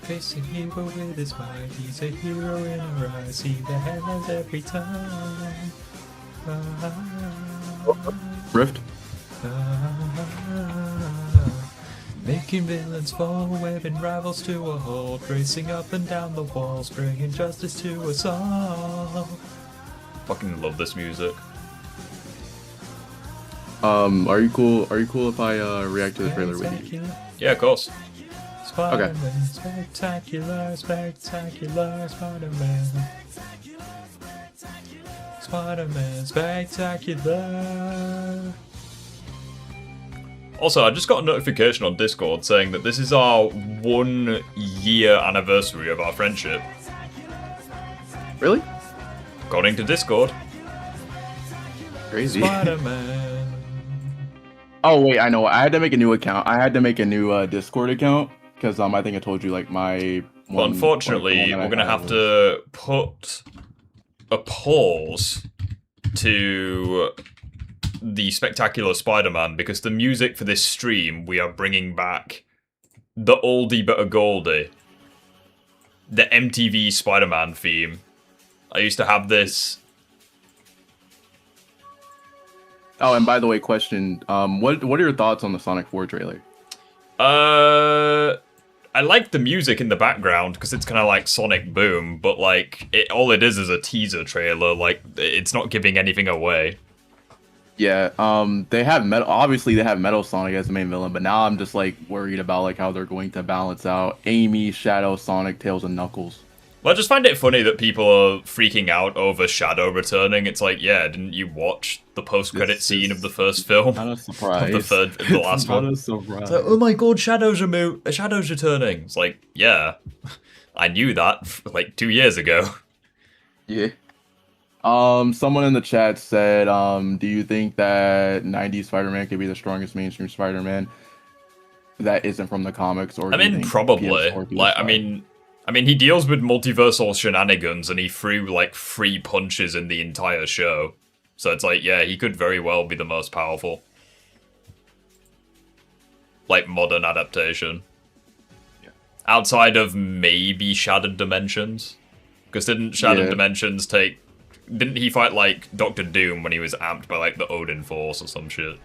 Facing evil with his might, he's a hero in our eyes. See the headlines every time. Rift. Making villains fall, webbing rivals to a halt, racing up and down the walls, bringing justice to us all. Fucking love this music. Are you cool if I react to the trailer with you? Yeah, of course. Okay. Spectacular, spectacular, Spider-Man. Spider-Man, spectacular. Also, I just got a notification on Discord saying that this is our 1 year anniversary of our friendship. Really? According to Discord. Crazy. Spider-Man. Oh wait, I know. I had to make a new account. I had to make a new Discord account because I think I told you like my. Well, unfortunately, we're gonna have to put a pause to the Spectacular Spider-Man because the music for this stream, we are bringing back the oldie but a goldie, the MTV Spider-Man theme. I used to have this. Oh, and by the way, question: what are your thoughts on the Sonic 4 trailer? I like the music in the background because it's kind of like Sonic Boom, but like all it is a teaser trailer. Like it's not giving anything away. Yeah, they have Metal. Obviously, they have Metal Sonic as the main villain, but now I'm just like worried about like how they're going to balance out Amy, Shadow, Sonic, Tails, and Knuckles. Well, I just find it funny that people are freaking out over Shadow returning. It's like, yeah, didn't you watch the post-credit scene of the first film? Not a surprise. The last one. Not a surprise. It's like, oh my god, Shadow's returning. It's like, yeah, I knew that like 2 years ago. Yeah. Someone in the chat said, do you think that 90s Spider-Man could be the strongest mainstream Spider-Man that isn't from the comics? Or I mean, probably. Like, I mean, he deals with multiversal shenanigans, and he threw like 3 punches in the entire show. So it's like, yeah, he could very well be the most powerful, like, modern adaptation. Yeah. Outside of maybe Shattered Dimensions. Because didn't Shattered Yeah. Dimensions take... Didn't he fight, like, Doctor Doom when he was amped by, like, the Odin Force or some shit?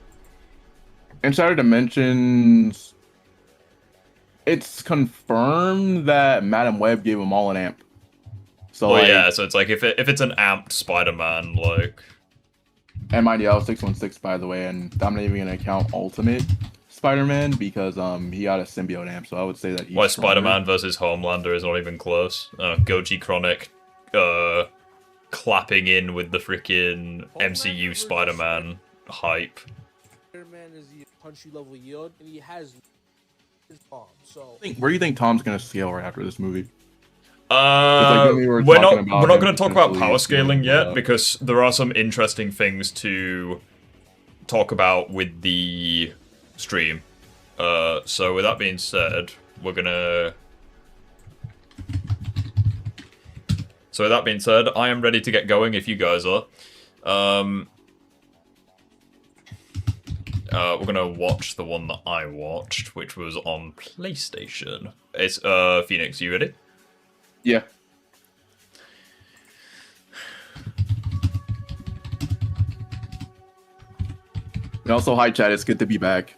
In Shattered Dimensions, it's confirmed that Madam Web gave them all an amp. So, Well, like, yeah, so it's like, if it's an amped Spider-Man, like... and mind you, I was 616, by the way, and I'm not even going to count Ultimate Spider-Man because he got a symbiote amp, so I would say that he's Why stronger. Spider-Man versus Homelander is not even close. Goji Chronic, clapping in with the freaking MCU Spider-Man hype. Spider-Man is the punchy level yield, and he has his bomb. So Where do you think Tom's going to scale right after this movie? We're not going to talk about power scaling yet yeah. because there are some interesting things to talk about with the stream. So with that being said, we're gonna. So with that being said, I am ready to get going if you guys are. We're gonna watch the one that I watched, which was on PlayStation. It's Phoenix, you ready? Yeah. And also, hi chat, it's good to be back.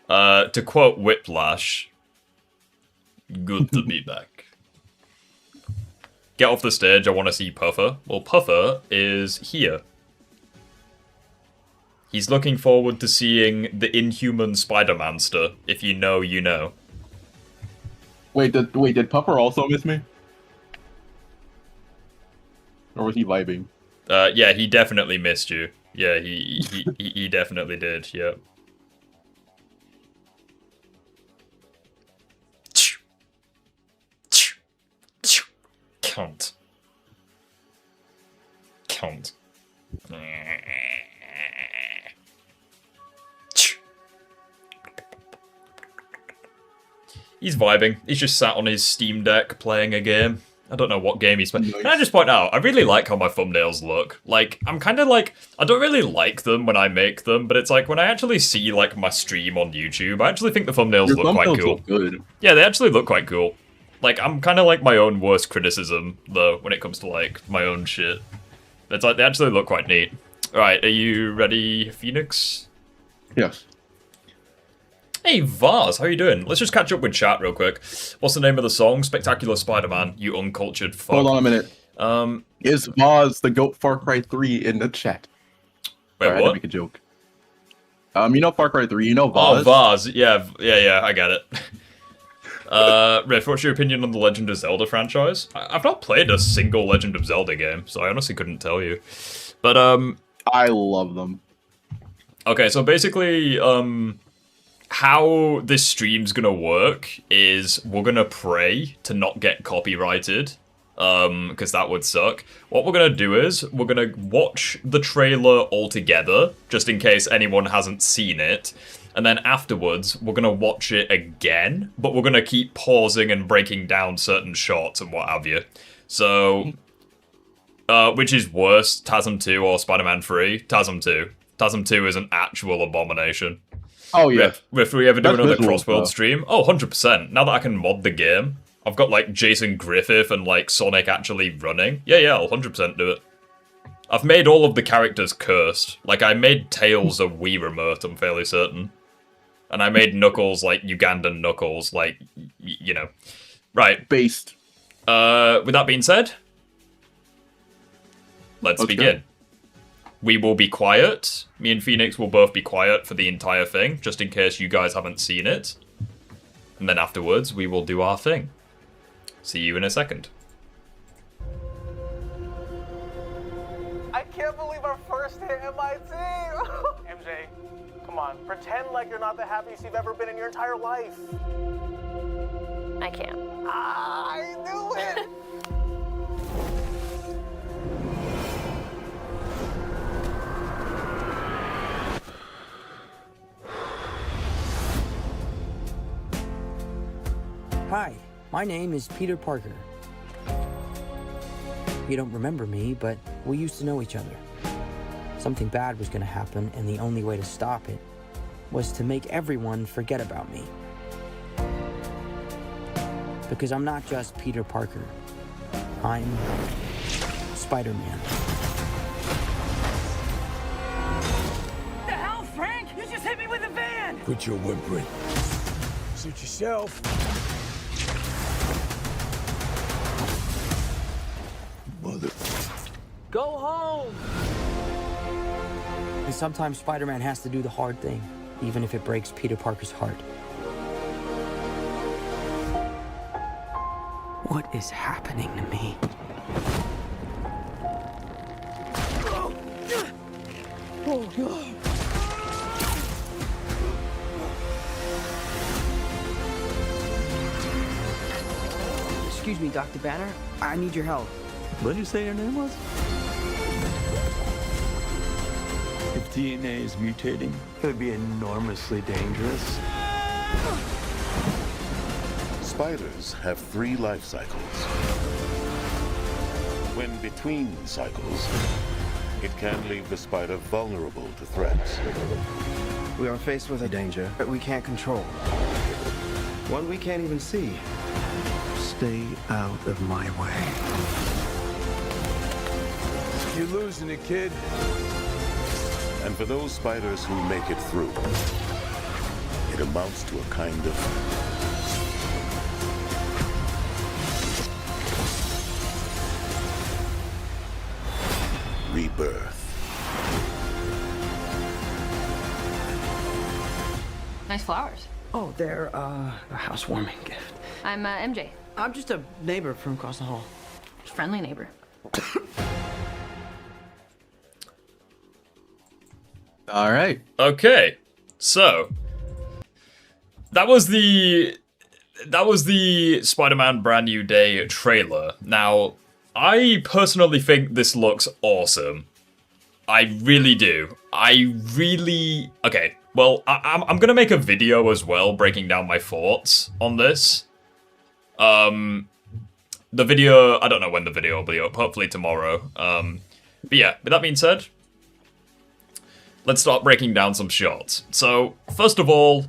To quote Whiplash, good to be back. Get off the stage, I want to see Puffer. Well, Puffer is here. He's looking forward to seeing the Inhuman Spider-Manster. If you know, you know. Wait, did Puffer also miss me? Or was he vibing? Yeah, he definitely missed you. Yeah, he definitely did, yeah. Cunt. Cunt. He's vibing. He's just sat on his Steam Deck playing a game. I don't know what game he's playing. Nice. Can I just point out, I really like how my thumbnails look. Like, I'm kind of like, I don't really like them when I make them, but it's like, when I actually see, like, my stream on YouTube, I actually think the thumbnails Your look quite thumbnails cool. look good. Yeah, they actually look quite cool. Like, I'm kind of like my own worst criticism, though, when it comes to, like, my own shit. It's like, they actually look quite neat. Alright, are you ready, Phoenix? Yes. Hey, Vars, how you doing? Let's just catch up with chat real quick. What's the name of the song? Spectacular Spider-Man, you uncultured fuck. Hold on a minute. Is Voz the GOAT Far Cry 3 in the chat? Wait, Sorry, I had to what? make a joke. You know Far Cry 3, you know Oh, Voz? Vars, yeah, I get it. Riff, what's your opinion on the Legend of Zelda franchise? I've not played a single Legend of Zelda game, so I honestly couldn't tell you. But, I love them. okay, so basically, how this stream's gonna work is we're gonna pray to not get copyrighted, because that would suck. What we're gonna do is we're gonna watch the trailer all together, just in case anyone hasn't seen it, and then afterwards we're gonna watch it again, but we're gonna keep pausing and breaking down certain shots and what have you. So, which is worse, TASM 2 or Spider-Man 3? TASM 2. TASM 2 is an actual abomination. Oh, yeah. If we ever do That's another visual Crossworld stuff. stream, 100%. Now that I can mod the game, I've got, like, Jason Griffith and, like, Sonic actually running. Yeah, I'll 100% do it. I've made all of the characters cursed. Like, I made Tails a Wii remote, I'm fairly certain. And I made Knuckles, like, Ugandan Knuckles, like, you know. Right. Based. With that being said, let's begin. Go. We will be quiet. Me and Phoenix will both be quiet for the entire thing, just in case you guys haven't seen it. And then afterwards, we will do our thing. See you in a second. I can't believe our first hit MIT. MJ, come on, pretend like you're not the happiest you've ever been in your entire life. I can't. I knew it. Hi, my name is Peter Parker. You don't remember me, but we used to know each other. Something bad was going to happen, and the only way to stop it was to make everyone forget about me. Because I'm not just Peter Parker. I'm Spider-Man. The hell, Frank? You just hit me with a van! Quit your whimpering. Suit yourself. Mother. Go home! And sometimes Spider-Man has to do the hard thing, even if it breaks Peter Parker's heart. What is happening to me? Oh, God. Excuse me, Dr. Banner. I need your help. What did you say your name was? If DNA is mutating, it would be enormously dangerous. Spiders have 3 life cycles. When between cycles, it can leave the spider vulnerable to threats. We are faced with a danger that we can't control. One we can't even see. Stay out of my way. You're losing it, kid. And for those spiders who make it through, it amounts to a kind of rebirth. Nice flowers. Oh, they're, a housewarming gift. I'm MJ. I'm just a neighbor from across the hall. Friendly neighbor. All right. Okay, so that was the Spider-Man Brand New Day trailer. Now, I personally think this looks awesome. I really do. Okay. Well, I'm gonna make a video as well, breaking down my thoughts on this. The video, I don't know when the video will be up. Hopefully tomorrow. But yeah. With that being said, let's start breaking down some shots. So, first of all,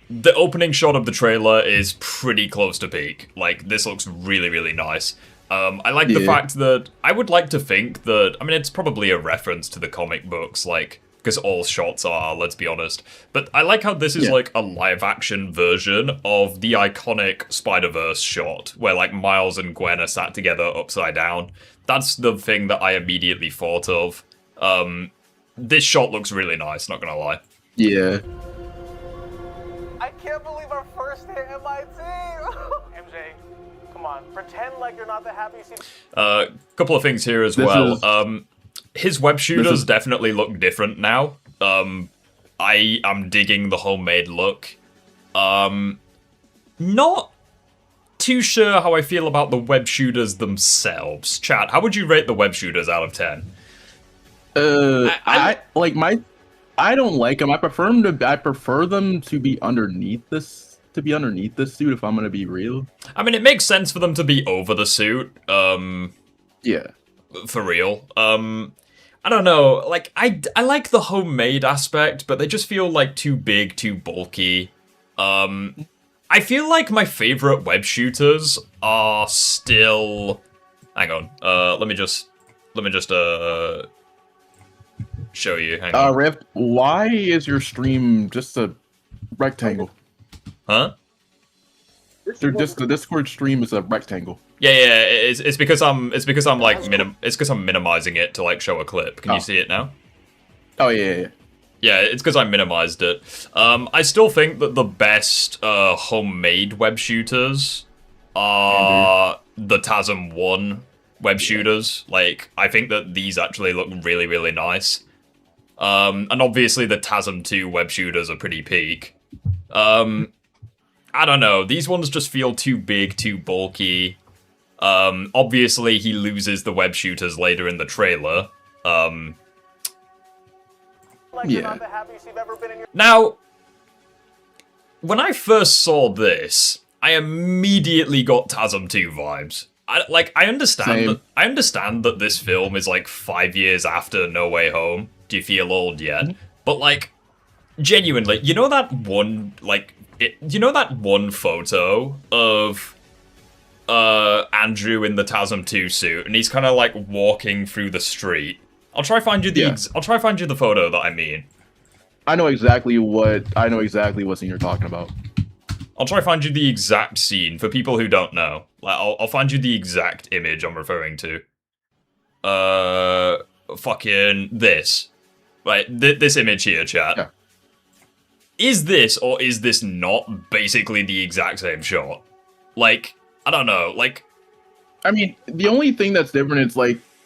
the opening shot of the trailer is pretty close to peak. Like, this looks really, really nice. I like the fact that, I would like to think that, I mean, it's probably a reference to the comic books, like, because all shots are, let's be honest. But I like how this is, like, a live-action version of the iconic Spider-Verse shot, where, like, Miles and Gwen are sat together upside down. That's the thing that I immediately thought of. This shot looks really nice, not gonna lie. Yeah. I can't believe our first day at MIT. MJ, come on, pretend like you're not the happy. Couple of things here as well. His web shooters definitely look different now. I am digging the homemade look. Not too sure how I feel about the web shooters themselves. Chat, how would you rate the web shooters out of 10? I don't like them. I prefer them to be underneath this suit, if I'm gonna be real. I mean, it makes sense for them to be over the suit. Yeah. For real. I don't know. Like, I like the homemade aspect, but they just feel like too big, too bulky. I feel like my favorite web shooters are still. Hang on. Let me just show you. Hang on. Rift, why is your stream just a rectangle? Huh? The Discord stream is a rectangle. Yeah, it's because I'm like I'm minimizing it to like show a clip. Can you see it now? Oh yeah. Yeah, it's because I minimized it. I still think that the best homemade web shooters are the TASM 1 web shooters. Like, I think that these actually look really, really nice. And obviously the TASM 2 web shooters are pretty peak. I don't know, these ones just feel too big, too bulky. Obviously he loses the web shooters later in the trailer. Now, when I first saw this, I immediately got TASM 2 vibes. I understand that this film is like 5 years after No Way Home. Do you feel old yet? But like, genuinely, you know that one photo of Andrew in the TASM 2 suit, and he's kind of like walking through the street. I'll try find you the photo that I mean. I know exactly what scene you're talking about. I'll try find you the exact scene for people who don't know. Like, I'll find you the exact image I'm referring to. Fucking this. Right, this image here, chat. Yeah. Is this or is this not basically the exact same shot? Like, I don't know. Like, I mean, the only thing that's different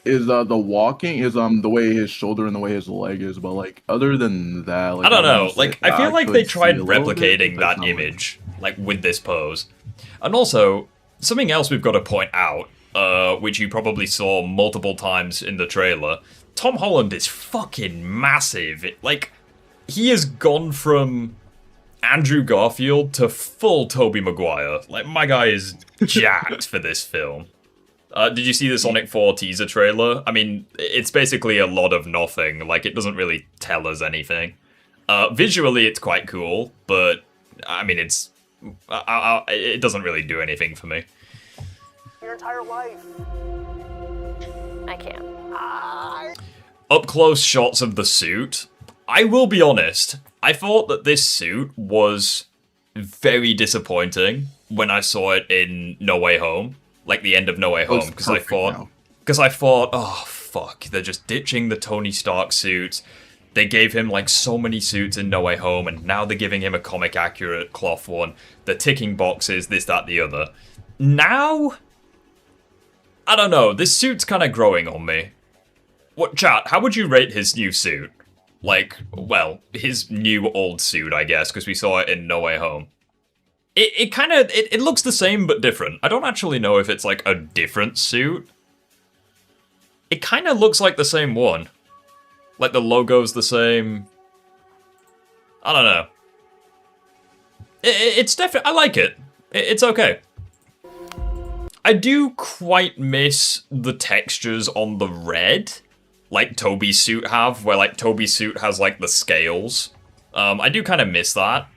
is the walking is the way his shoulder and the way his leg is, but like other than that, like I don't know. Like, I feel like they tried see a little replicating bit, that image, like with this pose. And also, something else we've got to point out, which you probably saw multiple times in the trailer. Tom Holland is fucking massive. Like, he has gone from Andrew Garfield to full Tobey Maguire. Like, my guy is jacked for this film. Did you see the Sonic 4 teaser trailer? I mean, it's basically a lot of nothing. Like, it doesn't really tell us anything. Visually, it's quite cool, but, I mean, it doesn't really do anything for me. Your entire life. I can't. Up-close shots of the suit. I will be honest, I thought that this suit was very disappointing when I saw it in No Way Home. Like the end of No Way Home, because I thought, oh fuck, they're just ditching the Tony Stark suit. They gave him like so many suits in No Way Home, and now they're giving him a comic accurate cloth one. They're ticking boxes, this, that, the other. Now, I don't know, this suit's kind of growing on me. What, chat, how would you rate his new suit? Like, well, his new old suit, I guess, because we saw it in No Way Home. It looks the same but different. I don't actually know if it's like a different suit. It kind of looks like the same one. Like the logo's the same. I don't know. It's definitely, I like it. It's okay. I do quite miss the textures on the red, like Toby's suit have, where like Toby's suit has like the scales. I do kind of miss that.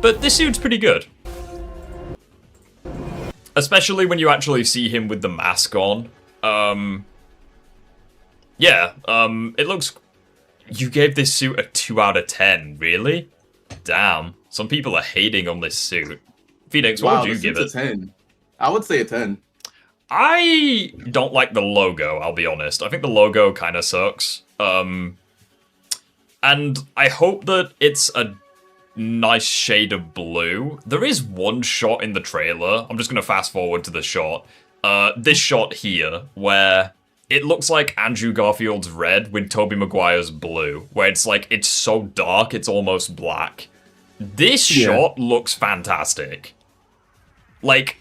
But this suit's pretty good. Especially when you actually see him with the mask on. It looks... You gave this suit a 2 out of 10, really? Damn. Some people are hating on this suit. Phoenix, what would you give it? A 10. I would say a 10. I don't like the logo, I'll be honest. I think the logo kind of sucks. And I hope that it's a nice shade of blue. There is one shot in the trailer. I'm just going to fast forward to the shot. This shot here, where it looks like Andrew Garfield's red with Tobey Maguire's blue. Where it's like, it's so dark, it's almost black. This shot looks fantastic. Like,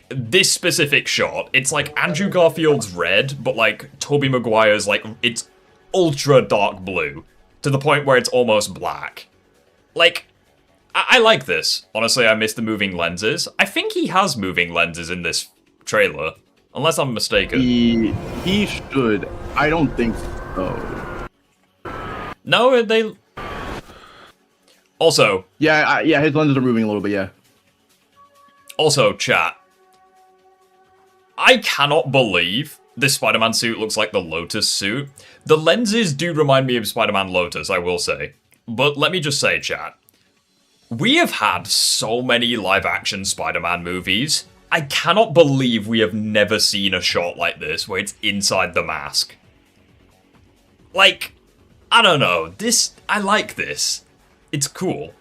this specific shot, it's like Andrew Garfield's red, but like Tobey Maguire's like, it's ultra dark blue. To the point where it's almost black. Like, I like this. Honestly, I miss the moving lenses. I think he has moving lenses in this trailer. Unless I'm mistaken. He should. I don't think so. No, they... Also... Yeah, his lenses are moving a little bit, yeah. Also, chat. I cannot believe this Spider-Man suit looks like the Lotus suit. The lenses do remind me of Spider-Man Lotus, I will say. But let me just say, chat. We have had so many live-action Spider-Man movies. I cannot believe we have never seen a shot like this, where it's inside the mask. Like, I don't know. I like this. It's cool.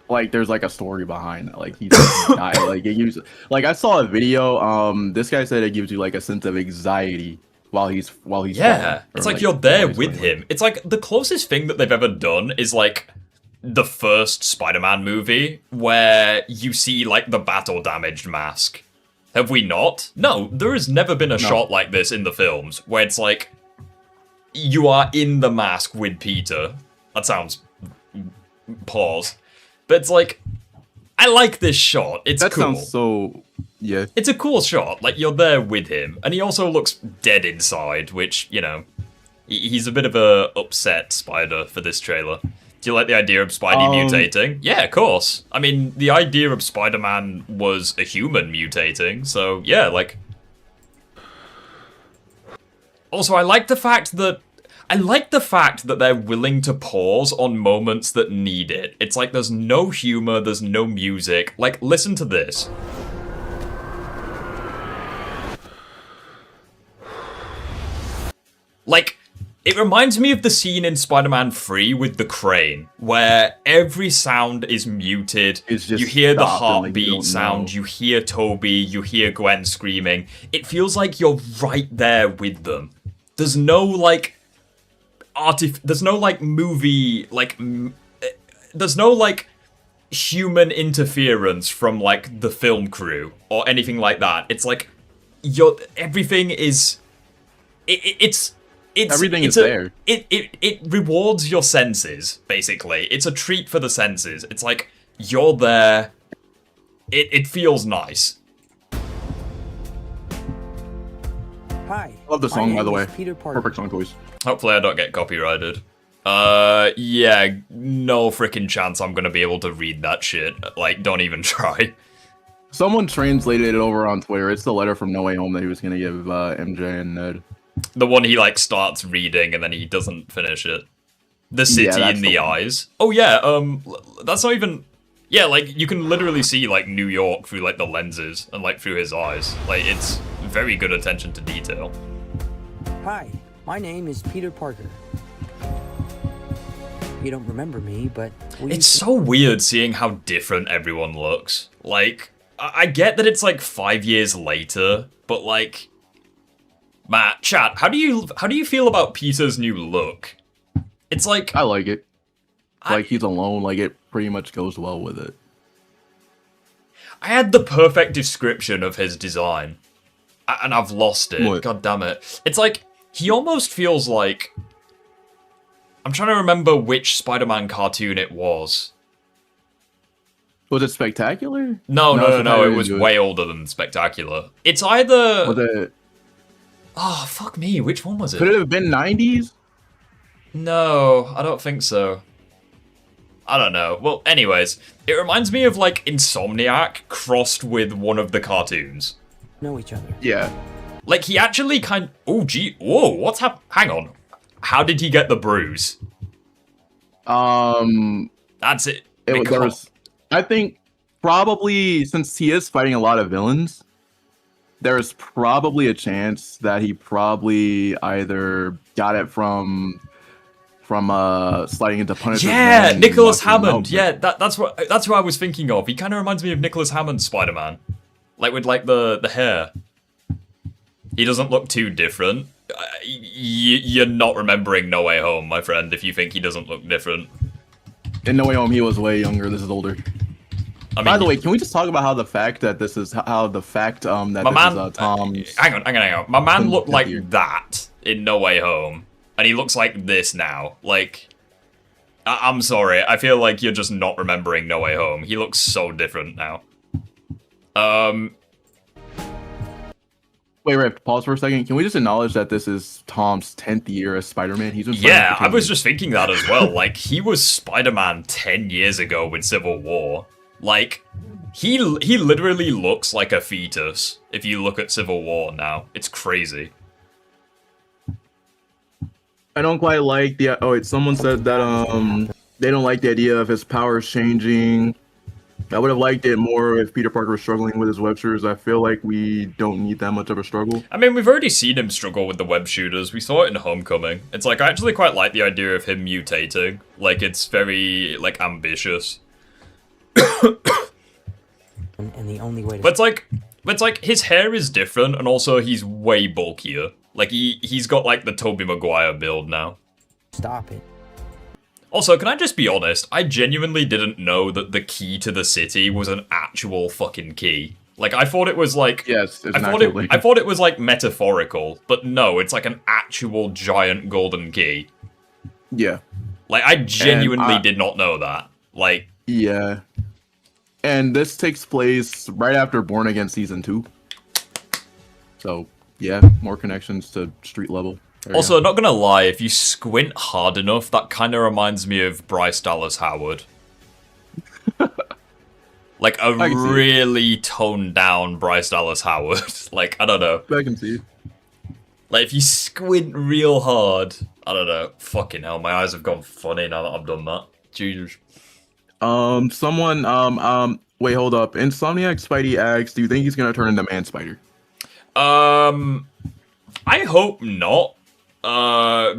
Like there's like a story behind it. Like he's died. Like it gives. Like I saw a video. This guy said it gives you like a sense of anxiety while he's yeah. It's like you're there with him. It's like the closest thing that they've ever done is like the first Spider-Man movie where you see like the battle damaged mask. Have we not? No, there has never been a shot like this in the films where it's like you are in the mask with Peter. That sounds pause. But it's like, I like this shot. It's cool. That sounds so, yeah. It's a cool shot. Like, you're there with him. And he also looks dead inside, which, you know, he's a bit of a upset spider for this trailer. Do you like the idea of Spidey mutating? Yeah, of course. I mean, the idea of Spider-Man was a human mutating, so yeah, like... Also, I like the fact that they're willing to pause on moments that need it. It's like there's no humor, there's no music. Like, listen to this. Like, it reminds me of the scene in Spider-Man 3 with the crane, where every sound is muted. You hear the heartbeat sound, you hear Toby, you hear Gwen screaming. It feels like you're right there with them. There's no, like, there's no, like, movie, like, there's no, like, human interference from, like, the film crew or anything like that. It's like, everything is, everything is there. It rewards your senses, basically. It's a treat for the senses. It's like, you're there. It feels nice. Hi. Love the song, by the way. Peter Parker. Perfect song choice. Hopefully I don't get copyrighted. Yeah, no freaking chance I'm gonna be able to read that shit. Like, don't even try. Someone translated it over on Twitter. It's the letter from No Way Home that he was gonna give MJ and Ned. The one he, like, starts reading and then he doesn't finish it. The city in the eyes. Oh, yeah, that's not even... Yeah, like, you can literally see, like, New York through, like, the lenses and, like, through his eyes. Like, it's very good attention to detail. Hi, my name is Peter Parker. You don't remember me, but... It's so weird seeing how different everyone looks. Like, I get that it's, like, 5 years later, but, like... Matt, chat, how do you feel about Peter's new look? It's like... I like it. Like, he's alone, like, it pretty much goes well with it. I had the perfect description of his design. And I've lost it. What? God damn it. It's like, he almost feels like... I'm trying to remember which Spider-Man cartoon it was. Was it Spectacular? No, it was way older than Spectacular. It's either... Was it... Oh, fuck me, which one was it? Could it have been 90s? No, I don't think so. I don't know. Well, anyways, it reminds me of, like, Insomniac crossed with one of the cartoons. Know each other. Yeah. Like, he actually kind... Oh, gee. Whoa, what's hang on. How did he get the bruise? That's it. I think, probably, since he is fighting a lot of villains... There's probably a chance that he probably either got it from sliding into Punisher. Yeah, Nicholas Hammond. Yeah, that's who I was thinking of. He kind of reminds me of Nicholas Hammond's Spider-Man, like with like the hair. He doesn't look too different. You're not remembering No Way Home, my friend, if you think he doesn't look different. In No Way Home, he was way younger. This is older. I mean, by the way, can we just talk about that this is Tom's... Hang on. My man looked like that in No Way Home, and he looks like this now. Like, I'm sorry, I feel like you're just not remembering No Way Home. He looks so different now. Wait, pause for a second. Can we just acknowledge that this is Tom's 10th year as Spider-Man? He's been yeah, I was just thinking that as well. Like, he was Spider-Man 10 years ago with Civil War. Like, he literally looks like a fetus if you look at Civil War now. It's crazy. I don't quite like the... Oh, wait, someone said that they don't like the idea of his powers changing. I would have liked it more if Peter Parker was struggling with his web shooters. I feel like we don't need that much of a struggle. I mean, we've already seen him struggle with the web shooters. We saw it in Homecoming. It's like, I actually quite like the idea of him mutating. Like, it's very, like, ambitious. And the only way to... But it's like his hair is different, and also he's way bulkier. Like, he's got, like, the Tobey Maguire build now. Stop it. Also, can I just be honest? I genuinely didn't know that the key to the city was an actual fucking key. Like, I thought it was, like... Yes, I thought it was, like, metaphorical. But no, it's, like, an actual giant golden key. Yeah. Like, I genuinely did not know that. Like... Yeah. And this takes place right after Born Again Season 2. So, yeah, more connections to street level. Also, not gonna lie, if you squint hard enough, that kind of reminds me of Bryce Dallas Howard. Like a really toned down Bryce Dallas Howard. Like, I don't know. I can see. Like, if you squint real hard, I don't know. Fucking hell, my eyes have gone funny now that I've done that. Jesus. Wait, hold up. Insomniac Spidey asks, do you think he's gonna turn into Man Spider? I hope not.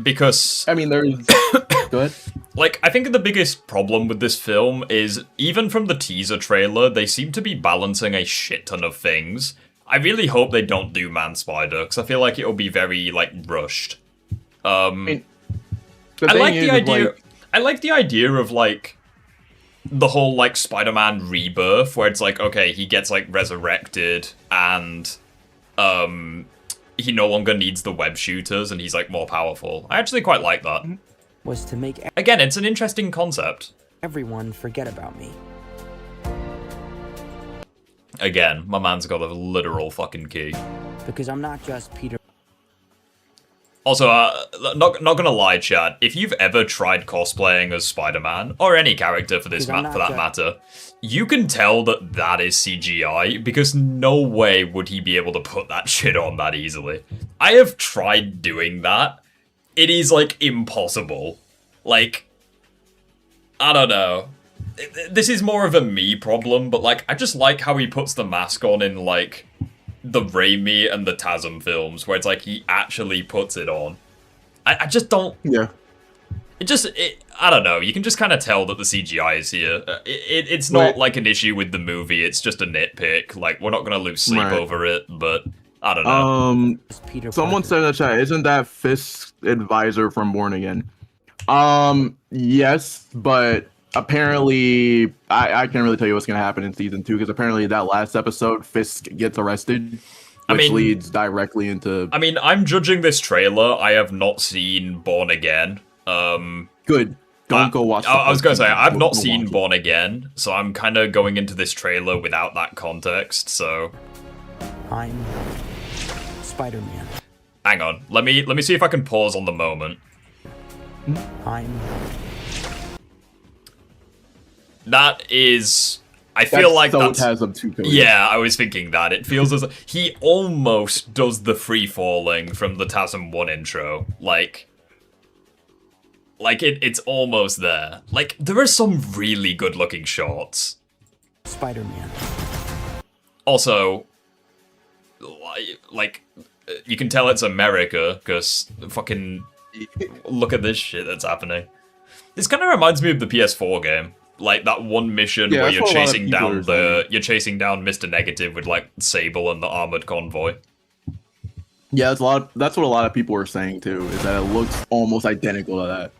Because I mean, there's. Go ahead. Like, I think the biggest problem with this film is, even from the teaser trailer, they seem to be balancing a shit ton of things. I really hope they don't do Man Spider, because I feel like it'll be very, like, rushed. I like the idea. Like... I like the idea of, like, the whole, like, Spider-Man rebirth, where it's like, okay, he gets, like, resurrected, and, he no longer needs the web shooters, and he's, like, more powerful. I actually quite like that. Was to make Again, it's an interesting concept. everyone forget about me. Again, my man's got a literal fucking key. Because I'm not just Peter. Also, not gonna lie, Chad. If you've ever tried cosplaying as Spider-Man, or any character for this for that matter, you can tell that that is CGI, because no way would he be able to put that shit on that easily. I have tried doing that. It is, like, impossible. Like, I don't know. This is more of a me problem, but, like, I just like how he puts the mask on in, like, the Raimi and the TASM films, where it's like he actually puts it on. I just don't... Yeah. I don't know. You can just kind of tell that the CGI is here. It's not, like, an issue with the movie. It's just a nitpick. Like, we're not going to lose sleep over it, but... I don't know. Someone said in the chat, isn't that Fisk's advisor from Born Again? Yes, but apparently I can't really tell you what's gonna happen in season 2, because apparently that last episode Fisk gets arrested, which leads directly into. I mean, I'm judging this trailer. I have not seen Born Again. Good. Don't go watch. I was gonna say I've not seen Born Again, so I'm kind of going into this trailer without that context. So I'm Spider-Man. Hang on. Let me see if I can pause on the moment. That is... I feel like that's... TASM 2 code. Yeah, I was thinking that. It feels as... He almost does the free-falling from the TASM 1 intro. Like it's almost there. Like, there are some really good-looking shots. Spider-Man. Also... Like, you can tell it's America, because fucking look at this shit that's happening. This kind of reminds me of the PS4 game, like that one mission where you're chasing down Mr. Negative with like Sable and the armored convoy. Yeah, that's what a lot of people are saying too, is that it looks almost identical to that.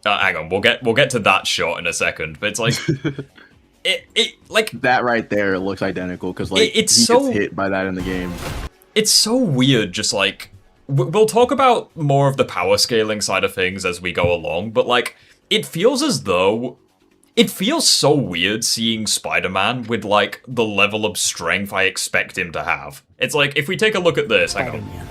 Hang on, we'll get to that shot in a second, but it's like. It like that right there looks identical, because like it's he so gets hit by that in the game. It's so weird. Just like we'll talk about more of the power scaling side of things as we go along, but like it feels so weird seeing Spider-Man with like the level of strength I expect him to have. It's like if we take a look at this, hang on.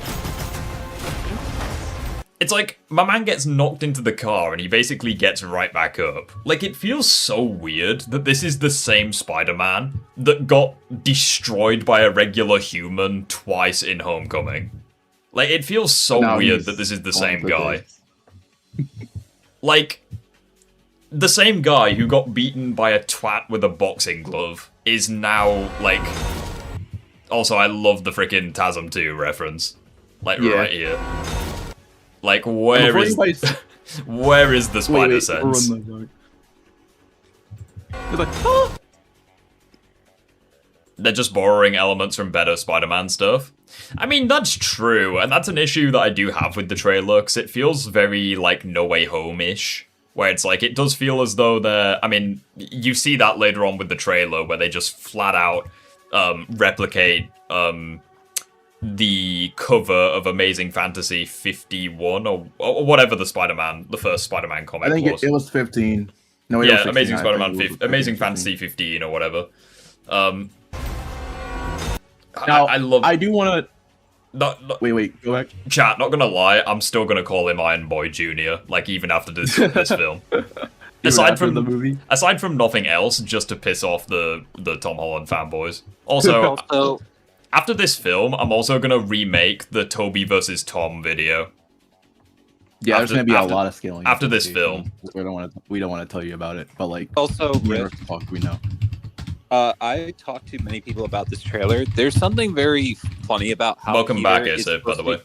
It's like, my man gets knocked into the car and he basically gets right back up. Like, it feels so weird that this is the same Spider-Man that got destroyed by a regular human twice in Homecoming. Like, it feels so weird that this is the same guy. Like, the same guy who got beaten by a twat with a boxing glove is now, like... Also, I love the freaking TASM 2 reference. Like, right here. Like, where is the spider sense? It's like, ah! They're just borrowing elements from better Spider-Man stuff. I mean, that's true, and that's an issue that I do have with the trailer, because it feels very, like, No Way Home-ish. Where it's like, it does feel as though they're... I mean, you see that later on with the trailer, where they just flat out replicate... the cover of Amazing Fantasy 51 or whatever the first Spider-Man comic was. I think it was 15. No, yeah, Amazing Amazing Fantasy 15 or whatever. Now, I love. I do want to. Wait, go back. Chat, not gonna lie, I'm still gonna call him Iron Boy Jr., like, even after this film. Aside from the movie? Aside from nothing else, just to piss off the Tom Holland fanboys. Also, after this film, I'm also gonna remake the Toby versus Tom video. Yeah, there's gonna be a lot of scaling after this film. We don't want to tell you about it, but like also, we know. I talked to many people about this trailer. There's something very funny about how. Welcome back, Peter Asa, by the way.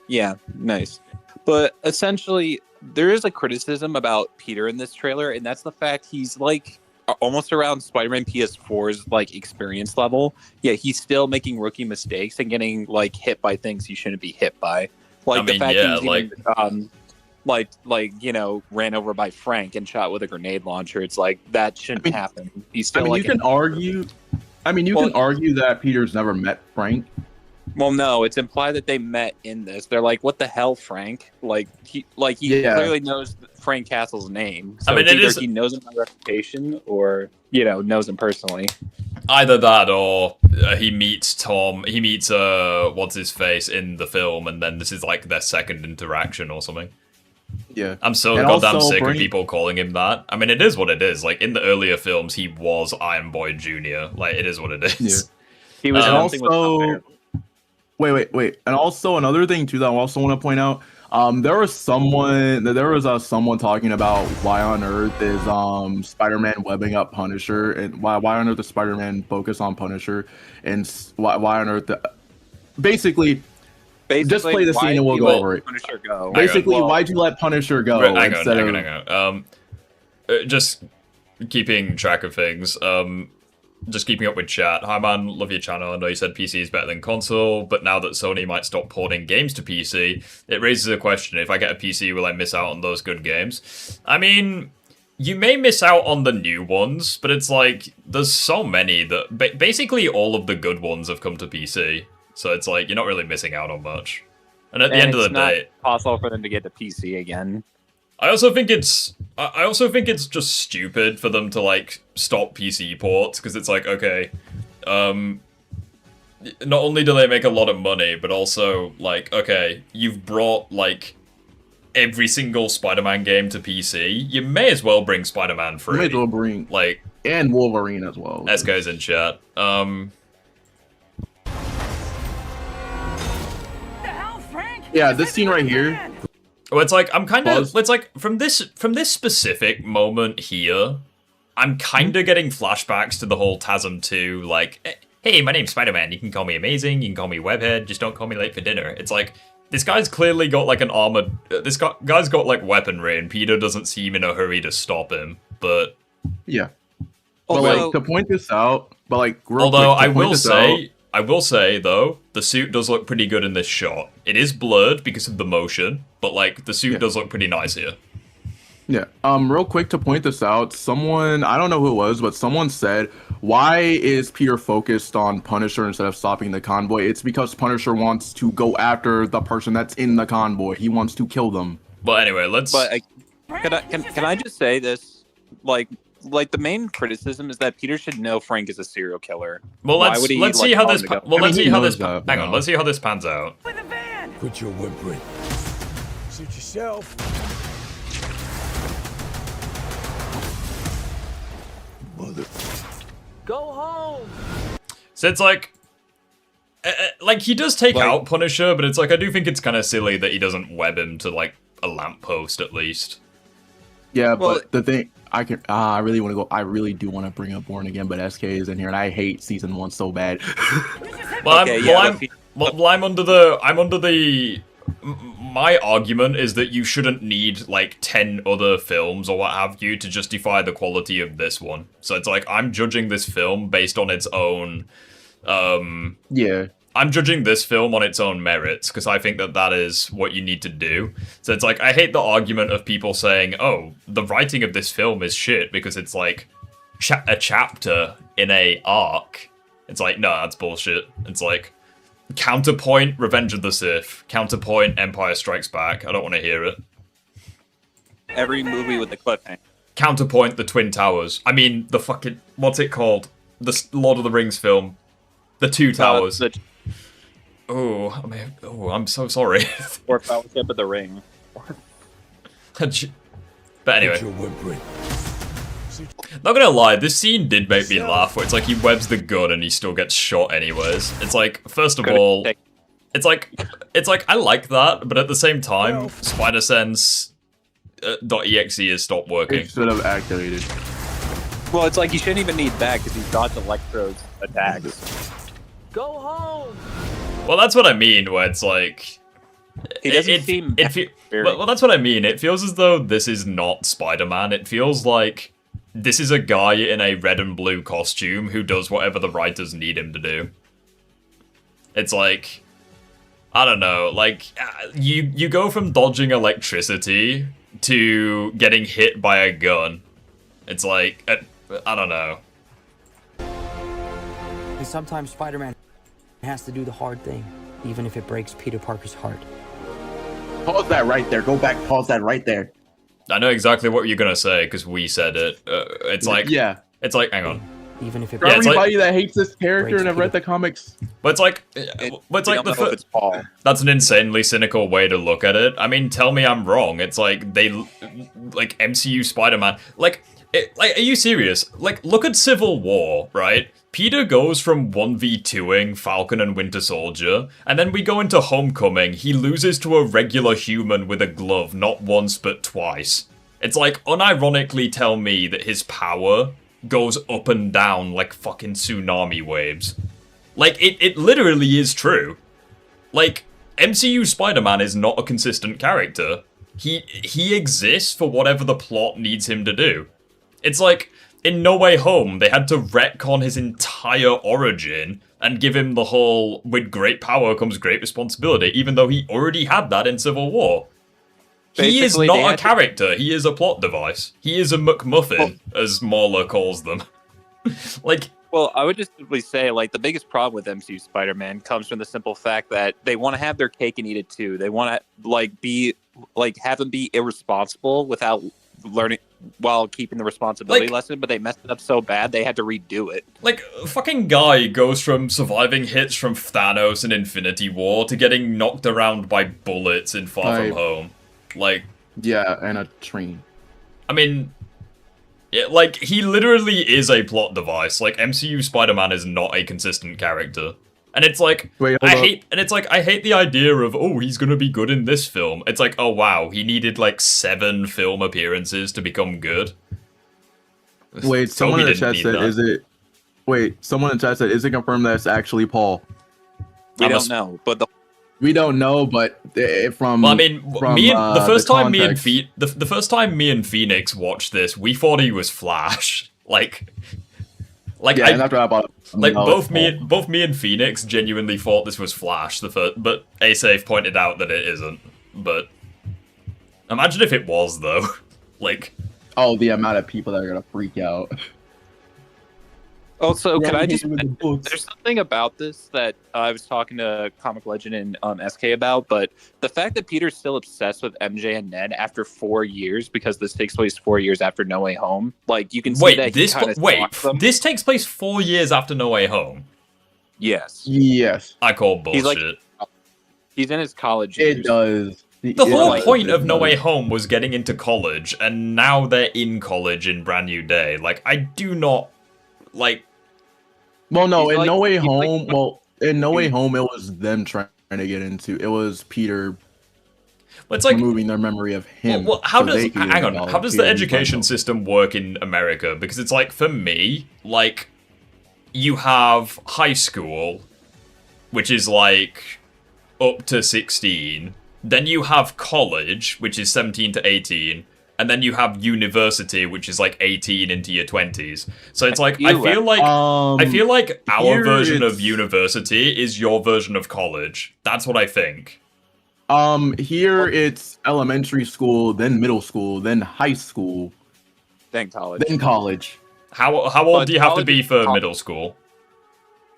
Yeah, nice. But essentially, there is a criticism about Peter in this trailer, and that's the fact he's like almost around Spider-Man PS4's like experience level. Yeah, he's still making rookie mistakes and getting like hit by things he shouldn't be hit by. Like the fact he's even, ran over by Frank and shot with a grenade launcher. It's like that shouldn't happen. He's still. You can argue. You can argue that Peter's never met Frank. Well, no, it's implied that they met in this. They're like, "What the hell, Frank?" He clearly knows Frank Castle's name. So either he knows him by reputation, or knows him personally. Either that, or he meets Tom. He meets what's his face in the film, and then this is like their second interaction or something. Yeah, I'm so goddamn sick of people calling him that. I mean, it is what it is. Like in the earlier films, he was Iron Boy Jr. Like it is what it is. Yeah. He was also. Wait. And also another thing too that I also want to point out. There was someone talking about why on earth is Spider-Man webbing up Punisher, and why on earth does Spider-Man focus on Punisher, and why on earth basically just play the scene and we'll go over it. Punisher go. Basically, why'd you let Punisher go? Hang on. Just keeping track of things. Just keeping up with chat. Hi man, love your channel. I know you said PC is better than console, but now that Sony might stop porting games to PC, it raises a question. If I get a PC, will I miss out on those good games? I mean, you may miss out on the new ones, but it's like, there's so many that... Basically, all of the good ones have come to PC. So it's like, you're not really missing out on much. And at the end of the day... it's not possible for them to get to PC again. I also think it's just stupid for them to like stop PC ports, because it's like, okay, not only do they make a lot of money, but also like, okay, you've brought like every single Spider-Man game to PC. You may as well bring Spider-Man 3. You may as well bring and Wolverine as well. SK's in chat. The hell, Frank? Yeah, this scene right here. Well, it's like I'm kind of. It's like from this specific moment here, I'm kind of getting flashbacks to the whole TASM 2. Like, hey, my name's Spider-Man. You can call me amazing. You can call me Webhead. Just don't call me late for dinner. It's like this guy's clearly got like an armored. This guy's got like weaponry, and Peter doesn't seem in a hurry to stop him. But yeah, but like to point this out. But like, although I will say though, the suit does look pretty good in this shot. It is blurred because of the motion, but like the suit does look pretty nice here. Yeah. Real quick to point this out, someone, I don't know who it was, but someone said, why is Peter focused on Punisher instead of stopping the convoy? It's because Punisher wants to go after the person that's in the convoy. He wants to kill them. But anyway, let's... But can I just say this? Like the main criticism is that Peter should know Frank is a serial killer. Well, let's see how this. Hang on, let's see how this pans out. Quit your whimpering. Suit yourself. Mother. Go home. So it's like he does take out Punisher, but it's like I do think it's kind of silly that he doesn't web him to like a lamppost at least. Yeah, but the thing. I really want to go. I really do want to bring up Born Again, but SK is in here, and I hate season 1 so bad. I'm under the. My argument is that you shouldn't need like 10 other films or what have you to justify the quality of this one. So it's like I'm judging this film based on its own. Yeah. I'm judging this film on its own merits, because I think that is what you need to do. So it's like, I hate the argument of people saying, oh, the writing of this film is shit, because it's like a chapter in a arc. It's like, no, that's bullshit. It's like, counterpoint Revenge of the Sith, counterpoint Empire Strikes Back. I don't want to hear it. Every movie with the cliffhanger. Counterpoint the Twin Towers. I mean, the fucking, what's it called? The Lord of the Rings film. The Two Towers. I'm so sorry. Or Fellowship of the Ring. But anyway. Not gonna lie, this scene did make me laugh, where it's like he webs the gun and he still gets shot anyways. It's like, first of all, it's like, I like that, but at the same time, SpiderSense .exe has stopped working. It should have activated. Well, it's like you shouldn't even need that because he dodged Electro's attacks. Go home. Well, that's what I mean, where it's like... He doesn't seem... Well, that's what I mean. It feels as though this is not Spider-Man. It feels like this is a guy in a red and blue costume who does whatever the writers need him to do. It's like... I don't know, like, you go from dodging electricity to getting hit by a gun. It's like, I don't know. And sometimes Spider-Man has to do the hard thing, even if it breaks Peter Parker's heart. Pause that right there. Go back, pause that right there. I know exactly what you're gonna say, because we said it. It's like... Yeah. It's like, hang on. Even if it For everybody that hates this character and have read the comics. But it's like... That's an insanely cynical way to look at it. I mean, tell me I'm wrong. It's like, like, MCU Spider-Man... Like, are you serious? Like, look at Civil War, right? Peter goes from 1v2ing Falcon and Winter Soldier, and then we go into Homecoming, he loses to a regular human with a glove, not once but twice. It's like, unironically tell me that his power goes up and down like fucking tsunami waves. Like, it literally is true. Like, MCU Spider-Man is not a consistent character. He exists for whatever the plot needs him to do. It's like, in No Way Home, they had to retcon his entire origin and give him the whole, with great power comes great responsibility, even though he already had that in Civil War. He is not a character, he is a plot device. He is a McMuffin, as Mauler calls them. Like... Well, I would just simply say, like, the biggest problem with MCU Spider-Man comes from the simple fact that they want to have their cake and eat it too. They want to, like, have them be irresponsible without learning, while keeping the responsibility lesson, but they messed it up so bad they had to redo it. Like, fucking guy goes from surviving hits from Thanos in Infinity War to getting knocked around by bullets in Far From Home. Like... Yeah, and a train. I mean... Yeah, like, he literally is a plot device. Like, MCU Spider-Man is not a consistent character. And it's like, I hate the idea of, oh, he's gonna be good in this film. It's like, oh wow, he needed like 7 film appearances to become good. Wait, someone in the chat said, someone in the chat said, is it confirmed that it's actually Paul? We don't know, but we don't know, but from... Well, I mean, the first time me and Phoenix watched this, we thought he was Flash. Like yeah, and after that, both me and Phoenix genuinely thought this was Flash. But Asafe pointed out that it isn't. But imagine if it was, though. Like, oh, the amount of people that are gonna freak out. Also, can I just... There's something about this that I was talking to Comic Legend and SK about, but the fact that Peter's still obsessed with MJ and Ned after 4 years, because this takes place 4 years after No Way Home, like, you can see that he kind of... this takes place 4 years after No Way Home? Yes. Yes. I call bullshit. He's in his college years. It does. The whole point of No Way Home was getting into college, and now they're in college in Brand New Day. Like, I do not... Like... Well, no, in No Way Home, in No Way Home, it was them trying to get into. It was Peter. It's like removing their memory of him. Well, how does the education system work in America? Because it's like, for me, like, you have high school, which is like up to 16. Then you have college, which is 17 to 18. And then you have university, which is like 18 into your 20s. So it's like, I feel like our version of university is your version of college. That's what I think. Here it's elementary school, then middle school, then high school, then college. Then college. How old do you have to be for middle school?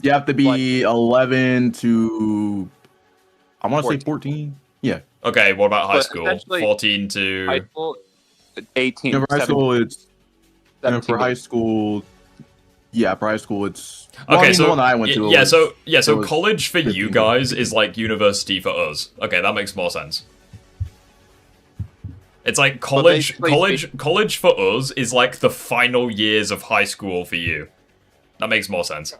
You have to be 11 to, I want to say 14. Yeah. Okay, what about high school? 14 to... High school, 18. For high school, it's... And for high school, Yeah, private school. It's okay. the one I went to. So college for you 15. guys is like university for us. Okay, that makes more sense. It's like college for us is like the final years of high school for you. That makes more sense.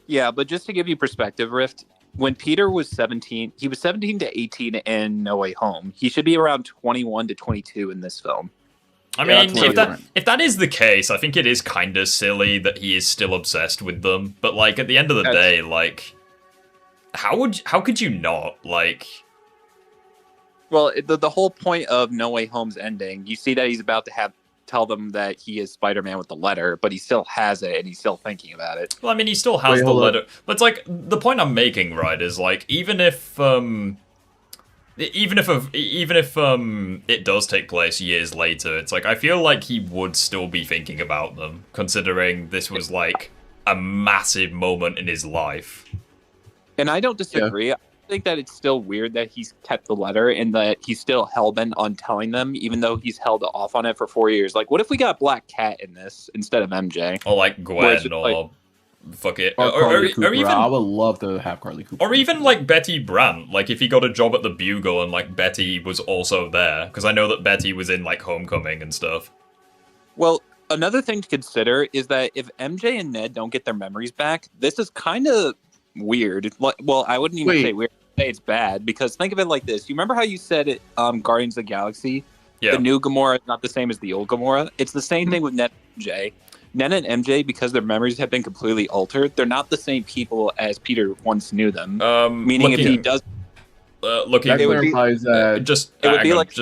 Yeah, but just to give you perspective, Rift, when Peter was 17, he was 17 to 18 in No Way Home. He should be around 21 to 22 in this film. I mean, if that is the case, I think it is kind of silly that he is still obsessed with them. But like at the end of the day, like, how could you not like? Well, the whole point of No Way Home's ending, you see that he's about to tell them that he is Spider-Man with the letter, but he still has it and he's still thinking about it. Well, I mean, he still has the letter, but it's like the point I'm making, right? Is like even if it does take place years later, it's like I feel like he would still be thinking about them, considering this was like a massive moment in his life. And I don't disagree. Yeah. I think that it's still weird that he's kept the letter and that he's still hellbent on telling them, even though he's held off on it for 4 years. Like, what if we got Black Cat in this instead of MJ? Or like Gwen, or like, fuck it. Or even, I would love to have Carly Cooper. Or even like Betty Brant. Like if he got a job at the Bugle and like Betty was also there, because I know that Betty was in like Homecoming and stuff. Well, another thing to consider is that if MJ and Ned don't get their memories back, this is kind of weird. Well, I wouldn't even say weird. Say it's bad, because think of it like this. You remember how you said it, Guardians of the Galaxy? Yeah. The new Gamora is not the same as the old Gamora. It's the same thing with Ned and MJ. Ned and MJ, because their memories have been completely altered, they're not the same people as Peter once knew them. Meaning if he does... it would be, just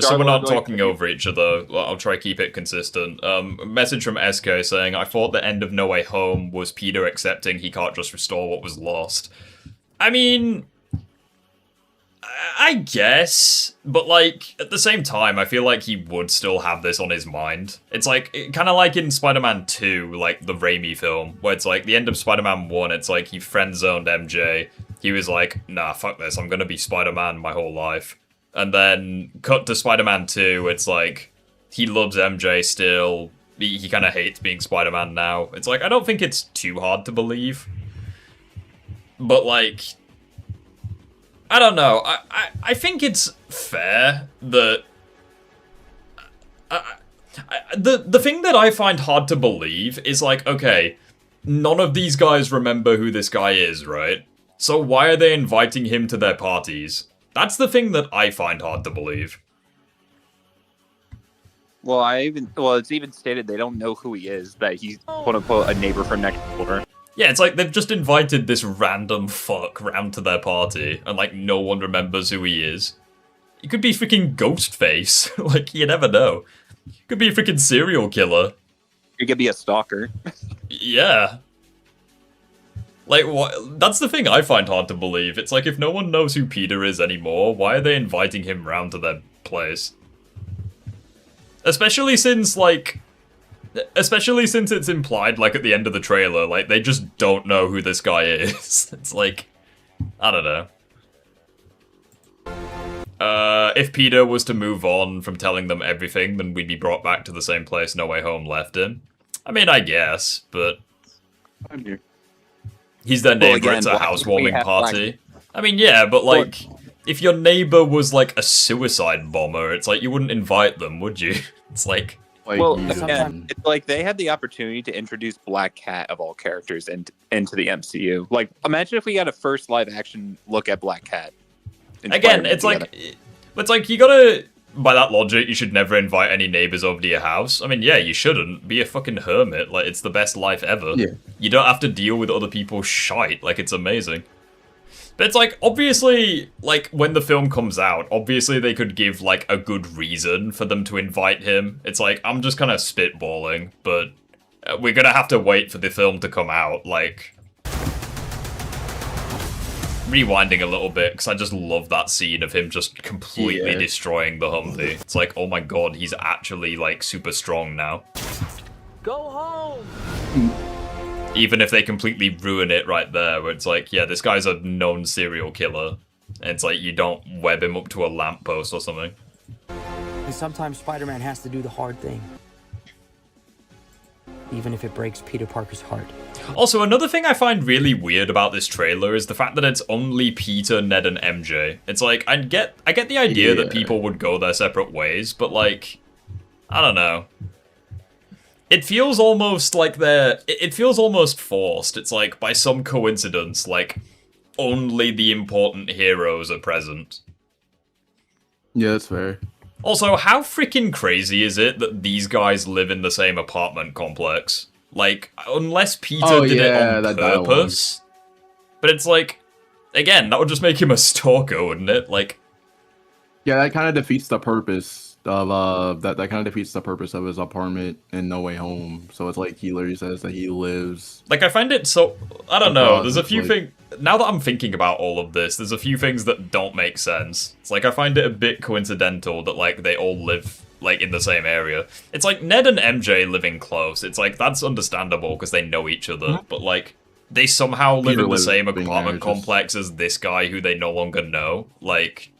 so we're not talking over each other, I'll try to keep it consistent. Message from SK saying, I thought the end of No Way Home was Peter accepting he can't just restore what was lost. I mean, I guess, but like at the same time, I feel like he would still have this on his mind. It's like kind of like in Spider-Man 2, like the Raimi film, where it's like the end of Spider-Man 1, it's like he friend-zoned MJ. He was like, nah, fuck this, I'm gonna be Spider-Man my whole life. And then cut to Spider-Man 2, it's like he loves MJ still. He kind of hates being Spider-Man now. It's like, I don't think it's too hard to believe. But like, I don't know. I think it's fair that the thing that I find hard to believe is like, okay, none of these guys remember who this guy is, right? So why are they inviting him to their parties? That's the thing that I find hard to believe. Well, it's even stated they don't know who he is, that he's quote unquote a neighbor from next door. Yeah, it's like they've just invited this random fuck round to their party, and like no one remembers who he is. He could be freaking Ghostface. Like, you never know. He could be a freaking serial killer. He could be a stalker. Yeah. Like, what? That's the thing I find hard to believe. It's like, if no one knows who Peter is anymore, why are they inviting him round to their place? Especially since it's implied, like, at the end of the trailer, like, they just don't know who this guy is. It's like, I don't know. If Peter was to move on from telling them everything, then we'd be brought back to the same place No Way Home left in. I mean, I guess, but... I'm here. He's their neighbor, it's a housewarming party. I mean, yeah, but, like, if your neighbor was, like, a suicide bomber, it's like, you wouldn't invite them, would you? It's like... Well, again, it's like they had the opportunity to introduce Black Cat of all characters into the MCU. Like, imagine if we got a first live-action look at Black Cat. Again, it's like, you gotta... By that logic, you should never invite any neighbors over to your house. I mean, yeah, you shouldn't. Be a fucking hermit. Like, it's the best life ever. Yeah. You don't have to deal with other people's shite. Like, it's amazing. But it's like, obviously, like, when the film comes out, obviously they could give, like, a good reason for them to invite him. It's like, I'm just kind of spitballing, but we're gonna have to wait for the film to come out, like... Rewinding a little bit, because I just love that scene of him just completely destroying the Humvee. It's like, oh my god, he's actually, like, super strong now. Go home! Even if they completely ruin it right there, where it's like, yeah, this guy's a known serial killer. And it's like, you don't web him up to a lamppost or something. And sometimes Spider-Man has to do the hard thing. even if it breaks Peter Parker's heart. Also, another thing I find really weird about this trailer is the fact that it's only Peter, Ned, and MJ. It's like, I get the idea that people would go their separate ways, but like, I don't know. It feels almost like it feels almost forced. It's like, by some coincidence, like, only the important heroes are present. Yeah, that's fair. Also, how freaking crazy is it that these guys live in the same apartment complex? Like, unless Peter did it on purpose. But it's like, again, that would just make him a stalker, wouldn't it? Like, yeah, that kind of defeats the purpose of that kind of defeats the purpose of his apartment in No Way Home. So it's like he literally says that he lives. Like, I find it so, I don't know. There's a few things. Now that I'm thinking about all of this, there's a few things that don't make sense. It's like, I find it a bit coincidental that, like, they all live, like, in the same area. It's like, Ned and MJ living close. It's like, that's understandable because they know each other. But, like, they somehow live in the same apartment complex as this guy who they no longer know. Like,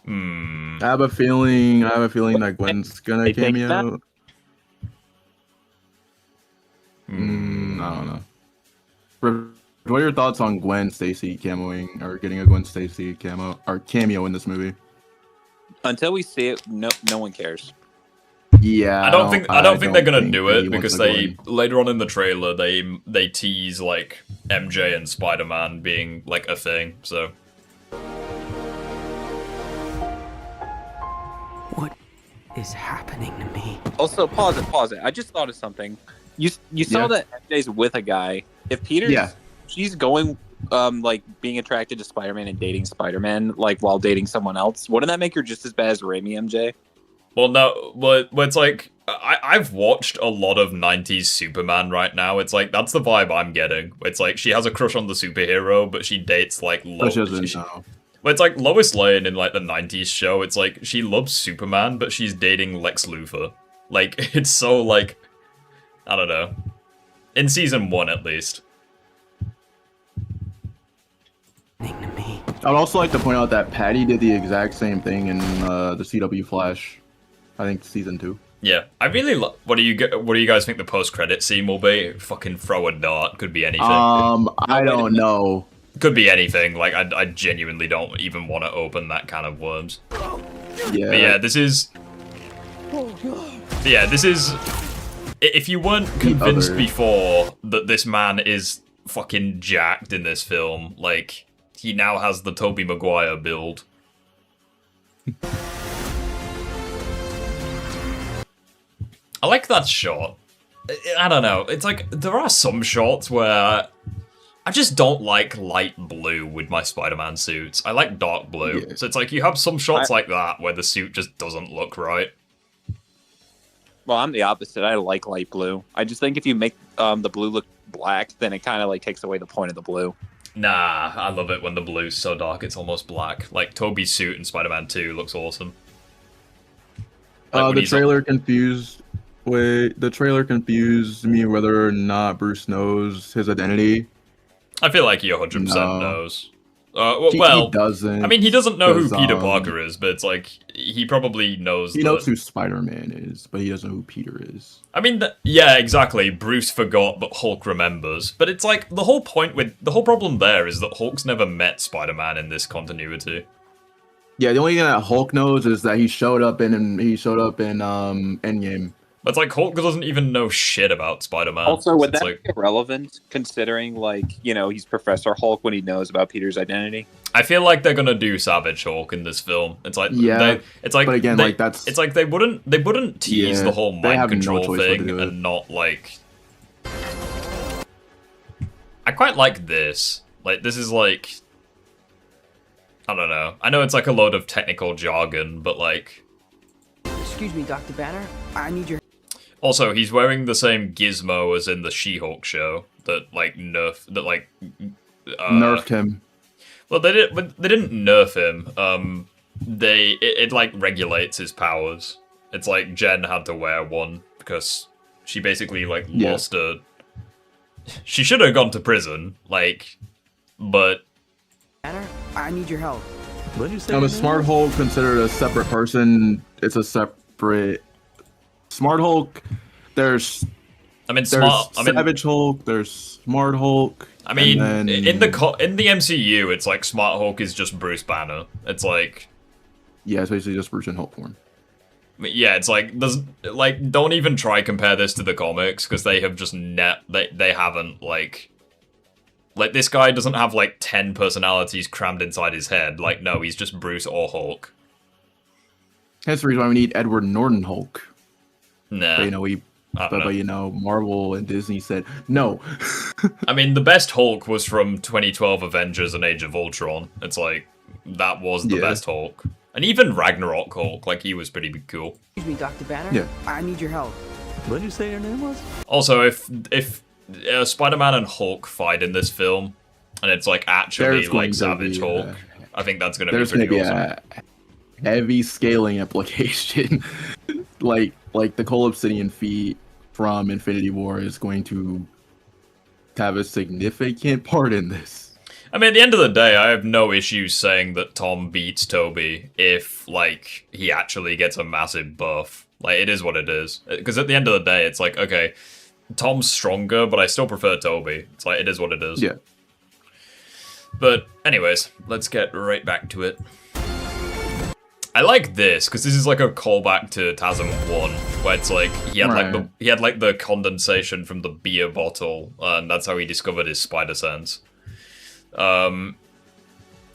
I have a feeling that Gwen's gonna cameo. I don't know. What are your thoughts on Gwen Stacy cameoing, or getting a Gwen Stacy cameo in this movie? Until we see it, no one cares. Yeah, I don't think they're gonna do it because they later on in the trailer they tease like MJ and Spider-Man being like a thing. So What is happening to me? Also, pause it. I just thought of something. You saw that MJ's with a guy. If Peter's she's going like being attracted to Spider-Man and dating Spider-Man like while dating someone else, wouldn't that make her just as bad as Raimi MJ? Well, no, but it's like I've watched a lot of 90s Superman right now. It's like that's the vibe I'm getting. It's like she has a crush on the superhero, but she dates like Lois. But it's like Lois Lane in like the 90s show. It's like she loves Superman, but she's dating Lex Luthor. Like it's so like I don't know. In season 1 at least. I would also like to point out that Patty did the exact same thing in the CW Flash. I think season 2. Yeah, I really what do you guys think the post-credit scene will be? Fucking throw a dart, could be anything. I don't know. Could be anything. Like I genuinely don't even want to open that can of worms. Yeah. But yeah, this is. Yeah, this is. If you weren't convinced before that this man is fucking jacked in this film, like he now has the Tobey Maguire build. I like that shot. I don't know. It's like, there are some shots where I just don't like light blue with my Spider-Man suits. I like dark blue. Yeah. So it's like, you have some shots like that where the suit just doesn't look right. Well, I'm the opposite. I like light blue. I just think if you make the blue look black, then it kind of like takes away the point of the blue. Nah, I love it when the blue's so dark it's almost black. Like, Tobey's suit in Spider-Man 2 looks awesome. Like, the trailer confused me whether or not Bruce knows his identity. I feel like he 100% knows. He doesn't. I mean, he doesn't know who Peter Parker is, but it's like, he probably knows. He knows who Spider-Man is, but he doesn't know who Peter is. I mean, yeah, exactly. Bruce forgot, but Hulk remembers. But it's like, the whole problem there is that Hulk's never met Spider-Man in this continuity. Yeah, the only thing that Hulk knows is that he showed up in Endgame. It's like Hulk doesn't even know shit about Spider-Man. Also, would that be irrelevant considering, like, you know, he's Professor Hulk when he knows about Peter's identity? I feel like they're gonna do Savage Hulk in this film. It's like, it's like, but again, like that's. It's like they wouldn't tease the whole mind control thing and not like. I quite like this. Like, this is like. I don't know. I know it's like a load of technical jargon, but like. Excuse me, Dr. Banner. I need your. Also, he's wearing the same gizmo as in the She-Hulk show that nerfed him. Well, they didn't nerf him. It like regulates his powers. It's like Jen had to wear one because she basically like lost a. She should have gone to prison, but. I need your help. What did you say? A Smart Hulk considered a separate person. It's a separate. Smart Hulk, there's I mean, There's Savage Hulk. There's Smart Hulk. I mean, and then, in the MCU, it's like Smart Hulk is just Bruce Banner. It's like, yeah, it's basically just Bruce in Hulk form. yeah, it's like don't even try compare this to the comics because they have just they haven't like this guy doesn't have like 10 personalities crammed inside his head. Like, no, he's just Bruce or Hulk. That's the reason why we need Edward Norton Hulk. Nah. But Marvel and Disney said no. I mean, the best Hulk was from 2012 Avengers and Age of Ultron. It's like, that was the best Hulk. And even Ragnarok Hulk, like, he was pretty cool. Excuse me, Dr. Banner? Yeah. I need your help. What did you say your name was? Also, if Spider-Man and Hulk fight in this film, and it's like actually like Savage Hulk, I think that's going to be pretty awesome. A heavy scaling implication. like the Cole Obsidian feat from Infinity War is going to have a significant part in this. I mean, at the end of the day, I have no issues saying that Tom beats Toby if, like, he actually gets a massive buff. Like, it is what it is. Because at the end of the day, it's like, okay, Tom's stronger, but I still prefer Toby. It's like, it is what it is. Yeah. But, anyways, let's get right back to it. I like this, because this is like a callback to TASM 1, where it's like, he had like the condensation from the beer bottle, and that's how he discovered his spider sense. I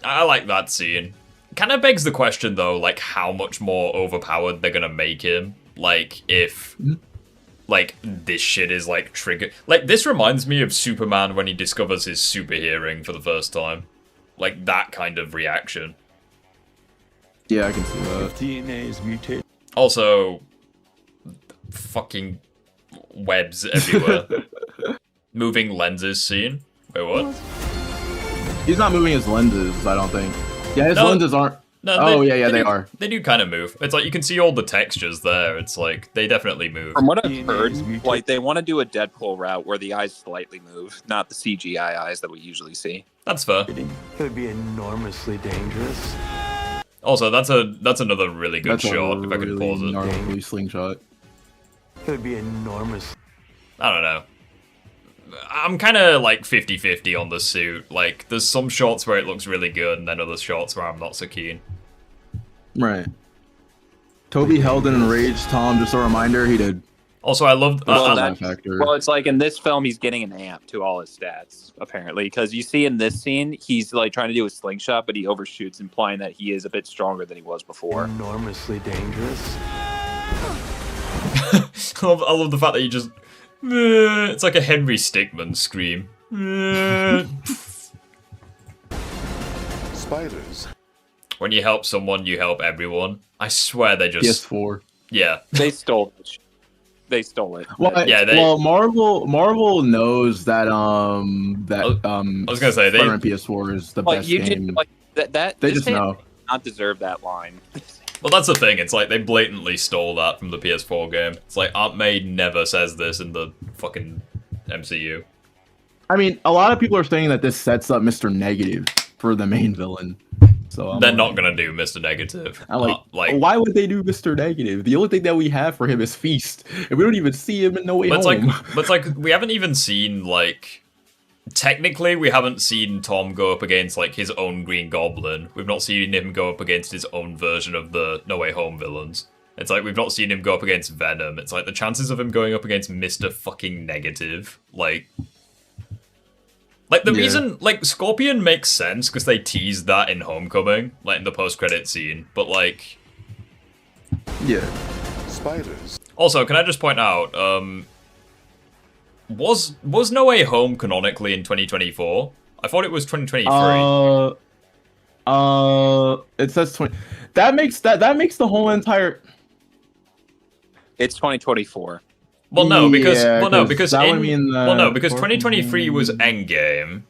like that scene. Kind of begs the question, though, like, how much more overpowered they're gonna make him. Like, if, like, this shit is, like, triggered. Like, this reminds me of Superman when he discovers his super hearing for the first time. Like, that kind of reaction. Yeah, I can see that. If DNA is mutated. Also, fucking webs everywhere. Moving lenses scene. Wait, what? He's not moving his lenses, I don't think. Yeah, his lenses aren't. No, they are. They do kind of move. It's like you can see all the textures there. It's like they definitely move. From what I've heard, like they want to do a Deadpool route where the eyes slightly move, not the CGI eyes that we usually see. That's fair. It would be enormously dangerous. Also, that's another really good shot. If I could pause it. Gnarly slingshot. It would be enormous. I don't know. I'm kind of like 50-50 on the suit. Like, there's some shots where it looks really good, and then other shots where I'm not so keen. Right. Toby held an enraged Tom. Just a reminder, he did. Also, I love factor. Well, it's like in this film, he's getting an amp to all his stats, apparently. Because you see in this scene, he's like trying to do a slingshot, but he overshoots, implying that he is a bit stronger than he was before. Enormously dangerous. I love the fact that you just... It's like a Henry Stickmin scream. Spiders. When you help someone, you help everyone. I swear they just... PS4. Yeah. They stole it. They stole it. Well, yeah, Marvel knows that I was gonna say Spider-Man PS4 is the best game. They just know. Not deserve that line. Well, that's the thing. It's like they blatantly stole that from the PS4 game. It's like Aunt May never says this in the fucking MCU. I mean, a lot of people are saying that this sets up Mr. Negative for the main villain. So they're not gonna do Mr. Negative. I'm like, why would they do Mr. Negative? The only thing that we have for him is Feast, and we don't even see him in No Way Home. But it's like we haven't even seen like. Technically, we haven't seen Tom go up against, like, his own Green Goblin. We've not seen him go up against his own version of the No Way Home villains. It's like, we've not seen him go up against Venom. It's like, the chances of him going up against Mr. fucking Negative, like... Like, the reason, like, Scorpion makes sense, because they teased that in Homecoming, like, in the post-credit scene, but, like... Yeah. Spiders. Also, can I just point out, Was No Way Home canonically in 2024? I thought it was 2023. It says 20. That makes the whole entire. It's 2024. Well, no, because because 2023 was Endgame.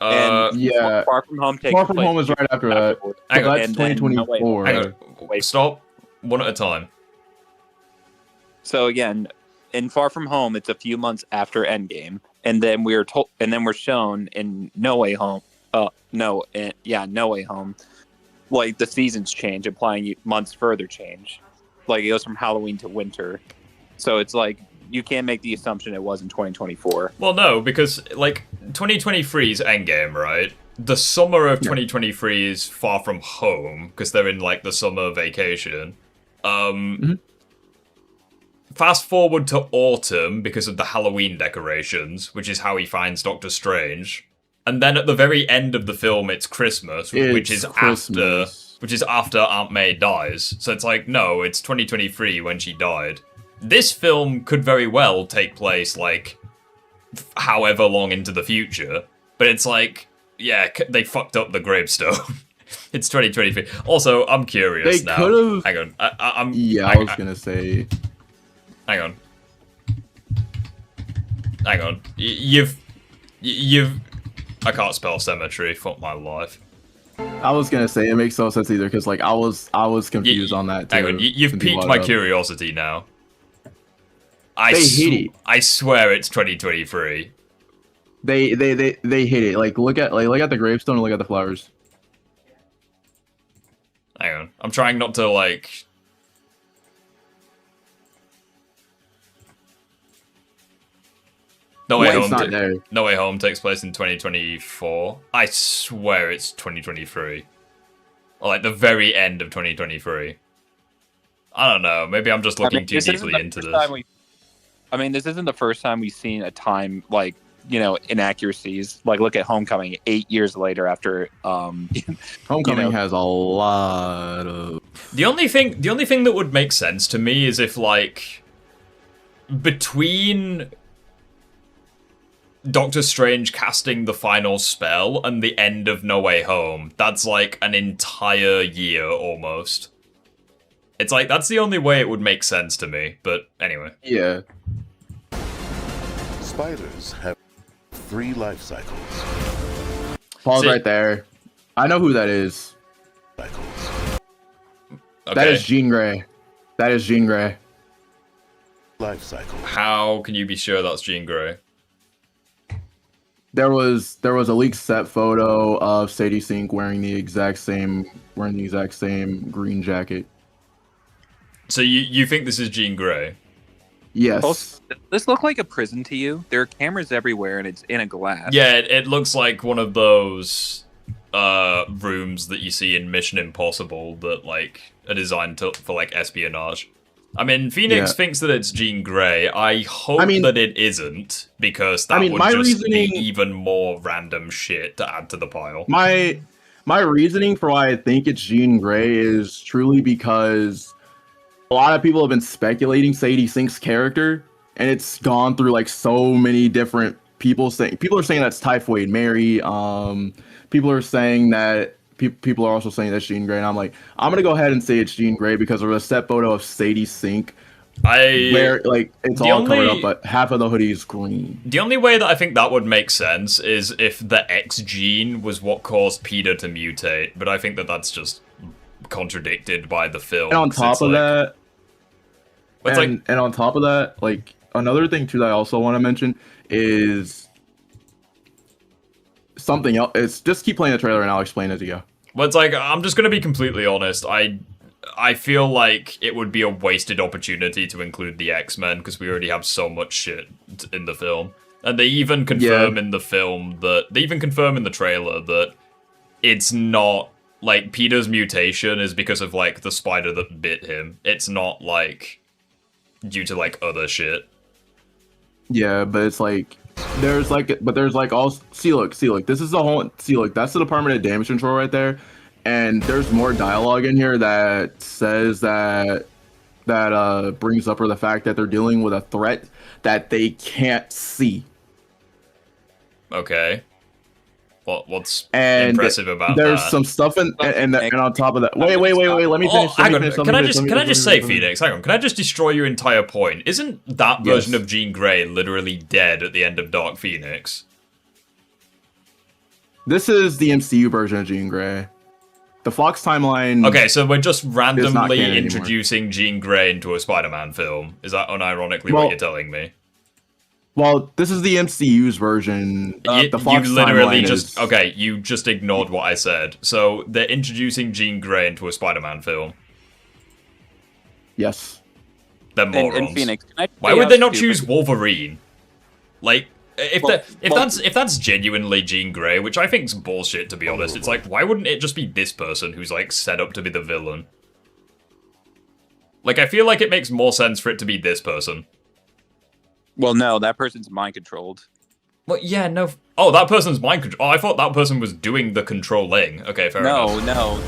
Yeah. Far From Home takes Far From Home is right after that. So that's 2024. Hang on. Stop. One at a time. So again, in Far From Home, it's a few months after Endgame, and then we're shown in No Way Home. No Way Home. Like the seasons change, implying months further change. Like it goes from Halloween to winter. So it's like you can't make the assumption it was in 2024. Well, no, because like 2023 is Endgame, right? The summer of 2023 is Far From Home because they're in like the summer vacation. Fast forward to autumn because of the Halloween decorations, which is how he finds Doctor Strange. And then at the very end of the film, it's Christmas, which is after Aunt May dies. So it's like, no, it's 2023 when she died. This film could very well take place like however long into the future, but it's like, yeah, they fucked up the gravestone. It's 2023. Also, I'm curious now. Could've... Hang on, I'm. Yeah, I was gonna say. Hang on. Hang on. You've. I can't spell cemetery. Fuck my life. I was gonna say it makes no sense either because like I was confused on that too. Hang on, you've piqued my curiosity now. I swear it's 2023. They hit it. Like look at the gravestone and look at the flowers. Hang on, I'm trying not to like. No Way Home. No Way Home takes place in 2024. I swear it's 2023, or like the very end of 2023. I don't know. Maybe I'm just looking too deeply into this. This isn't the first time we've seen a time like inaccuracies. Like look at Homecoming 8 years later after. Homecoming has a lot of. The only thing that would make sense to me is if like between Doctor Strange casting the final spell and the end of No Way Home, that's like an entire year almost. It's like, that's the only way it would make sense to me, but anyway. Yeah. Spiders have 3 life cycles. Pause right there. I know who that is. Cycles. Okay. That is Jean Grey. That is Jean Grey. Life cycle. How can you be sure that's Jean Grey? There was a leaked set photo of Sadie Sink wearing the exact same green jacket. So you think this is Jean Grey? Yes. Does this look like a prison to you? There are cameras everywhere and it's in a glass. Yeah, it looks like one of those rooms that you see in Mission Impossible that like are designed for like espionage. I mean, Phoenix thinks that it's Jean Grey. I hope that it isn't, because that would just be even more random shit to add to the pile. My reasoning for why I think it's Jean Grey is truly because a lot of people have been speculating Sadie Sink's character, and it's gone through like so many different people are saying that's Typhoid Mary. People are saying that. People are also saying that's Jean Grey, and I'm like, I'm gonna go ahead and say it's Jean Grey because of a set photo of Sadie Sink, where like it's all covered up, but half of the hoodie is green. The only way that I think that would make sense is if the X gene was what caused Peter to mutate, but I think that that's just contradicted by the film. And on top of that, and on top of that, like another thing too that I also want to mention is. Something else. It's just keep playing the trailer and I'll explain as you go. But it's like, I'm just gonna be completely honest. I feel like it would be a wasted opportunity to include the X-Men because we already have so much shit in the film. And they even confirm in the film that they even confirm in the trailer that it's not like Peter's mutation is because of like the spider that bit him. It's not like due to like other shit. Yeah, but it's like there's all see look this is the whole that's the Department of Damage Control right there, and there's more dialogue in here that says that brings up the fact that they're dealing with a threat that they can't see. Okay. What's impressive about there's that? some stuff and on top of that. Wait. Let me finish. Can I just say, Phoenix? Hang on. Can I just destroy your entire point? Isn't that version of Jean Grey literally dead at the end of Dark Phoenix? This is the MCU version of Jean Grey. The Fox timeline. Okay, so we're just randomly introducing Jean Grey into a Spider-Man film. Is that unironically what you're telling me? Well, this is the MCU's version. The Fox you literally just you just ignored what I said. So they're introducing Jean Grey into a Spider-Man film. Yes. They're morons. And Phoenix, can I Why tell you would they how not stupid- choose Wolverine? Like, if that's genuinely Jean Grey, which I think's bullshit to be honest, it's like, why wouldn't it just be this person who's like set up to be the villain? Like, I feel like it makes more sense for it to be this person. Well, no, that person's mind controlled. Well, yeah, no. Oh, that person's mind control. Oh, I thought that person was doing the controlling. Okay, fair enough. No.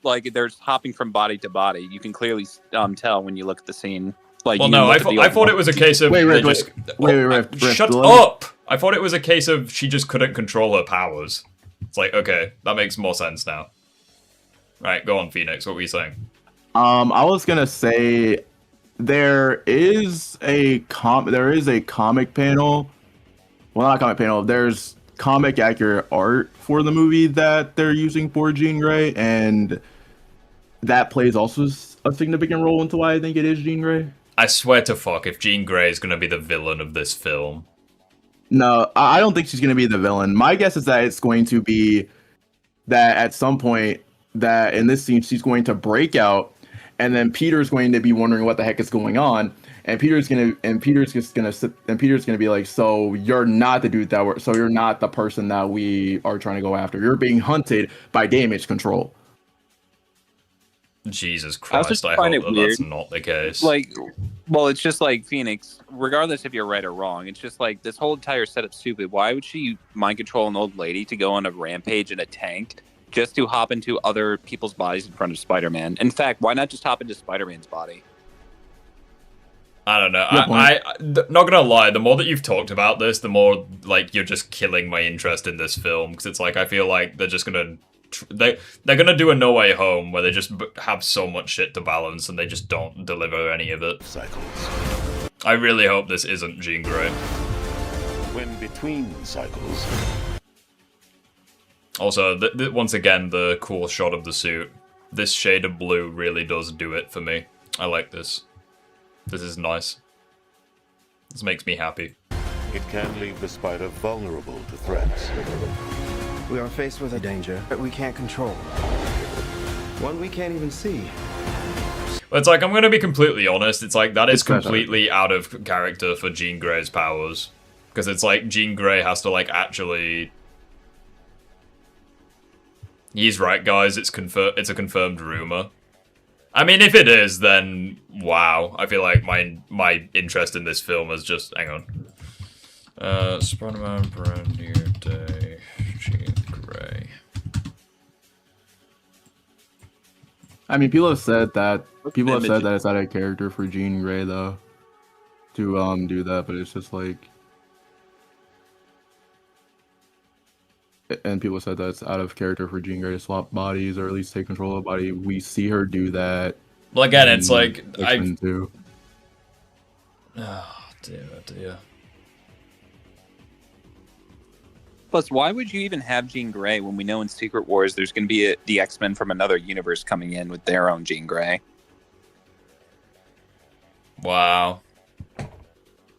Like, there's hopping from body to body. You can clearly tell when you look at the scene. Like, Well, you no, look at the I thought it was a case of Wait, they Riff, just. Riff, Shut let me- up! I thought it was a case of she just couldn't control her powers. It's like, okay, that makes more sense now. Right, go on, Phoenix. What were you saying? I was gonna say there is a comic panel. Well, not a comic panel. There's comic accurate art for the movie that they're using for Jean Grey, and that plays also a significant role into why I think it is Jean Grey. I swear to fuck, if Jean Grey is gonna be the villain of this film. No, I don't think she's gonna be the villain. My guess is that it's going to be that at some point that in this scene she's going to break out, and then Peter's going to be wondering what the heck is going on, and Peter's gonna be like, so you're not the dude so you're not the person that we are trying to go after. You're being hunted by damage control. Jesus I Christ, just I find hope it that that's weird. not the case. Like, well, it's just like Phoenix, regardless if you're right or wrong, it's just like this whole entire setup's stupid. Why would she mind control an old lady to go on a rampage in a tank just to hop into other people's bodies in front of Spider-Man? In fact, why not just hop into Spider-Man's body? I don't know. Not gonna lie, the more that you've talked about this, the more like you're just killing my interest in this film, because it's like I feel like they're just gonna they're gonna do a No Way Home where they just have so much shit to balance and they just don't deliver any of it. Cycles. I really hope this isn't Jean Grey. When between cycles, Also, once again, the cool shot of the suit. This shade of blue really does do it for me. I like this. This is nice. This makes me happy. it can leave the spider vulnerable to threats. We are faced with a danger that we can't control. One we can't even see. But it's like, I'm gonna be completely honest, it's like, that is It's better. completely out of character for Jean Grey's powers. Because it's like, Jean Grey has to like actually... He's right, guys, it's a confirmed rumor. I mean, if it is, then wow. I feel like my interest in this film is just... Hang on. Spider-Man, brand new day, Jean Grey. I mean, people have said that it's out of character for Jean Grey though to do that, but it's just like, and people said that it's out of character for Jean Grey to swap bodies or at least take control of the body. We see her do that. Well, again, it's like X-Men too. Oh dear. Plus, why would you even have Jean Grey when we know in Secret Wars there's going to be the X-Men from another universe coming in with their own Jean Grey? Wow.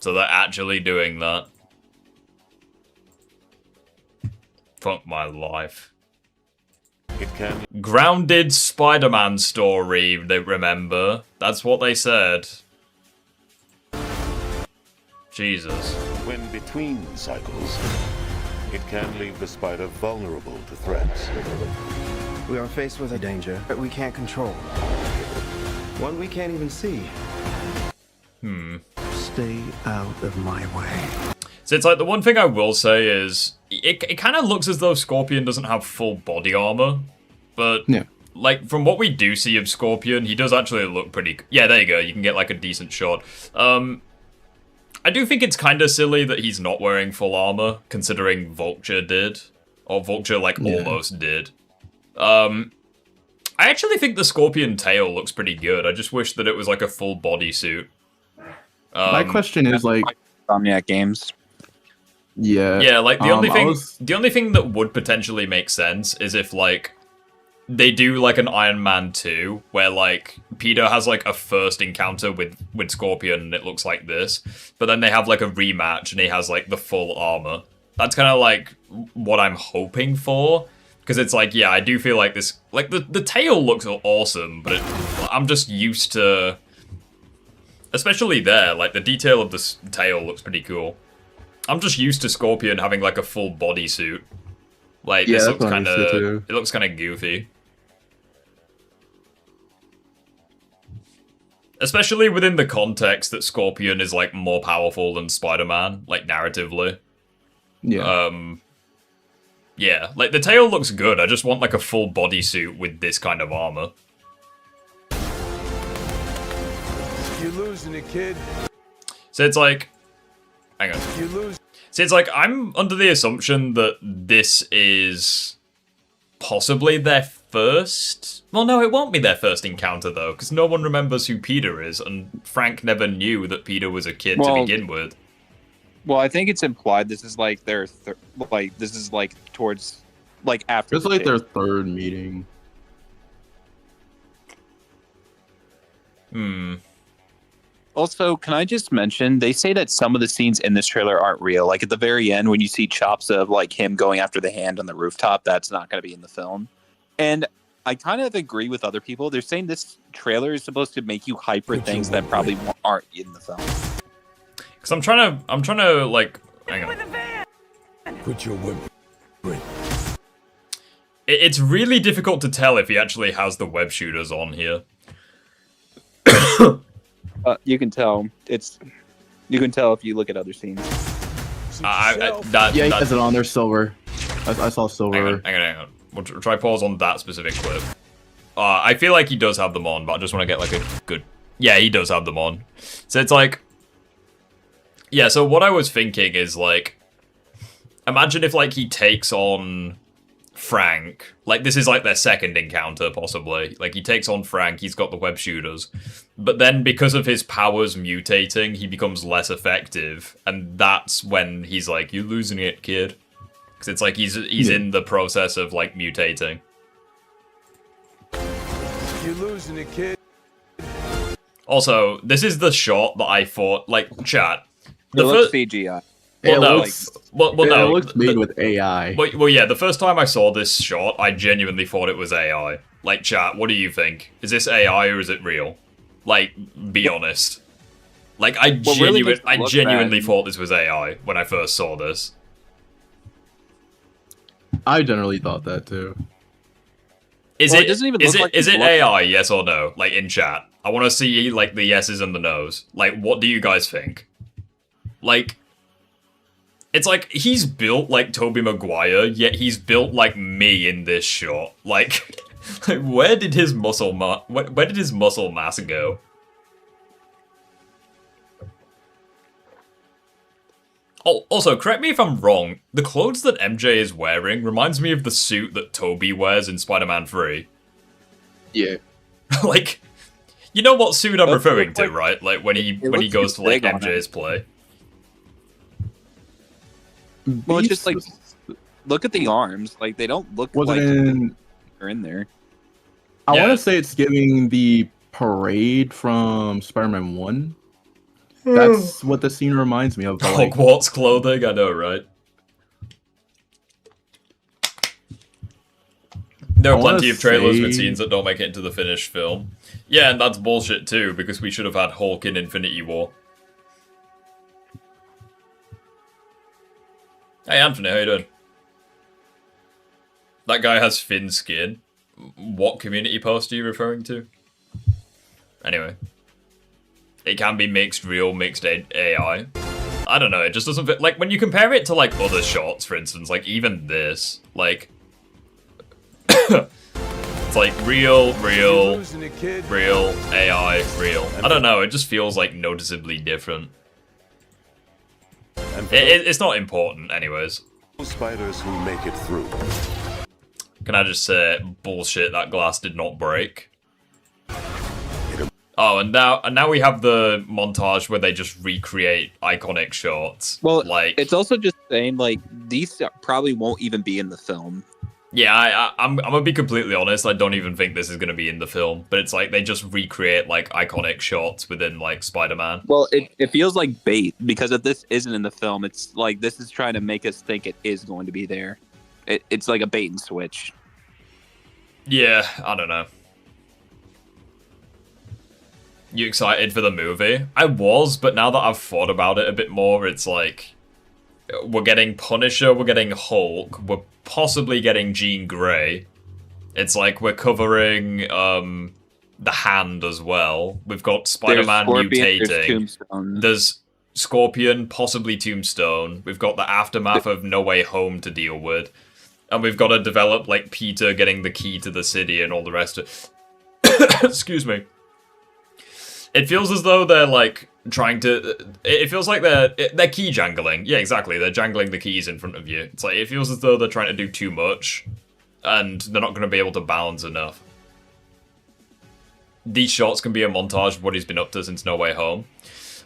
So they're actually doing that. Fuck my life. It can Grounded Spider-Man story, they remember. That's what they said. Jesus. when between cycles, it can leave the spider vulnerable to threats. We are faced with a danger that we can't control. One we can't even see. Stay out of my way. So it's like, the one thing I will say is, it kind of looks as though Scorpion doesn't have full body armor, but Yeah. like, from what we do see of Scorpion, he does actually look pretty... Yeah, there you go, you can get like a decent shot. I do think it's kind of silly that he's not wearing full armor, considering Vulture did. Or Vulture, like, almost did. I actually think the Scorpion tail looks pretty good. I just wish that it was like a full body suit. My question is like, Insomniac Games. Yeah, like, the only thing... was- The only thing that would potentially make sense is if, like, they do, like, an Iron Man 2, where, like, Peter has, like, a first encounter with Scorpion, and it looks like this, but then they have, like, a rematch, and he has, like, the full armor. That's kind of, like, what I'm hoping for, because it's like, yeah, I do feel like this... Like, the tail looks awesome, but I'm just used to... Especially there, like the detail of the tail looks pretty cool. I'm just used to Scorpion having like a full bodysuit. Like Yeah, this that's looks what I'm kind used to, of, too. it looks kind of goofy. Especially within the context that Scorpion is like more powerful than Spider-Man, like narratively. Yeah. Yeah, like the tail looks good. I just want like a full bodysuit with this kind of armor. You're losing it, kid. So it's like, hang on. You lose. So it's like I'm under the assumption that this is possibly their first. Well, no, it won't be their first encounter though, because no one remembers who Peter is, and Frank never knew that Peter was a kid to begin with. Well, I think it's implied this is like their this is like towards like after. It's like their third meeting. Also, can I just mention, they say that some of the scenes in this trailer aren't real. Like at the very end, when you see chops of like him going after the hand on the rooftop, that's not going to be in the film. And I kind of agree with other people. They're saying this trailer is supposed to make you hype for things that probably aren't in the film. Because I'm trying to like, hang on. Put your whip. It's really difficult to tell if he actually has the web shooters on here. You can tell. You can tell if you look at other scenes. Yeah, he has it on there, silver. I saw silver. Hang on. We'll try pause on that specific clip. I feel like he does have them on, but I just want to get like a good... Yeah, he does have them on. So it's like... Yeah, so what I was thinking is like... Imagine if like he takes on Frank. Like this is like their second encounter, possibly. Like he takes on Frank, he's got the web shooters. But then because of his powers mutating, he becomes less effective. And that's when he's like, you're losing it, kid. Because it's like he's in the process of like mutating. You're losing it, kid. Also, this is the shot that I thought, like, chat. It looks CGI. Well, it no, looks, no, it looks made with AI. Well, yeah, the first time I saw this shot, I genuinely thought it was AI. Like, chat, what do you think? Is this AI or is it real? Like, be honest. Like, I genuinely thought this was AI when I first saw this. I generally thought that too. Is Well, it doesn't even look like is he's it looking. AI? Yes or no? Like in chat, I want to see like the yeses and the nos. Like, what do you guys think? Like, it's like he's built like Tobey Maguire, yet he's built like me in this shot. Like, where did his muscle where did his muscle mass go? Oh, also, correct me if I'm wrong, the clothes that MJ is wearing reminds me of the suit that Toby wears in Spider-Man 3. Yeah. Like, you know what suit I'm That referring looks to, like- right? Like, when he looks goes to, like, big on MJ's play. Well, it's just Beast like, look at the arms. Like, they don't look was like in. they're in there. I Yeah. want to say it's giving the parade from Spider-Man 1. That's what the scene reminds me of. But like, Hogwarts clothing, I know, right? There are I wanna plenty of trailers with say- scenes that don't make it into the finished film. Yeah, and that's bullshit too, because we should have had Hulk in Infinity War. Hey Anthony, how you doing? That guy has thin skin. What community post are you referring to? Anyway. It can be mixed real, mixed AI. I don't know, it just doesn't fit. Like, when you compare it to, like, other shots, for instance, like, even this, like... it's like real, You're losing it, kid. real, AI, real. I don't know, it just feels, like, noticeably different. And for It's not important, anyways. those spiders who make it through, Can I just say, bullshit, that glass did not break. Oh, and now we have the montage where they just recreate iconic shots. Well, like it's also just saying, like, these probably won't even be in the film. yeah, I'm gonna be completely honest. I don't even think this is gonna be in the film, but it's like they just recreate like iconic shots within like Spider-Man. Well, it feels like bait, because if this isn't in the film, it's like this is trying to make us think it is going to be there. It's like a bait and switch. Yeah, I don't know. you excited for the movie? I was, but now that I've thought about it a bit more, it's like we're getting Punisher, we're getting Hulk, we're possibly getting Jean Grey. It's like we're covering the Hand as well. We've got Spider-Man mutating. There's Scorpion, possibly Tombstone. We've got the aftermath of No Way Home to deal with. And we've got to develop, like, Peter getting the key to the city and all the rest of excuse me. It feels as though they're, like, trying to... It feels like they're key jangling. Yeah, exactly. They're jangling the keys in front of you. It's like, it feels as though they're trying to do too much. And they're not going to be able to balance enough. These shots can be a montage of what he's been up to since No Way Home.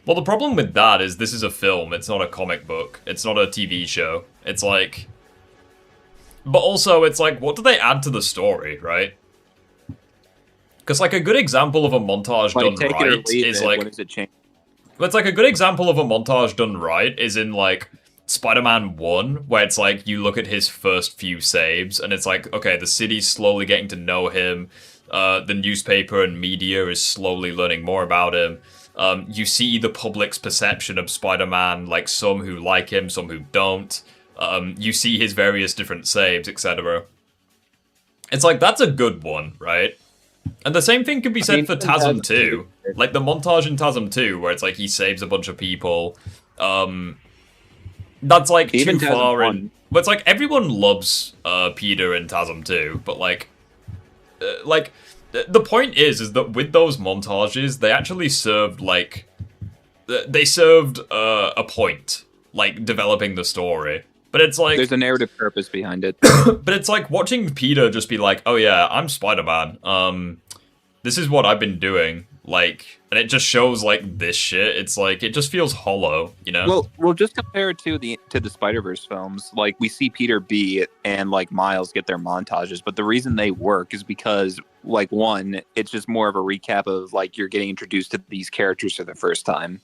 Well, the problem with that is this is a film. It's not a comic book. It's not a TV show. It's like... But also, it's like, what do they add to the story, right? Because, like, a good example of a montage done right is, like... What does it change? It's like, a good example of a montage done right is in, like, Spider-Man 1, where it's like, you look at his first few saves, and it's like, okay, the city's slowly getting to know him, the newspaper and media is slowly learning more about him, you see the public's perception of Spider-Man, like, some who like him, some who don't, you see his various different saves, etc. It's like, that's a good one, right? And the same thing can be said for TASM 2. Like, the montage in TASM 2, where it's like, he saves a bunch of people, that's, like, even too far TASM in... But it's like, everyone loves Peter in TASM 2, but, like, the point is that with those montages, they actually served, like... They served a point, like, developing the story. But it's like... There's a narrative purpose behind it. But it's like watching Peter just be like, oh yeah, I'm Spider-Man. This is what I've been doing. Like, and it just shows, like, this shit. It's like, it just feels hollow, you know? Well, just compare it to the Spider-Verse films. Like, we see Peter B and, like, Miles get their montages, but the reason they work is because, like, one, it's just more of a recap of, like, you're getting introduced to these characters for the first time.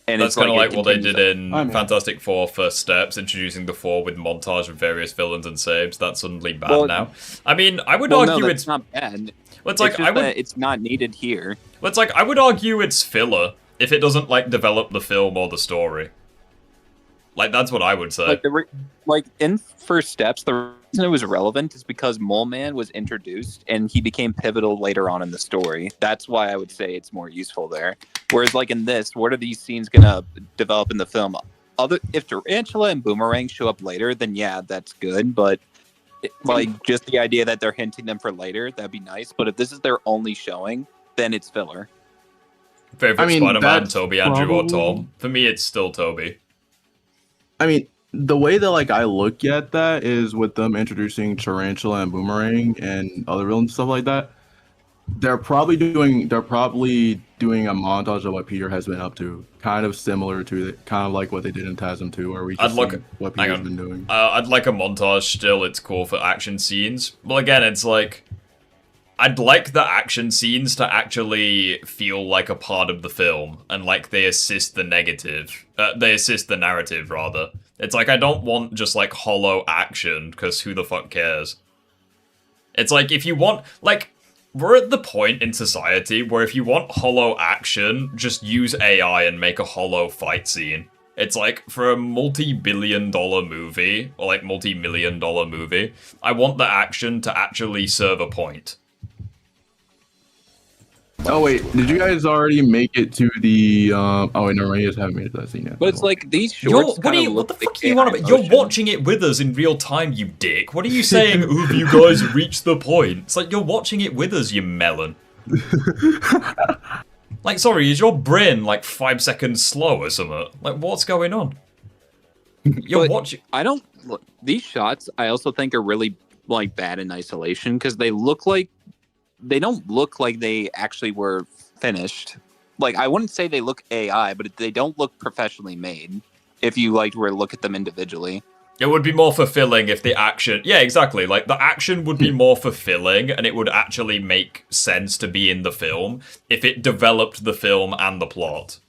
And that's kind of like what they did in I mean. Fantastic Four First Steps, introducing the Four with montage of various villains and saves. That's suddenly bad now. I mean, I would argue it's not bad. Well, it's like it's not needed here. Well, it's like I would argue it's filler if it doesn't like develop the film or the story. Like, that's what I would say. Like in First Steps, the reason it was relevant is because Mole Man was introduced and he became pivotal later on in the story. That's why I would say it's more useful there. Whereas, like in this, what are these scenes gonna develop in the film? If Tarantula and Boomerang show up later, then yeah, that's good. But like just the idea that they're hinting them for later, that'd be nice. But if this is their only showing, then it's filler. Favorite Spider-Man, Toby, Andrew, or Tom? For me, it's still Toby. I mean, the way that, like, I look at that is with them introducing Tarantula and Boomerang and other villains and stuff like that. They're probably doing a montage of what Peter has been up to, kind of similar to kind of like what they did in TASM 2, where we just see what Peter's been doing. I'd like a montage still. It's cool for action scenes. Well, again, it's like I'd like the action scenes to actually feel like a part of the film and like they assist the narrative rather. It's like I don't want just like hollow action because who the fuck cares? It's like if you want like. We're at the point in society where if you want hollow action, just use AI and make a hollow fight scene. It's like, for a multi-billion-dollar movie, or like multi-million-dollar movie, I want the action to actually serve a point. Oh wait, did you guys already make it to the? Oh wait, no, you guys haven't made it to that scene yet. But it's like these shorts. What the fuck are you on about? You're watching it with us in real time, you dick. What are you saying? Ooh, have you guys reached the point? It's like you're watching it with us, you melon. Like, sorry, is your brain like 5 seconds slow or something? Like, what's going on? You're watching. I don't. Look, these shots, I also think are really like bad in isolation because they look like. They don't look like they actually were finished. Like, I wouldn't say they look AI, but they don't look professionally made if you like were to look at them individually. It would be more fulfilling if the action... Yeah, exactly. Like, the action would be more fulfilling, and it would actually make sense to be in the film if it developed the film and the plot.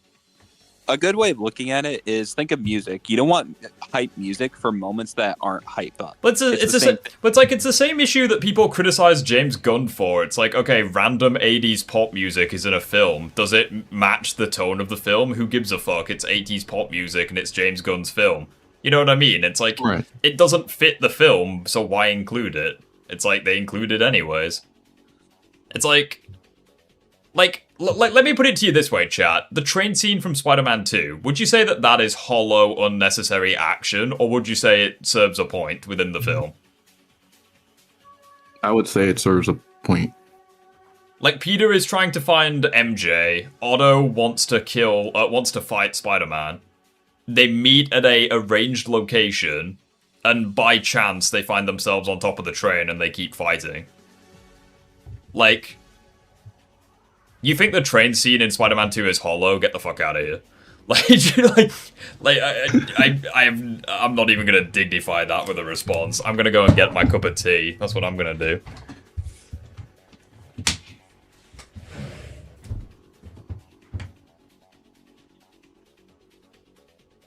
a good way of looking at it is think of music. You don't want hype music for moments that aren't hype up. But it's the same issue that people criticize James Gunn for. It's like, okay, random 80s pop music is in a film. Does it match the tone of the film? Who gives a fuck? It's 80s pop music and it's James Gunn's film. You know what I mean? It's like, It doesn't fit the film, so why include it? It's like, they include it anyways. It's like, let me put it to you this way, chat. The train scene from Spider-Man 2, would you say that that is hollow, unnecessary action, or would you say it serves a point within the film? I would say it serves a point. Like, Peter is trying to find MJ. Otto wants to fight Spider-Man. They meet at a arranged location, and by chance they find themselves on top of the train and they keep fighting. Like, you think the train scene in Spider-Man 2 is hollow? Get the fuck out of here. I'm not even gonna dignify that with a response. I'm gonna go and get my cup of tea. That's what I'm gonna do.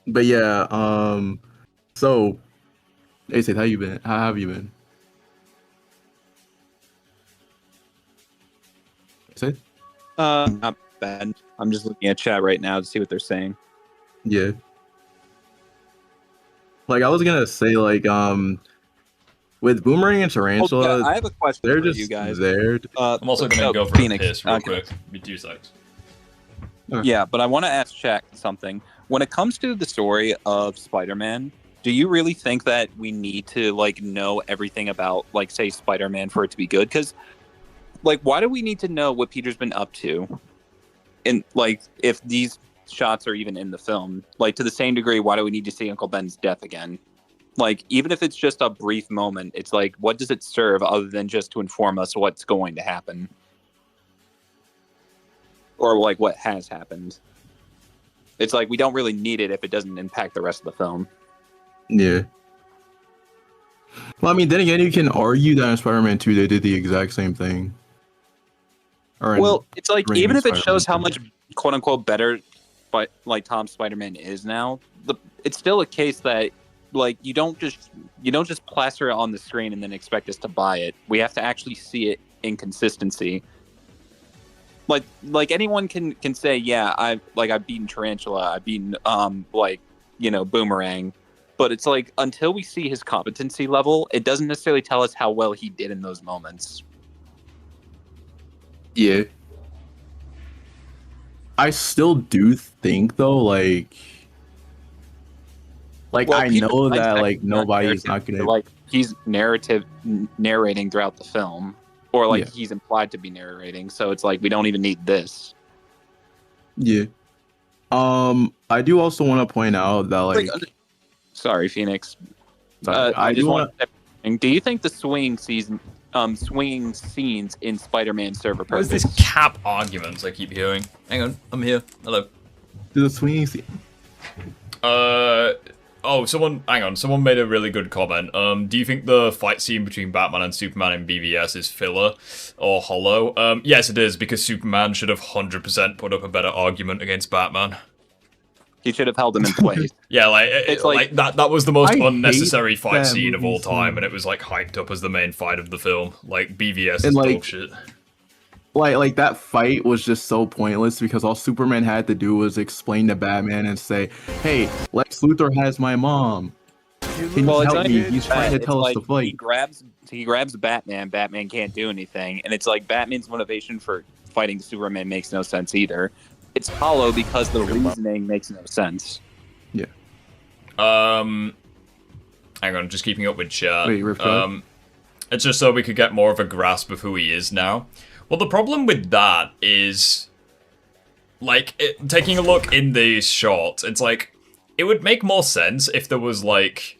But yeah, so, Ace, how you been? How have you been? Ace? Not bad. I'm just looking at chat right now to see what they're saying. Yeah. Like, I was gonna say, like, with Boomerang and Tarantula, I have a question they're for just you guys. there. I'm also gonna go for Phoenix. a piss real quick. Give me 2 seconds. Yeah, but I want to ask Shaq something. When it comes to the story of Spider-Man, do you really think that we need to, like, know everything about, like, say, Spider-Man for it to be good? Because, like, why do we need to know what Peter's been up to? And, like, if these shots are even in the film, like, to the same degree, why do we need to see Uncle Ben's death again? Like, even if it's just a brief moment, it's like, what does it serve other than just to inform us what's going to happen? Or, like, what has happened? It's like, we don't really need it if it doesn't impact the rest of the film. Yeah. Well, I mean, then again, you can argue that in Spider-Man 2, they did the exact same thing. Well, it's like, Raimi even if it Spider-Man shows how 2. much, quote-unquote, better, but like, Tom Spider-Man is now, it's still a case that, like, you don't just plaster it on the screen and then expect us to buy it. We have to actually see it in consistency. Like anyone can say, yeah, I've beaten Tarantula, I've beaten Boomerang, but it's like, until we see his competency level, it doesn't necessarily tell us how well he did in those moments. Yeah. I still do think, though, like well, I know that, like, nobody's not gonna, like, he's narrating throughout the film. Or, like, he's implied to be narrating, so it's like, we don't even need this. Yeah. I do also want to point out that, like... Sorry, Phoenix. I just do want to... Do you think the swinging scenes in Spider-Man serve a purpose? What is this cap arguments I keep hearing? Hang on, I'm here. Hello. The swinging scene... Someone made a really good comment. Do you think the fight scene between Batman and Superman in BVS is filler or hollow? Yes, it is, because Superman should have 100% put up a better argument against Batman. He should have held him in place. Yeah, it's like that was the most unnecessary fight scene of all time, scene. and it was, like, hyped up as the main fight of the film. Like, BVS is bullshit. Like that fight was just so pointless because all Superman had to do was explain to Batman and say, "Hey, Lex Luthor has my mom. Can you help me? He's trying to tell us to fight." He grabs Batman. Batman can't do anything, and it's like, Batman's motivation for fighting Superman makes no sense either. It's hollow because the reasoning makes no sense. Yeah. Hang on, just keeping up with chat. Wait, it's just so we could get more of a grasp of who he is now. Well, the problem with that is, like, taking a look in these shots, it's like, it would make more sense if there was, like,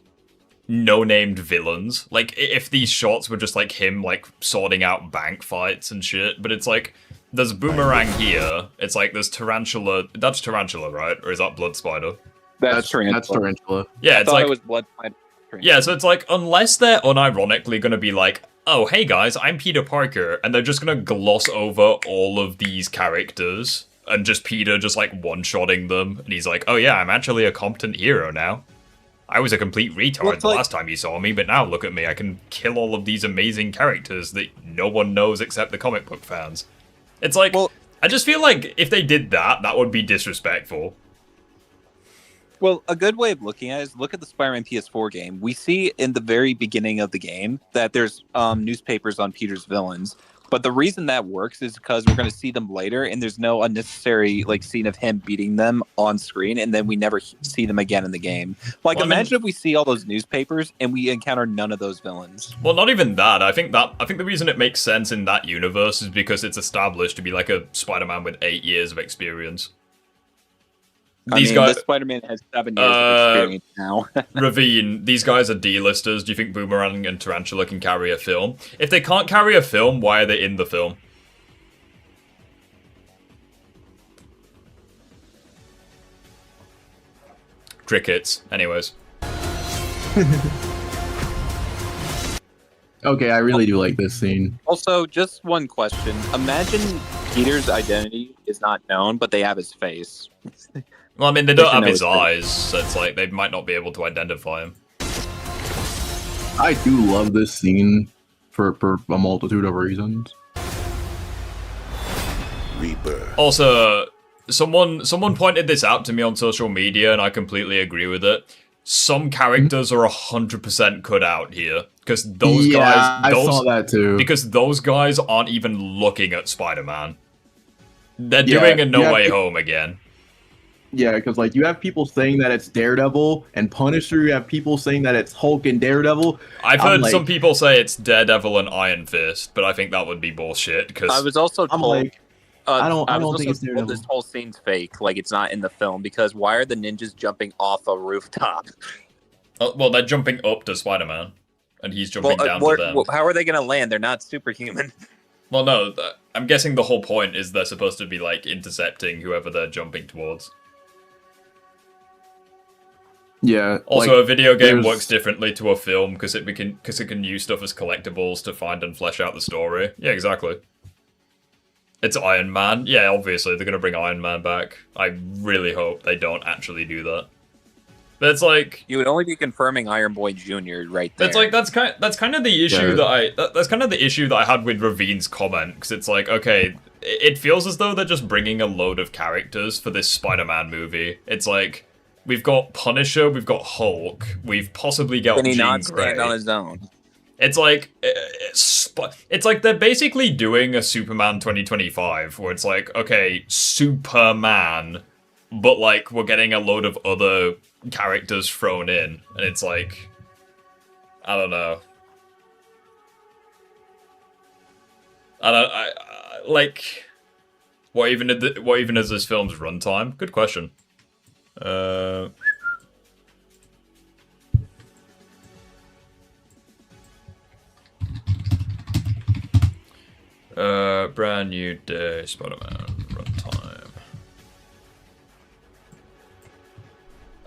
no-named villains. Like, if these shots were just, like, him, like, sorting out bank fights and shit. But it's like, there's Boomerang here. It's like, there's Tarantula. That's Tarantula, right? Or is that Blood Spider? That's Tarantula. That's Tarantula. Yeah, it's like... it was Blood Spider. Yeah, so it's like, unless they're unironically gonna be like, oh, hey guys, I'm Peter Parker, and they're just gonna gloss over all of these characters and just Peter just like one-shotting them, and he's like, oh yeah, I'm actually a competent hero now. I was a complete retard the last time you saw me, but now look at me, I can kill all of these amazing characters that no one knows except the comic book fans. It's like, I just feel like if they did that, that would be disrespectful. Well, a good way of looking at it is look at the Spider-Man PS4 game. We see in the very beginning of the game that there's newspapers on Peter's villains. But the reason that works is because we're going to see them later, and there's no unnecessary like scene of him beating them on screen, and then we never see them again in the game. Like, imagine if we see all those newspapers and we encounter none of those villains. Well, not even that. I think the reason it makes sense in that universe is because it's established to be like a Spider-Man with 8 years of experience. These guys, this Spider-Man has 7 years of experience now. Ravine, these guys are D-listers. Do you think Boomerang and Tarantula can carry a film? If they can't carry a film, why are they in the film? Crickets. Anyways. Okay, I really do like this scene. Also, just one question. Imagine Peter's identity is not known, but they have his face. Well, I mean, they don't have his eyes, so it's like they might not be able to identify him. I do love this scene for a multitude of reasons. Rebirth. Also, someone pointed this out to me on social media, and I completely agree with it. Some characters are 100% cut out here because those guys. I saw that too. Because those guys aren't even looking at Spider-Man. They're doing a No Way Home again. Yeah, because like you have people saying that it's Daredevil and Punisher. You have people saying that it's Hulk and Daredevil. I've heard some people say it's Daredevil and Iron Fist, but I think that would be bullshit. Because I was also told. Like, I don't think it's Daredevil. This whole scene's fake. Like it's not in the film because why are the ninjas jumping off a rooftop? Well, they're jumping up to Spider-Man, and he's jumping down to them. How are they going to land? They're not superhuman. Well, no, I'm guessing the whole point is they're supposed to be like intercepting whoever they're jumping towards. Yeah. Also, like, a video game works differently to a film because it can use stuff as collectibles to find and flesh out the story. Yeah, exactly. It's Iron Man. Yeah, obviously they're gonna bring Iron Man back. I really hope they don't actually do that. But it's like you would only be confirming Iron Boy Jr. right there. That's like that's kind of the issue that's kind of the issue that I had with Ravine's comment because it's like, okay, it feels as though they're just bringing a load of characters for this Spider-Man movie. It's like we've got Punisher, we've got Hulk, we've possibly got Jean Grey. Stand on his own. It's like they're basically doing a Superman 2025 where it's like, okay, Superman, but like we're getting a load of other characters thrown in, and it's like, I don't know. Like, what even is this film's runtime? Good question. Brand new day, Spider-Man runtime.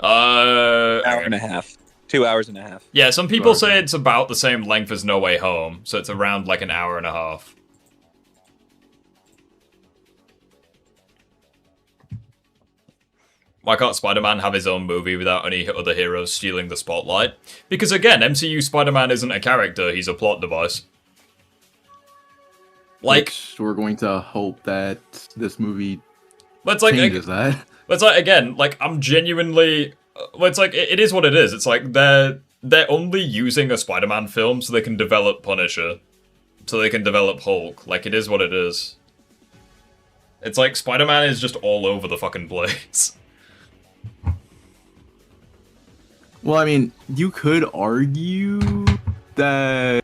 Hour and a half. 2 hours and a half. Yeah, some people say it's about the same length as No Way Home, so it's around like an hour and a half. Why can't Spider-Man have his own movie without any other heroes stealing the spotlight? Because again, MCU Spider-Man isn't a character, he's a plot device. Like, we're going to hope that this movie changes that. It's like, again, like, I'm genuinely... It's like, it is what it is. It's like, they're only using a Spider-Man film so they can develop Punisher. So they can develop Hulk. Like, it is what it is. It's like, Spider-Man is just all over the fucking place. Well, I mean, you could argue that...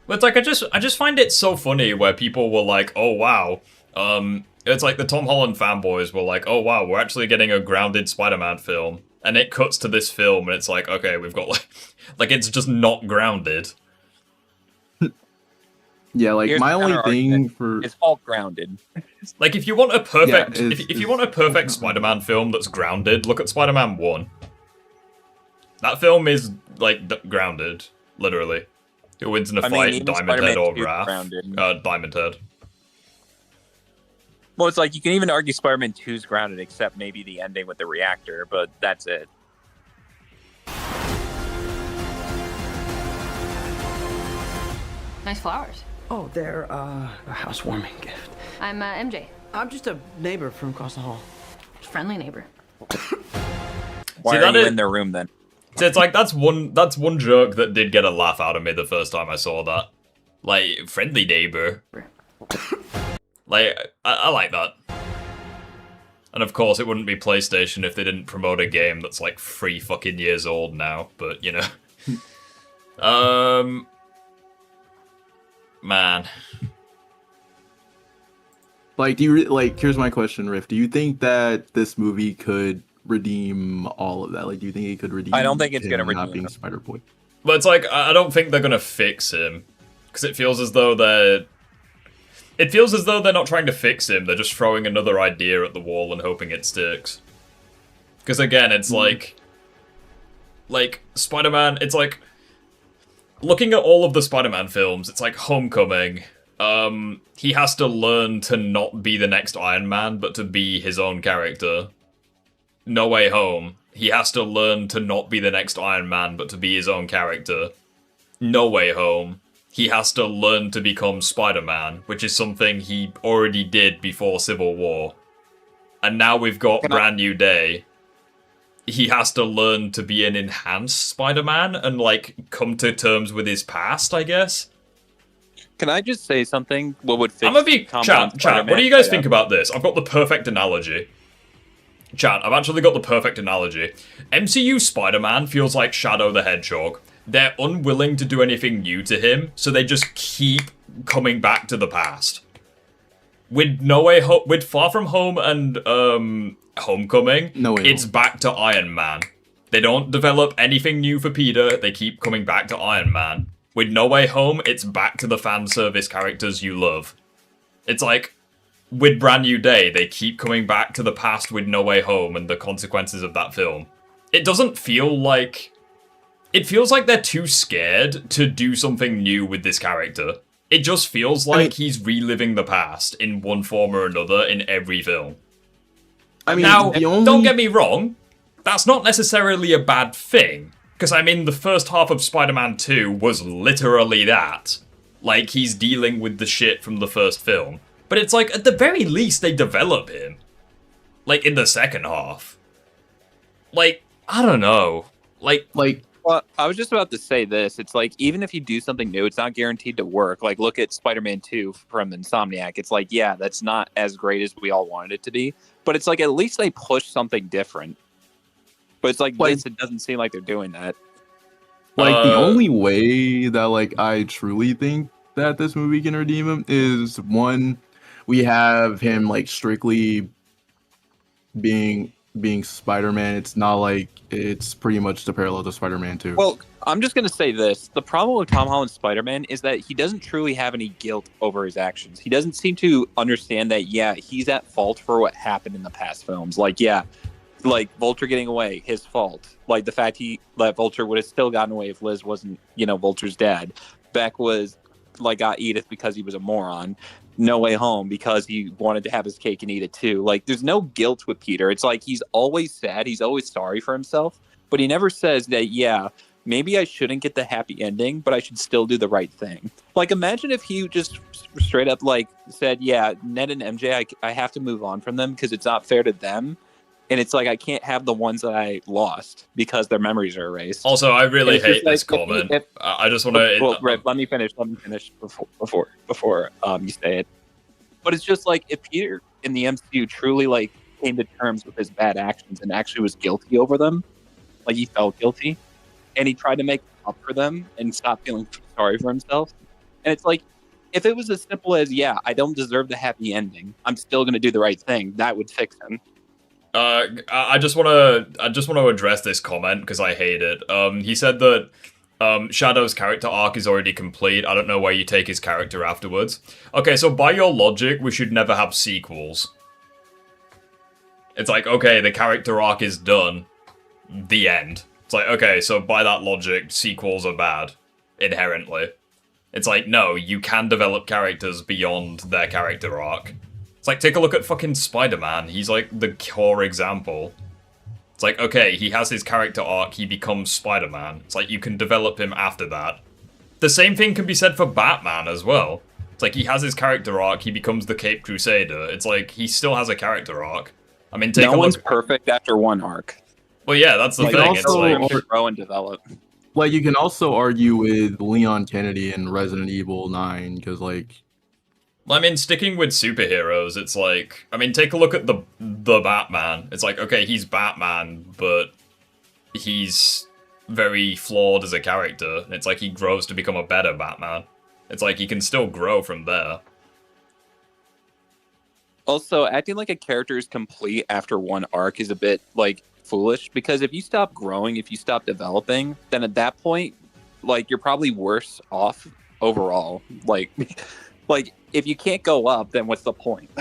But it's like, I just find it so funny where people were like, oh wow, it's like the Tom Holland fanboys were like, oh wow, we're actually getting a grounded Spider-Man film. And it cuts to this film and it's like, okay, we've got like it's just not grounded. Yeah, like Here's my only thing for... It's all grounded. Like if you want a perfect, if you want a perfect Spider-Man film that's grounded, look at Spider-Man 1. That film is like grounded, literally. Who wins in a fight, Diamond Head or Wrath? Diamond Head. Well, it's like you can even argue Spider-Man 2's grounded, except maybe the ending with the reactor, but that's it. Nice flowers. Oh, they're a housewarming gift. I'm MJ. I'm just a neighbor from across the hall. Friendly neighbor. Why are you in their room then? So it's like that's one joke that did get a laugh out of me the first time I saw that. Like, friendly neighbor. Like, I like that. And of course, it wouldn't be PlayStation if they didn't promote a game that's like 3 fucking years old now, but you know. Man. Like, here's my question, Riff. Do you think that this movie could redeem all of that? Like, do you think it could redeem? I don't think it's gonna redeem not being him. Spider-Boy. But it's like, I don't think they're gonna fix him. Because it feels as though they're not trying to fix him, they're just throwing another idea at the wall and hoping it sticks. Because again, it's like Spider-Man, it's like, looking at all of the Spider-Man films, it's like Homecoming. He has to learn to not be the next Iron Man, but to be his own character. No Way Home. He has to learn to not be the next Iron Man, but to be his own character. No Way Home. He has to learn to become Spider-Man, which is something he already did before Civil War. And now we've got Brand New Day. He has to learn to be an enhanced Spider-Man and, like, come to terms with his past, I guess. Can I just say something? What would fix I'm gonna be... Chat, what do you guys think about this? I've got the perfect analogy. Chat, I've actually got the perfect analogy. MCU Spider-Man feels like Shadow the Hedgehog. They're unwilling to do anything new to him, so they just keep coming back to the past. With No Way Home, with Far From Home and Homecoming, it's back to Iron Man. They don't develop anything new for Peter, they keep coming back to Iron Man. With No Way Home, it's back to the fan service characters you love. It's like, with Brand New Day, they keep coming back to the past with No Way Home and the consequences of that film. It doesn't feel like... It feels like they're too scared to do something new with this character. It just feels like he's reliving the past in one form or another in every film. I mean, now, don't get me wrong, that's not necessarily a bad thing. Because, I mean, the first half of Spider-Man 2 was literally that. Like, he's dealing with the shit from the first film. But it's like, at the very least, they develop him. Like, in the second half. Like, I don't know. Like... Well, I was just about to say this. It's like, even if you do something new, it's not guaranteed to work. Like, look at Spider-Man 2 from Insomniac. It's like, yeah, that's not as great as we all wanted it to be. But it's like, at least they push something different. But it's like this, it doesn't seem like they're doing that. Like, the only way that, like, I truly think that this movie can redeem him is, one, we have him, like, strictly being Spider-Man. It's not like it's pretty much the parallel to Spider-Man 2. Well, I'm just going to say this. The problem with Tom Holland's Spider-Man is that he doesn't truly have any guilt over his actions. He doesn't seem to understand that, yeah, he's at fault for what happened in the past films. Like, yeah, like Vulture getting away, his fault. Like the fact that Vulture would have still gotten away if Liz wasn't, Vulture's dad. Beck was got Edith because he was a moron. No Way Home because he wanted to have his cake and eat it too. Like, there's no guilt with Peter. It's like he's always sad. He's always sorry for himself. But he never says that, yeah, maybe I shouldn't get the happy ending, but I should still do the right thing. Like, imagine if he just straight up, said, yeah, Ned and MJ, I have to move on from them because it's not fair to them. And it's like, I can't have the ones that I lost because their memories are erased. Also, I really hate this comment. I just want to... Well, Rick, let me finish before you say it. But it's just like, if Peter in the MCU truly, came to terms with his bad actions and actually was guilty over them, he felt guilty, and he tried to make up for them and stop feeling sorry for himself. And it's like, if it was as simple as, yeah, I don't deserve the happy ending, I'm still going to do the right thing, that would fix him. I just want to address this comment because I hate it. He said that Shadow's character arc is already complete. I don't know where you take his character afterwards. Okay, so by your logic, we should never have sequels. It's like, okay, the character arc is done. The end. It's like, okay, so by that logic, sequels are bad. Inherently. It's like, no, you can develop characters beyond their character arc. It's like, take a look at fucking Spider-Man. He's like the core example. It's like, okay, he has his character arc, he becomes Spider-Man. It's like, you can develop him after that. The same thing can be said for Batman as well. It's like, he has his character arc, he becomes the Caped Crusader. It's like, he still has a character arc. I mean, take a look. No one's perfect after one arc. Well, yeah, that's the thing. It's like, to grow and develop. Like, you can also argue with Leon Kennedy in Resident Evil 9, because, like... I mean, sticking with superheroes, it's like... I mean, take a look at the Batman. It's like, okay, he's Batman, but he's very flawed as a character. It's like he grows to become a better Batman. It's like he can still grow from there. Also, acting like a character is complete after one arc is a bit, like, foolish, because if you stop growing, if you stop developing, then at that point, like, you're probably worse off overall. Like, if you can't go up, then what's the point?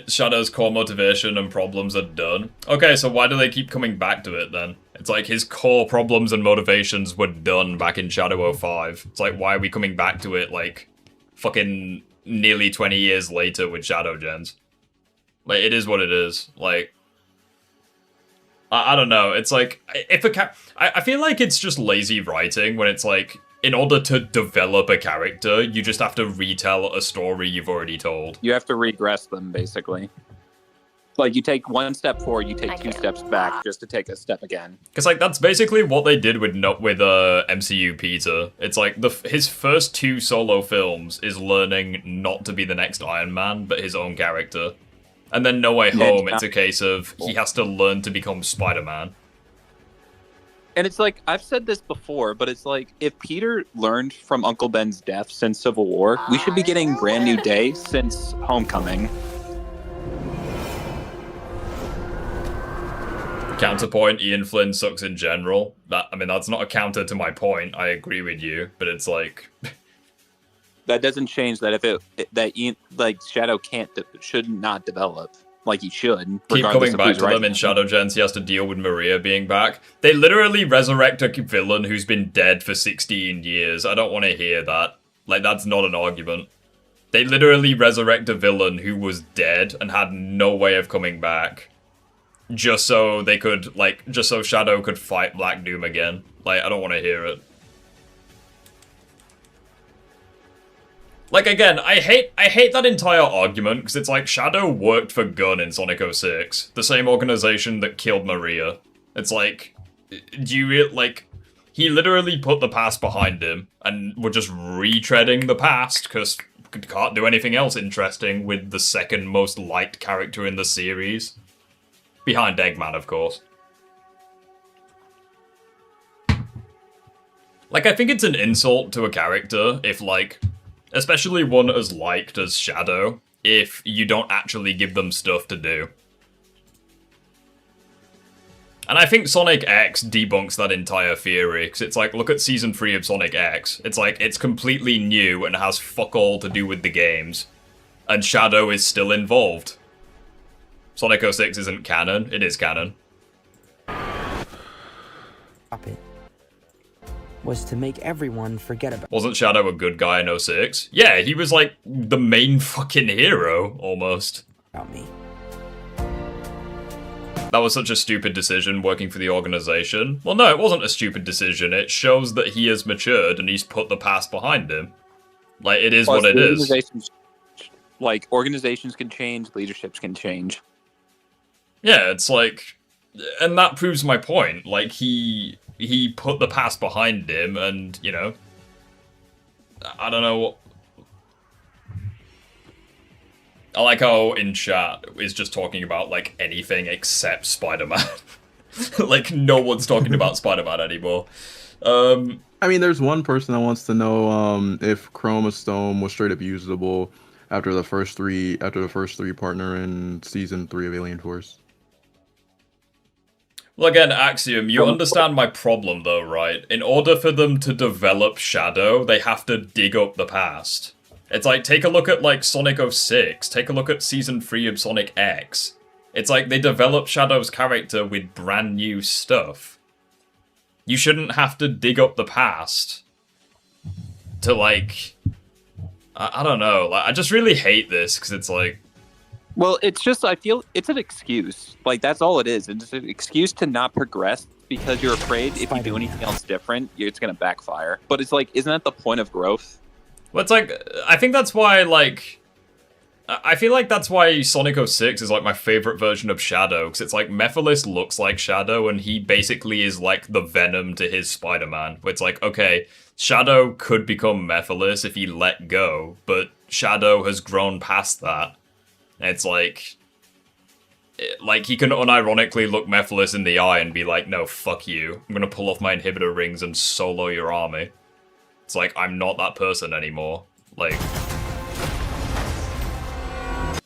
Shadow's core motivation and problems are done. Okay, so why do they keep coming back to it then? It's like his core problems and motivations were done back in Shadow 05. It's like, why are we coming back to it, like, fucking nearly 20 years later with Shadow Gens? Like, it is what it is. Like, I don't know. It's like, if I feel like it's just lazy writing when it's like, in order to develop a character, you just have to retell a story you've already told. You have to regress them, basically. Like, you take one step forward, you take two steps back just to take a step again. Because, like, that's basically what they did with MCU Peter. It's like, his first 2 solo films is learning not to be the next Iron Man, but his own character. And then No Way Home, it's a case of he has to learn to become Spider-Man. And it's like, I've said this before, but it's like, if Peter learned from Uncle Ben's death since Civil War, we should be getting Brand New Day since Homecoming. Counterpoint, Ian Flynn sucks in general. I mean, that's not a counter to my point. I agree with you, but it's like... That doesn't change that Ian, like, Shadow should not develop. Like he should. Keep coming back to them in Shadow Gens, he has to deal with Maria being back. They literally resurrect a villain who's been dead for 16 years. I don't want to hear that. Like, that's not an argument. They literally resurrect a villain who was dead and had no way of coming back. Just so they could, like, just so Shadow could fight Black Doom again. Like, I don't want to hear it. Like, again, I hate that entire argument, because it's like, Shadow worked for Gunn in Sonic 06, the same organization that killed Maria. It's like, do you like, he literally put the past behind him, and we're just retreading the past, because can't do anything else interesting with the second most liked character in the series. Behind Eggman, of course. Like, I think it's an insult to a character if, like, especially one as liked as Shadow, if you don't actually give them stuff to do. And I think Sonic X debunks that entire theory, because it's like, look at Season 3 of Sonic X. It's like, it's completely new and has fuck all to do with the games. And Shadow is still involved. Sonic 06 isn't canon, it is canon. Stop it. Was to make everyone forget about... Wasn't Shadow a good guy in 06? Yeah, he was like the main fucking hero, almost. About me. That was such a stupid decision working for the organization. Well, no, it wasn't a stupid decision. It shows that he has matured and he's put the past behind him. Like, it is what it is. Like, organizations can change, leaderships can change. Yeah, it's like... And that proves my point. Like, he put the past behind him and, you know... I don't know what... I like how in chat is just talking about, like, anything except Spider-Man. Like, no one's talking about Spider-Man anymore. I mean, there's one person that wants to know if Chromostome was straight up usable after the first three partner in Season 3 of Alien Force. Well, again, Axiom, you understand my problem, though, right? In order for them to develop Shadow, they have to dig up the past. It's like, take a look at, like, Sonic 06. Take a look at Season 3 of Sonic X. It's like, they develop Shadow's character with brand new stuff. You shouldn't have to dig up the past to, like, I don't know. Like, I just really hate this because it's like, Well, it's just, I feel it's an excuse. Like, that's all it is. It's an excuse to not progress because you're afraid if you do anything else different, it's going to backfire. But it's like, isn't that the point of growth? well, it's like, I think that's why, like, I feel like that's why Sonic 06 is like my favorite version of Shadow, because it's like Mephiles looks like Shadow, and he basically is like the Venom to his Spider-Man. Where it's like, okay, Shadow could become Mephiles if he let go, but Shadow has grown past that. And it's like he can unironically look Mephiles in the eye and be like, no, fuck you. I'm gonna pull off my inhibitor rings and solo your army. It's like, I'm not that person anymore. Like,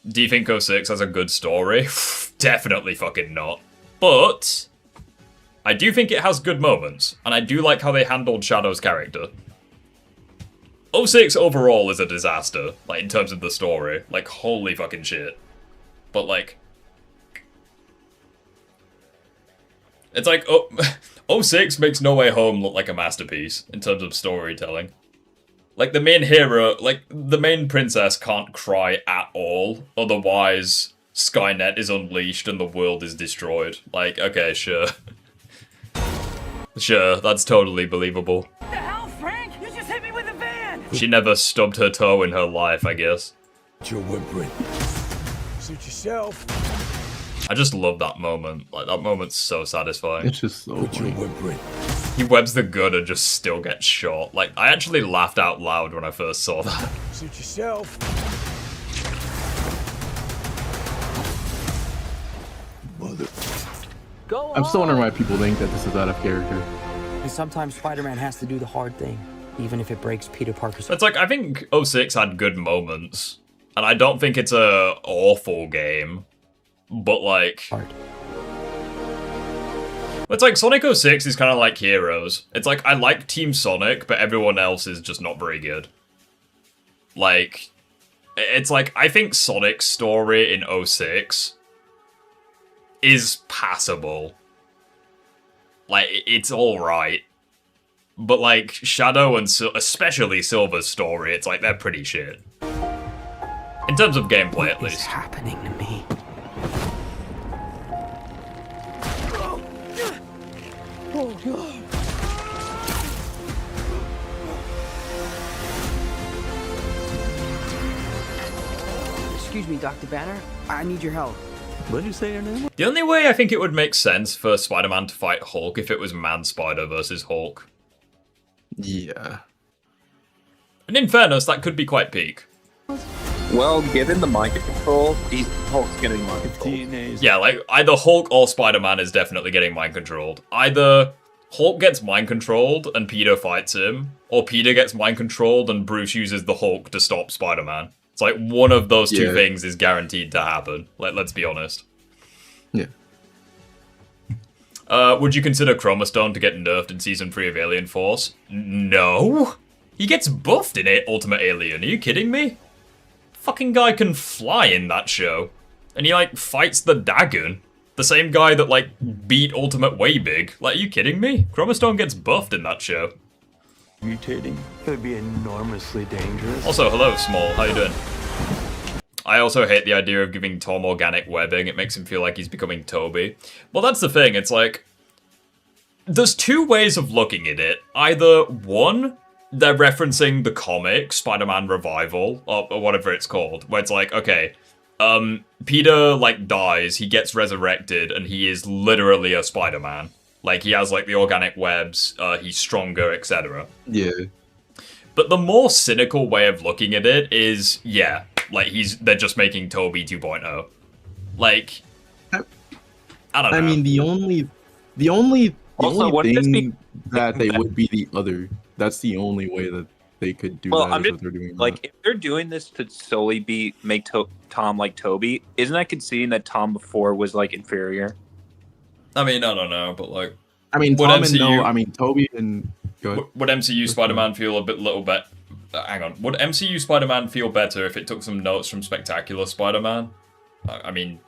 do you think 06 has a good story? Definitely fucking not. But I do think it has good moments, and I do like how they handled Shadow's character. 06 overall is a disaster, like, in terms of the story. Like, holy fucking shit. But, like, it's like, 06 makes No Way Home look like a masterpiece in terms of storytelling. Like, the main hero, like, the main princess can't cry at all, otherwise Skynet is unleashed and the world is destroyed. Like, okay, sure. Sure, that's totally believable. What the hell, Frank? You just hit me with a van! She never stubbed her toe in her life, I guess. You're whimpering. Suit yourself. I just love that moment. Like, that moment's so satisfying. It's just so funny. Whimpering. He webs the gun and just still gets shot. Like, I actually laughed out loud when I first saw that. Suit yourself. Mother. Go I'm still wondering why people think that this is out of character. And sometimes Spider-Man has to do the hard thing, even if it breaks Peter Parker's It's like, I think 06 had good moments. And I don't think it's a awful game. But, like, heart. it's like Sonic 06 is kind of like Heroes. It's like, I like Team Sonic, but everyone else is just not very good. Like, it's like, I think Sonic's story in 06 is passable. Like, it's alright. But, like, Shadow and especially Silver's story, it's like, they're pretty shit. In terms of gameplay, at What is least. happening to me? Excuse me, Dr. Banner. I need your help. What did you say your name was? The only way I think it would make sense for Spider-Man to fight Hulk if it was Man-Spider versus Hulk. Yeah. And in fairness, that could be quite peak. Well, given the mind control, Hulk's gonna be mind controlled. DNA's Yeah, like, either Hulk or Spider-Man is definitely getting mind-controlled. Either Hulk gets mind-controlled and Peter fights him, or Peter gets mind-controlled and Bruce uses the Hulk to stop Spider-Man. It's like, one of those two things is guaranteed to happen. Let's be honest. Yeah. Would you consider Chroma Stone to get nerfed in Season 3 of Alien Force? No! He gets buffed in Ultimate Alien, are you kidding me? Fucking guy can fly in that show. And he, like, fights the Dagon. The same guy that, like, beat Ultimate Way Big. Like, are you kidding me? Chroma Stone gets buffed in that show. mutating. Could be enormously dangerous. Also, hello, Small. How you doing? I also hate the idea of giving Tom organic webbing. It makes him feel like he's becoming Toby. Well, that's the thing. It's like, there's two ways of looking at it. Either, one, they're referencing the comic, Spider-Man Revival, or whatever it's called, where it's like, okay, Peter, like, dies, he gets resurrected, and he is literally a Spider-Man. Like, he has, like, the organic webs, he's stronger, etc. Yeah. But the more cynical way of looking at it is, yeah, like, they're just making Toby 2.0. Like, I don't know. I mean, the only Also, thing that they would be the other. That's the only way that they could do Well, that. I'm is just what they're doing like, if they're doing this to solely make Tom like Toby, isn't that conceding that Tom before was like inferior? I mean, I don't know, but like, I mean, would Tom MCU and no, I mean, Toby and go ahead. would MCU Spider-Man feel a little bit? Hang on, would MCU Spider-Man feel better if it took some notes from Spectacular Spider-Man? I mean,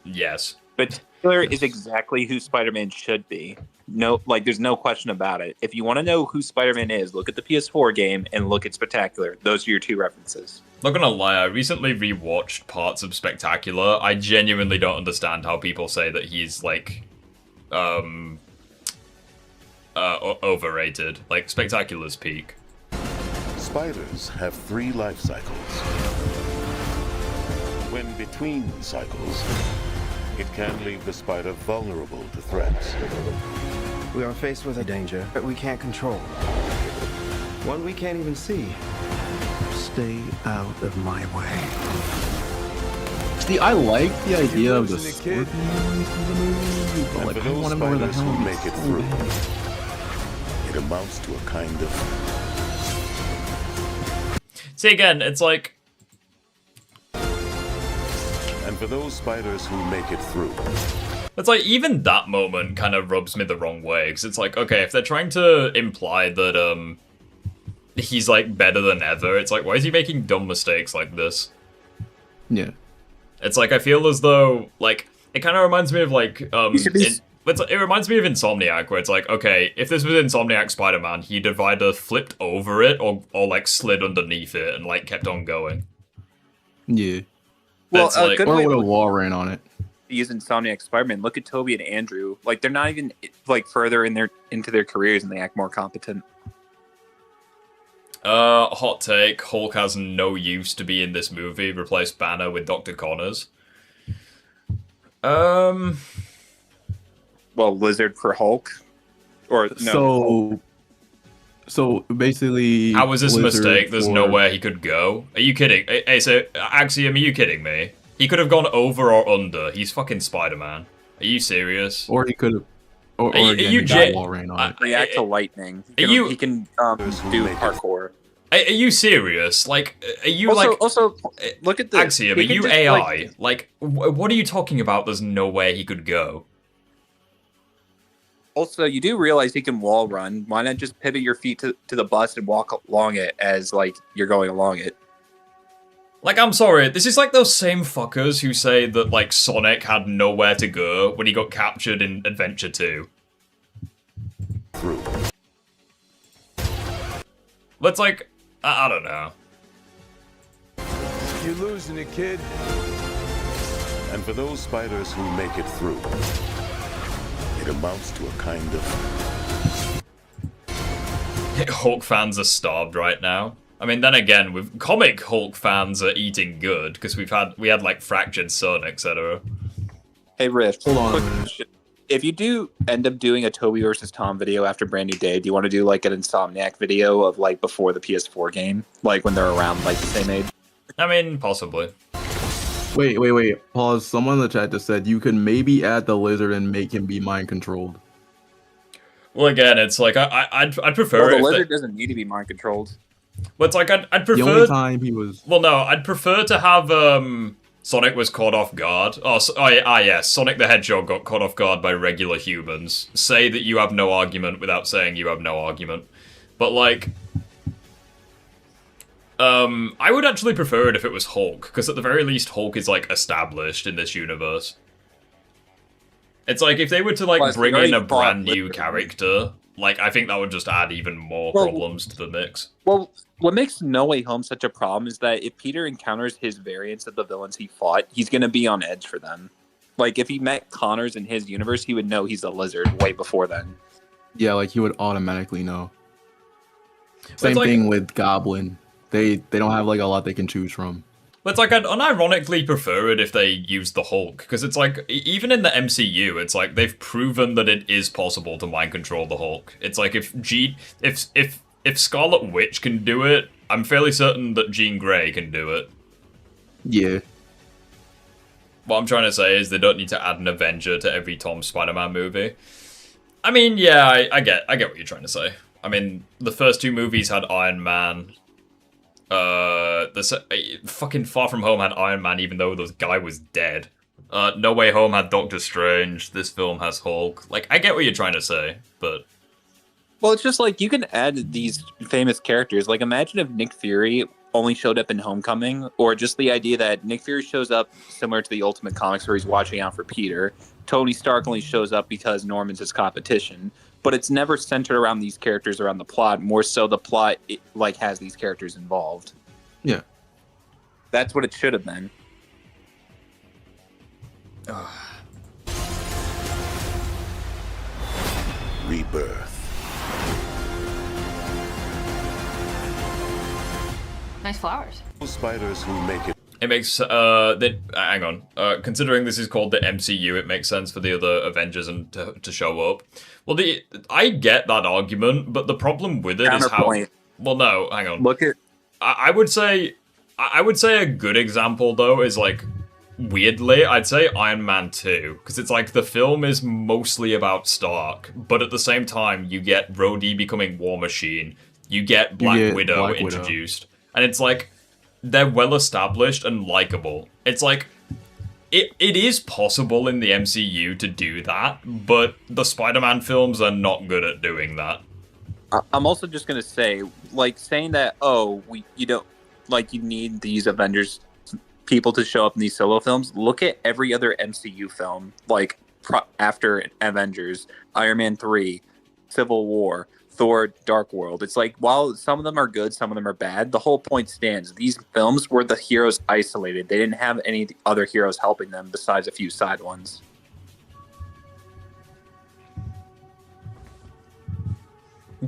yes. Spectacular is exactly who Spider-Man should be. No, like there's no question about it. If you want to know who Spider-Man is, look at the PS4 game and look at Spectacular. Those are your two references. Not gonna lie, I recently rewatched parts of Spectacular. I genuinely don't understand how people say that he's like overrated. Like Spectacular's peak. Spiders have 3 life cycles. When between cycles, it can leave the spider vulnerable to threats. We are faced with a danger that we can't control. One we can't even see. Stay out of my way. See, I like the idea of the Scorpion in the movie, but And like, for I those want to know where the spiders hell who he make it so through, bad. it amounts to a kind of... See, again, it's like... And for those spiders who make it through, It's like, even that moment kind of rubs me the wrong way, because it's like, okay, if they're trying to imply that, he's, like, better than ever, it's like, why is he making dumb mistakes like this? Yeah. It's like, I feel as though, like, it kind of reminds me of, like, it reminds me of Insomniac, where it's like, okay, if this was Insomniac Spider-Man, he'd have either flipped over it or like, slid underneath it and, like, kept on going. Yeah. Well, It's like, good Or way would to have wall ran on it. use Insomniac Spider-Man. Look at Toby and Andrew. Like they're not even like further into their careers, and they act more competent. Hot take, Hulk has no use to be in this movie, replace Banner with Dr. Connors. Well, Lizard for Hulk? Or no. So basically, How was this a Lizard mistake? There's for- nowhere he could go. Are you kidding? Hey, so, Axiom, are you kidding me? He could have gone over or under. He's fucking Spider-Man. Are you serious? Or he could have. Or Are you- again, are you he J- got wall ran on it. React to lightning. He can do parkour. Are you serious? Like, are you Also, look at this. Axiom, are He can you just, AI? Like, what are you talking about? There's nowhere he could go. Also, you do realize he can wall run. Why not just pivot your feet to the bus and walk along it as, like, you're going along it? Like, I'm sorry, this is like those same fuckers who say that, like, Sonic had nowhere to go when he got captured in Adventure 2. through. Let's, like, I don't know. You're losing it, kid. And for those spiders who make it through, it amounts to a kind of... Hulk fans are starved right now. I mean, then again, with comic Hulk fans are eating good because we had like Fractured Sun, etc. Hey, Rift. Hold on a quick minute. question. If you do end up doing a Toby versus Tom video after Brand New Day, do you want to do like an Insomniac video of like before the PS4 game, like when they're around like the same age? I mean, possibly. Wait. Pause. Someone in the chat just said you could maybe add the Lizard and make him be mind controlled. Well, again, it's like I'd prefer Well, it. the if Lizard doesn't need to be mind controlled. But it's like I'd The only prefer. time he was. Well, no, I'd prefer to have Sonic was caught off guard. Yes, Sonic the Hedgehog got caught off guard by regular humans. Say that you have no argument without saying you have no argument. But like, I would actually prefer it if it was Hulk, because at the very least Hulk is like established in this universe. It's like if they were to like Plus, bring we in a already fought brand new Lizard. character, like I think that would just add even more Well- problems to the mix. Well, what makes No Way Home such a problem is that if Peter encounters his variants of the villains he fought, he's going to be on edge for them. Like, if he met Connors in his universe, he would know he's a lizard way before then. Yeah, like he would automatically know. But Same it's like- thing with Goblin. They don't have like a lot they can choose from. But it's like, I'd unironically prefer it if they used the Hulk, because it's like, even in the MCU, it's like, they've proven that it is possible to mind control the Hulk. It's like, if Scarlet Witch can do it, I'm fairly certain that Jean Grey can do it. Yeah. What I'm trying to say is they don't need to add an Avenger to every Tom Spider-Man movie. I mean, yeah, I get what you're trying to say. I mean, the first two movies had Iron Man. Fucking Far From Home had Iron Man, even though the guy was dead. No Way Home had Doctor Strange. This film has Hulk. Like, I get what you're trying to say, but Well, it's just like you can add these famous characters. Like, imagine if Nick Fury only showed up in Homecoming, or just the idea that Nick Fury shows up similar to the Ultimate Comics where he's watching out for Peter. Tony Stark only shows up because Norman's his competition, but it's never centered around these characters around the plot. More so, the plot has these characters involved. Yeah, that's what it should have been. Rebirth. Nice flowers. Those spiders who make it. It makes hang on. Considering this is called the MCU, it makes sense for the other Avengers and to show up. Well, I get that argument, but the problem with it is how. Well, no, hang on. Look at. I would say a good example though is like, weirdly, I'd say Iron Man 2, because it's like the film is mostly about Stark, but at the same time you get Rhodey becoming War Machine, you get Black Widow introduced, and it's like they're well established and likable. It's like it is possible in the MCU to do that, but the Spider-Man films are not good at doing that. I'm also just gonna say, like, saying that you don't like you need these Avengers people to show up in these solo films. Look at every other MCU film, like after Avengers, Iron Man 3, Civil War, Thor, Dark World. It's like, while some of them are good, some of them are bad, the whole point stands. These films were the heroes isolated. They didn't have any other heroes helping them besides a few side ones.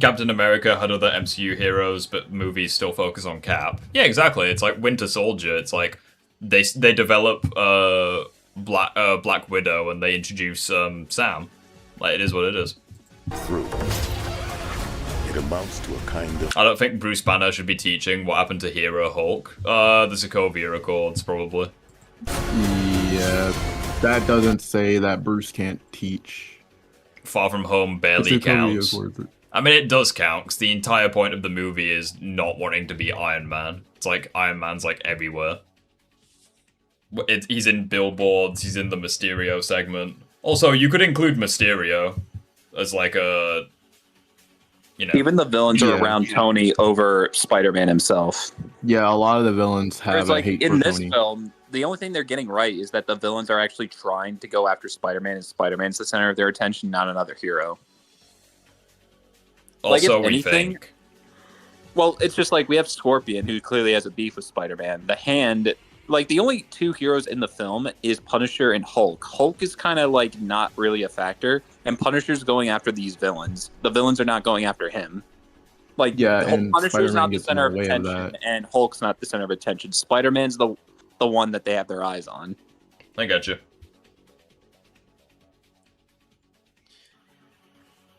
Captain America had other MCU heroes, but movies still focus on Cap. Yeah, exactly. It's like Winter Soldier. It's like they develop Black Widow and they introduce Sam. Like, it is what it is. Through. It amounts to a kind of. I don't think Bruce Banner should be teaching what happened to Hero Hulk. The Sokovia Accords, probably. Yeah, that doesn't say that Bruce can't teach. Far From Home barely counts. I mean, it does count, because the entire point of the movie is not wanting to be Iron Man. It's like, Iron Man's like everywhere. He's in billboards, he's in the Mysterio segment. Also, you could include Mysterio as like a, you know. Even the villains are around Tony over Spider-Man himself. Yeah, a lot of the villains have a hate for Tony. In this film, the only thing they're getting right is that the villains are actually trying to go after Spider-Man, and Spider-Man's the center of their attention, not another hero. Also, we think. Well, it's just like we have Scorpion, who clearly has a beef with Spider-Man. The Hand, like, the only two heroes in the film is Punisher and Hulk. Hulk is kind of like not really a factor, and Punisher's going after these villains. The villains are not going after him. Like, and Punisher's not the center of attention, and Hulk's not the center of attention. Spider-Man's the one that they have their eyes on. I got you.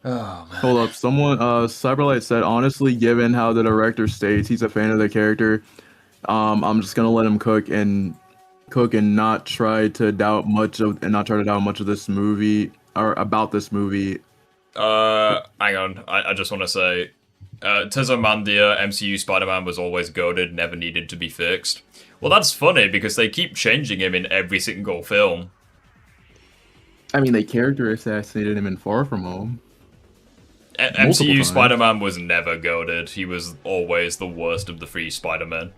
Oh, man. Hold up, someone, Cyberlight said, honestly, given how the director states he's a fan of the character, I'm just gonna let him cook and not try to doubt much of this movie or about this movie. Hang on, I just want to say, Tezomandia, MCU Spider-Man was always goated, never needed to be fixed. Well, that's funny because they keep changing him in every single film. I mean, they character assassinated him in Far From Home. MCU Spider-Man was never goated. He was always the worst of the three Spider-Men.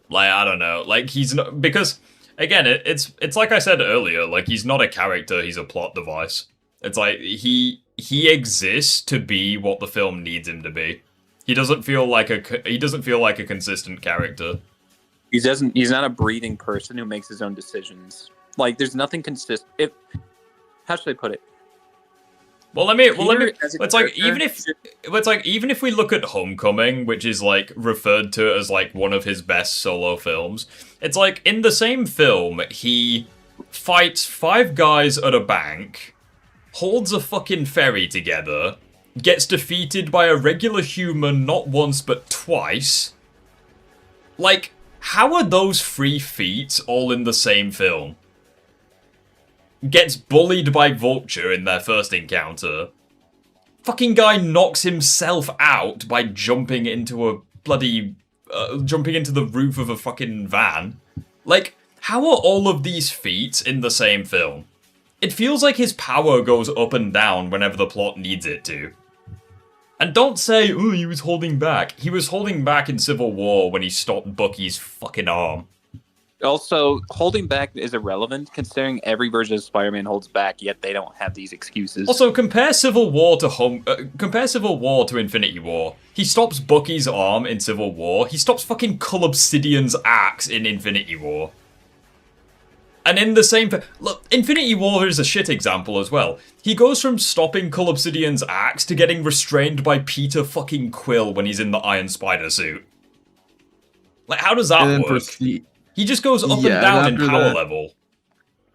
Like, I don't know. Like, he's not... Because, again, it's like I said earlier, like, he's not a character, he's a plot device. It's like, he exists to be what the film needs him to be. He doesn't feel like a consistent character. He's not a breathing person who makes his own decisions. Like, there's nothing consistent. How should I put it? It's like even if we look at Homecoming, which is like referred to as like one of his best solo films, it's like in the same film he fights 5 guys at a bank, holds a fucking ferry together, gets defeated by a regular human not once but twice. Like, how are those 3 feats all in the same film? Gets bullied by Vulture in their first encounter. Fucking guy knocks himself out by jumping into a bloody... jumping into the roof of a fucking van. Like, how are all of these feats in the same film? It feels like his power goes up and down whenever the plot needs it to. And don't say, oh, he was holding back. He was holding back in Civil War when he stopped Bucky's fucking arm. Also, holding back is irrelevant considering every version of Spider-Man holds back, yet they don't have these excuses. Also, compare Civil War to Infinity War. He stops Bucky's arm in Civil War. He stops fucking Cull Obsidian's axe in Infinity War. And in the same... Look, Infinity War is a shit example as well. He goes from stopping Cull Obsidian's axe to getting restrained by Peter fucking Quill when he's in the Iron Spider suit. Like, how does that work? He just goes up and down in power level.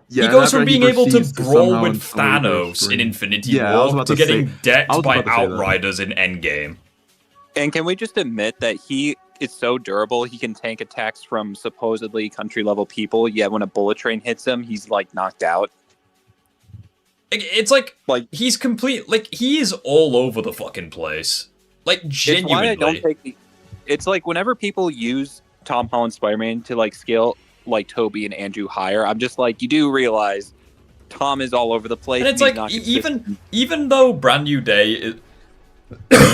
Yeah, he goes from being able to brawl with Thanos in Infinity War to getting decked by Outriders in Endgame. And can we just admit that he is so durable, he can tank attacks from supposedly country-level people, yet when a bullet train hits him, he's, like, knocked out? It's like he's complete... Like, he is all over the fucking place. Like, genuinely. It's why I don't take it's like, whenever people use Tom Holland Spider-Man to, like, scale, like, Toby and Andrew higher, I'm just like, you do realize Tom is all over the place. And it's like, even though Brand New Day is...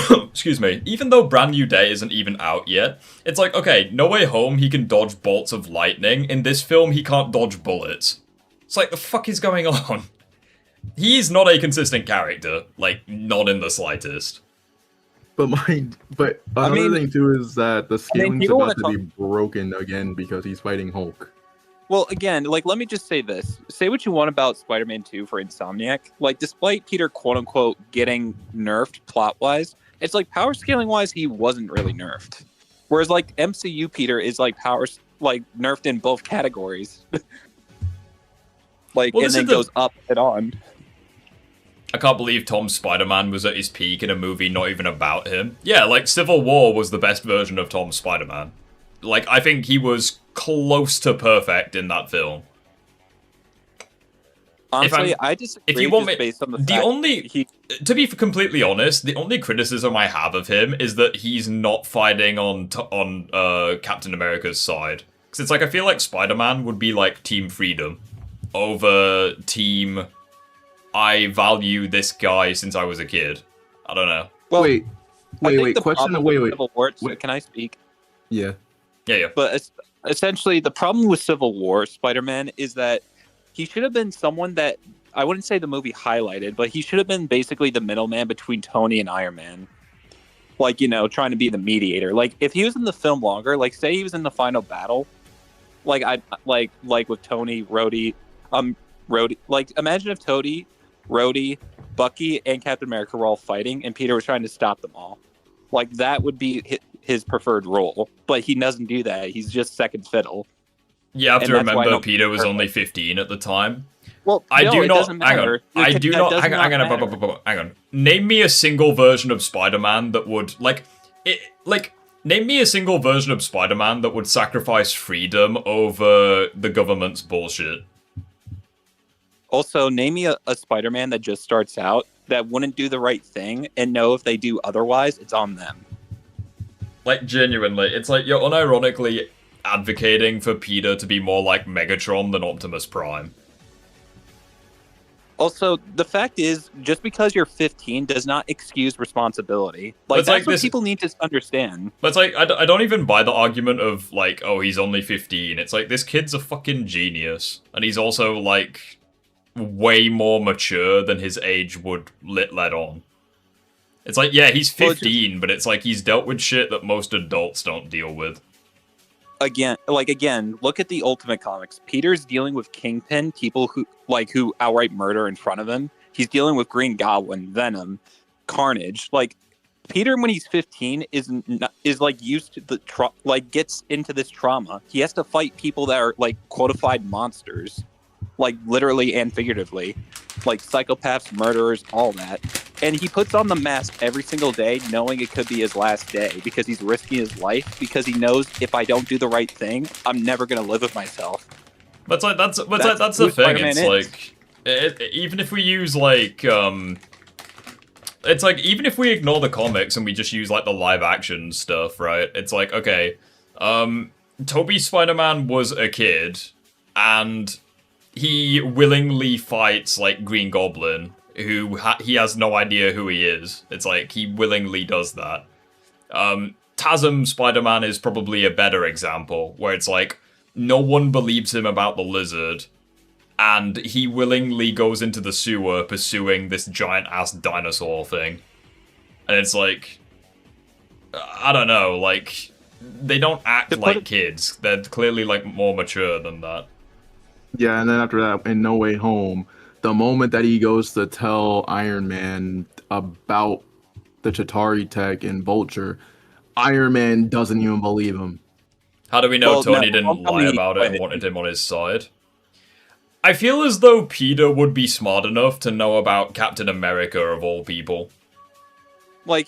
Excuse me. Even though Brand New Day isn't even out yet, it's like, okay, No Way Home, he can dodge bolts of lightning. In this film, he can't dodge bullets. It's like, the fuck is going on? He's not a consistent character. Like, not in the slightest. But another thing too is that the scaling's about to be broken again because he's fighting Hulk. Well, again, like, let me just say this. Say what you want about Spider-Man 2 for Insomniac. Like, despite Peter, quote-unquote, getting nerfed plot-wise, it's like, power scaling-wise, he wasn't really nerfed. Whereas, like, MCU Peter is, like, nerfed in both categories. Like, well, and then goes up and on. I can't believe Tom's Spider-Man was at his peak in a movie not even about him. Yeah, like, Civil War was the best version of Tom's Spider-Man. Like, I think he was close to perfect in that film. Honestly, I disagree. If you want me, based on the to be completely honest, the only criticism I have of him is that he's not fighting on Captain America's side. Because it's like, I feel like Spider-Man would be like Team Freedom over Team I value this guy since I was a kid. I don't know. Well, wait. Question. Wait. Can I speak? Yeah. Yeah. But essentially, the problem with Civil War Spider-Man is that he should have been someone that, I wouldn't say the movie highlighted, but he should have been basically the middleman between Tony and Iron Man. Like, you know, trying to be the mediator. Like, if he was in the film longer, like, say he was in the final battle, like, with Tony, Rhodey, like, imagine if Tony, Rhodey, Bucky, and Captain America were all fighting, and Peter was trying to stop them all. Like, that would be his preferred role, but he doesn't do that. He's just second fiddle. You have to remember Peter was only 15 at the time. Well, hang on. Name me a single version of Spider-Man that would name me a single version of Spider-Man that would sacrifice freedom over the government's bullshit. Also, name me a Spider-Man that just starts out that wouldn't do the right thing and know if they do otherwise, it's on them. Like, genuinely, it's like you're unironically advocating for Peter to be more like Megatron than Optimus Prime. Also, the fact is, just because you're 15 does not excuse responsibility. Like, that's what people need to understand. But it's like, I don't even buy the argument of, like, oh, he's only 15. It's like, this kid's a fucking genius. And he's also, like, way more mature than his age would let on. It's like, yeah, he's 15, but it's like he's dealt with shit that most adults don't deal with. Again, look at the Ultimate Comics. Peter's dealing with Kingpin, people who outright murder in front of him. He's dealing with Green Goblin, Venom, Carnage. Like, Peter, when he's 15, is like used to the gets into this trauma. He has to fight people that are like quotified monsters, like literally and figuratively, like psychopaths, murderers, all that. And he puts on the mask every single day, knowing it could be his last day, because he's risking his life, because he knows if I don't do the right thing, I'm never going to live with myself. That's the thing. Spider-Man it's like, even if we use like, it's like, even if we ignore the comics and we just use like the live action stuff, right? It's like, okay, Tobey's Spider-Man was a kid, and he willingly fights like Green Goblin who he has no idea who he is. It's like he willingly does that. TASM Spider-Man is probably a better example, where it's like no one believes him about the lizard, and he willingly goes into the sewer pursuing this giant-ass dinosaur thing. And it's like, I don't know, like, they don't act like kids. They're clearly, like, more mature than that. Yeah, and then after that, in No Way Home, the moment that he goes to tell Iron Man about the Chitauri tech and Vulture, Iron Man doesn't even believe him. How do we know Tony didn't lie about it and wanted him on his side? I feel as though Peter would be smart enough to know about Captain America of all people.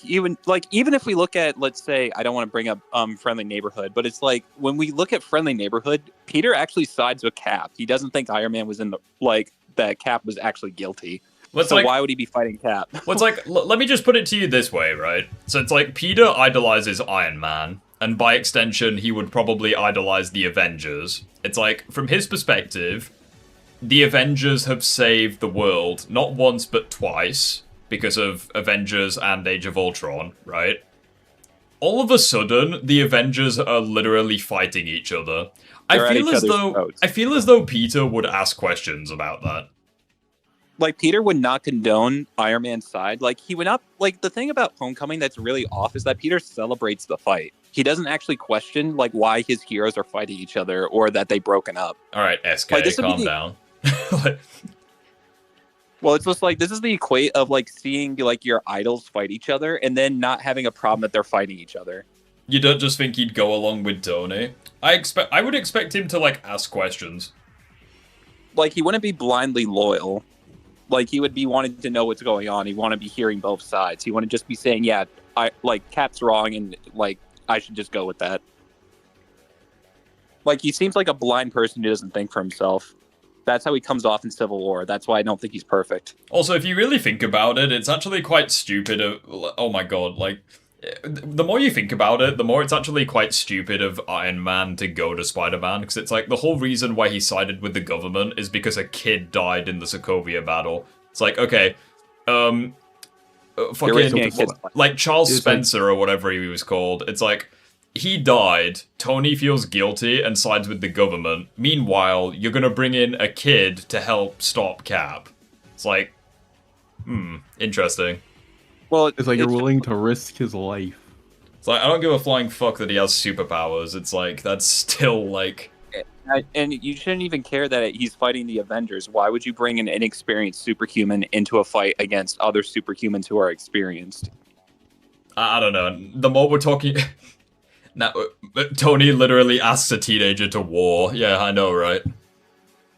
Even if we look at, let's say, I don't want to bring up Friendly Neighborhood, but it's like when we look at Friendly Neighborhood, Peter actually sides with Cap. He doesn't think Iron Man was in the that Cap was actually guilty. So why would he be fighting Cap? Well, it's like, let me just put it to you this way, right? So it's like Peter idolizes Iron Man, and by extension, he would probably idolize the Avengers. It's like, from his perspective, the Avengers have saved the world, not once but twice, because of Avengers and Age of Ultron, right? All of a sudden, the Avengers are literally fighting each other. I feel as though Peter would ask questions about that. Like, Peter would not condone Iron Man's side. Like, he would not... Like, the thing about Homecoming that's really off is that Peter celebrates the fight. He doesn't actually question, like, why his heroes are fighting each other or that they've broken up. Alright, SK, calm down. Well, it's just like, this is the equate of, like, seeing, like, your idols fight each other and then not having a problem that they're fighting each other. You don't just think he'd go along with Tony? I would expect him to, like, ask questions. Like, he wouldn't be blindly loyal. Like, he would be wanting to know what's going on. He'd want to be hearing both sides. He wouldn't just be saying, yeah, Cap's wrong and, like, I should just go with that. Like, he seems like a blind person who doesn't think for himself. That's how he comes off in Civil War. That's why I don't think he's perfect. Also, if you really think about it, it's actually quite stupid oh my god, like, the more you think about it, the more it's actually quite stupid of Iron Man to go to Spider-Man, because it's like, the whole reason why he sided with the government is because a kid died in the Sokovia battle. It's like, okay, like Charles Spencer or whatever he was called, it's like, he died, Tony feels guilty and sides with the government. Meanwhile, you're gonna bring in a kid to help stop Cap. It's like, interesting. Well, it's like you're willing to risk his life. It's like, I don't give a flying fuck that he has superpowers. It's like, that's still like... And you shouldn't even care that he's fighting the Avengers. Why would you bring an inexperienced superhuman into a fight against other superhumans who are experienced? I don't know. The more we're talking... Now, Tony literally asks a teenager to war. Yeah, I know, right?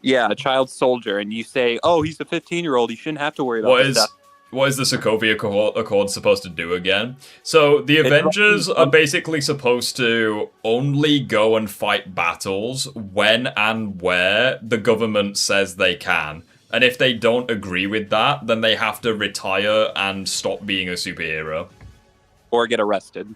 Yeah, a child soldier, and you say, oh, he's a 15-year-old, he shouldn't have to worry about this stuff. What is the Sokovia Accord supposed to do again? So, the Avengers are basically supposed to only go and fight battles when and where the government says they can. And if they don't agree with that, then they have to retire and stop being a superhero. Or get arrested.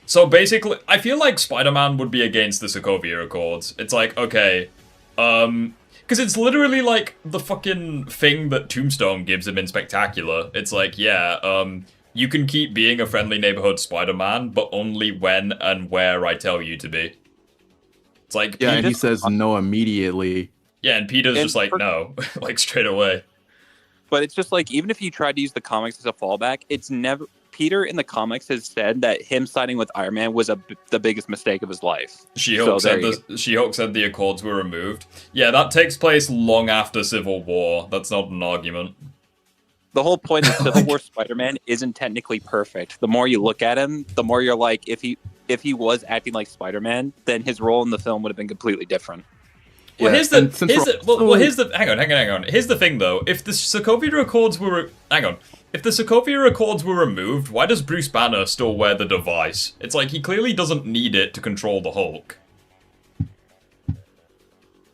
So basically, I feel like Spider-Man would be against the Sokovia Accords. It's like, okay, because it's literally like the fucking thing that Tombstone gives him in Spectacular. It's like, yeah, you can keep being a friendly neighborhood Spider-Man, but only when and where I tell you to be. It's like, yeah, and he says no immediately. Yeah, and Peter's just like, no, like straight away. But it's just like, even if you tried to use the comics as a fallback, it's never... Peter in the comics has said that him siding with Iron Man was the biggest mistake of his life. She-Hulk said the Accords were removed. Yeah, that takes place long after Civil War. That's not an argument. The whole point of Civil War Spider-Man isn't technically perfect. The more you look at him, the more you're like, if he was acting like Spider-Man, then his role in the film would have been completely different. Well, here's the hang on. Here's the thing though. If the Sokovia Accords were If the Sokovia Accords were removed, why does Bruce Banner still wear the device? It's like he clearly doesn't need it to control the Hulk.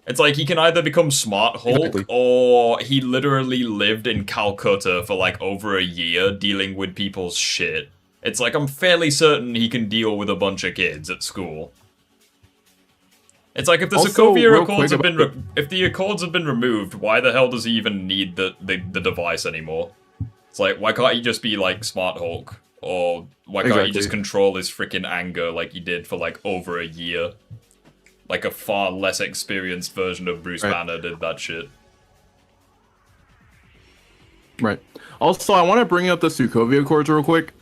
It's like he can either become Smart Hulk, or he literally lived in Calcutta for like over a year dealing with people's shit. It's like I'm fairly certain he can deal with a bunch of kids at school. It's like if the Also, Sokovia real Accords quick have been if the Accords have been removed, why the hell does he even need the device anymore? It's like, why can't he just be like Smart Hulk? Or why can't he just control his freaking anger like he did for like over a year? Like a far less experienced version of Bruce Banner did that shit. Right. Also, I want to bring up the Sokovia Accords real quick.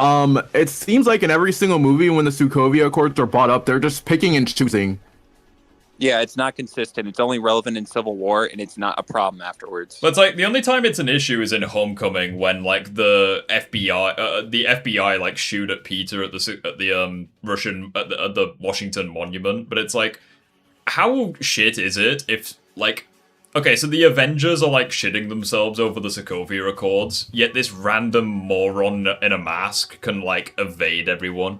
It seems like in every single movie when the Sokovia Accords are brought up, they're just picking and choosing. Yeah, it's not consistent. It's only relevant in Civil War, and it's not a problem afterwards. But it's like the only time it's an issue is in Homecoming when like the FBI like shoot at Peter at the Russian at the Washington Monument. But it's like, how shit is it if like, okay, so the Avengers are like shitting themselves over the Sokovia Accords, yet this random moron in a mask can like evade everyone.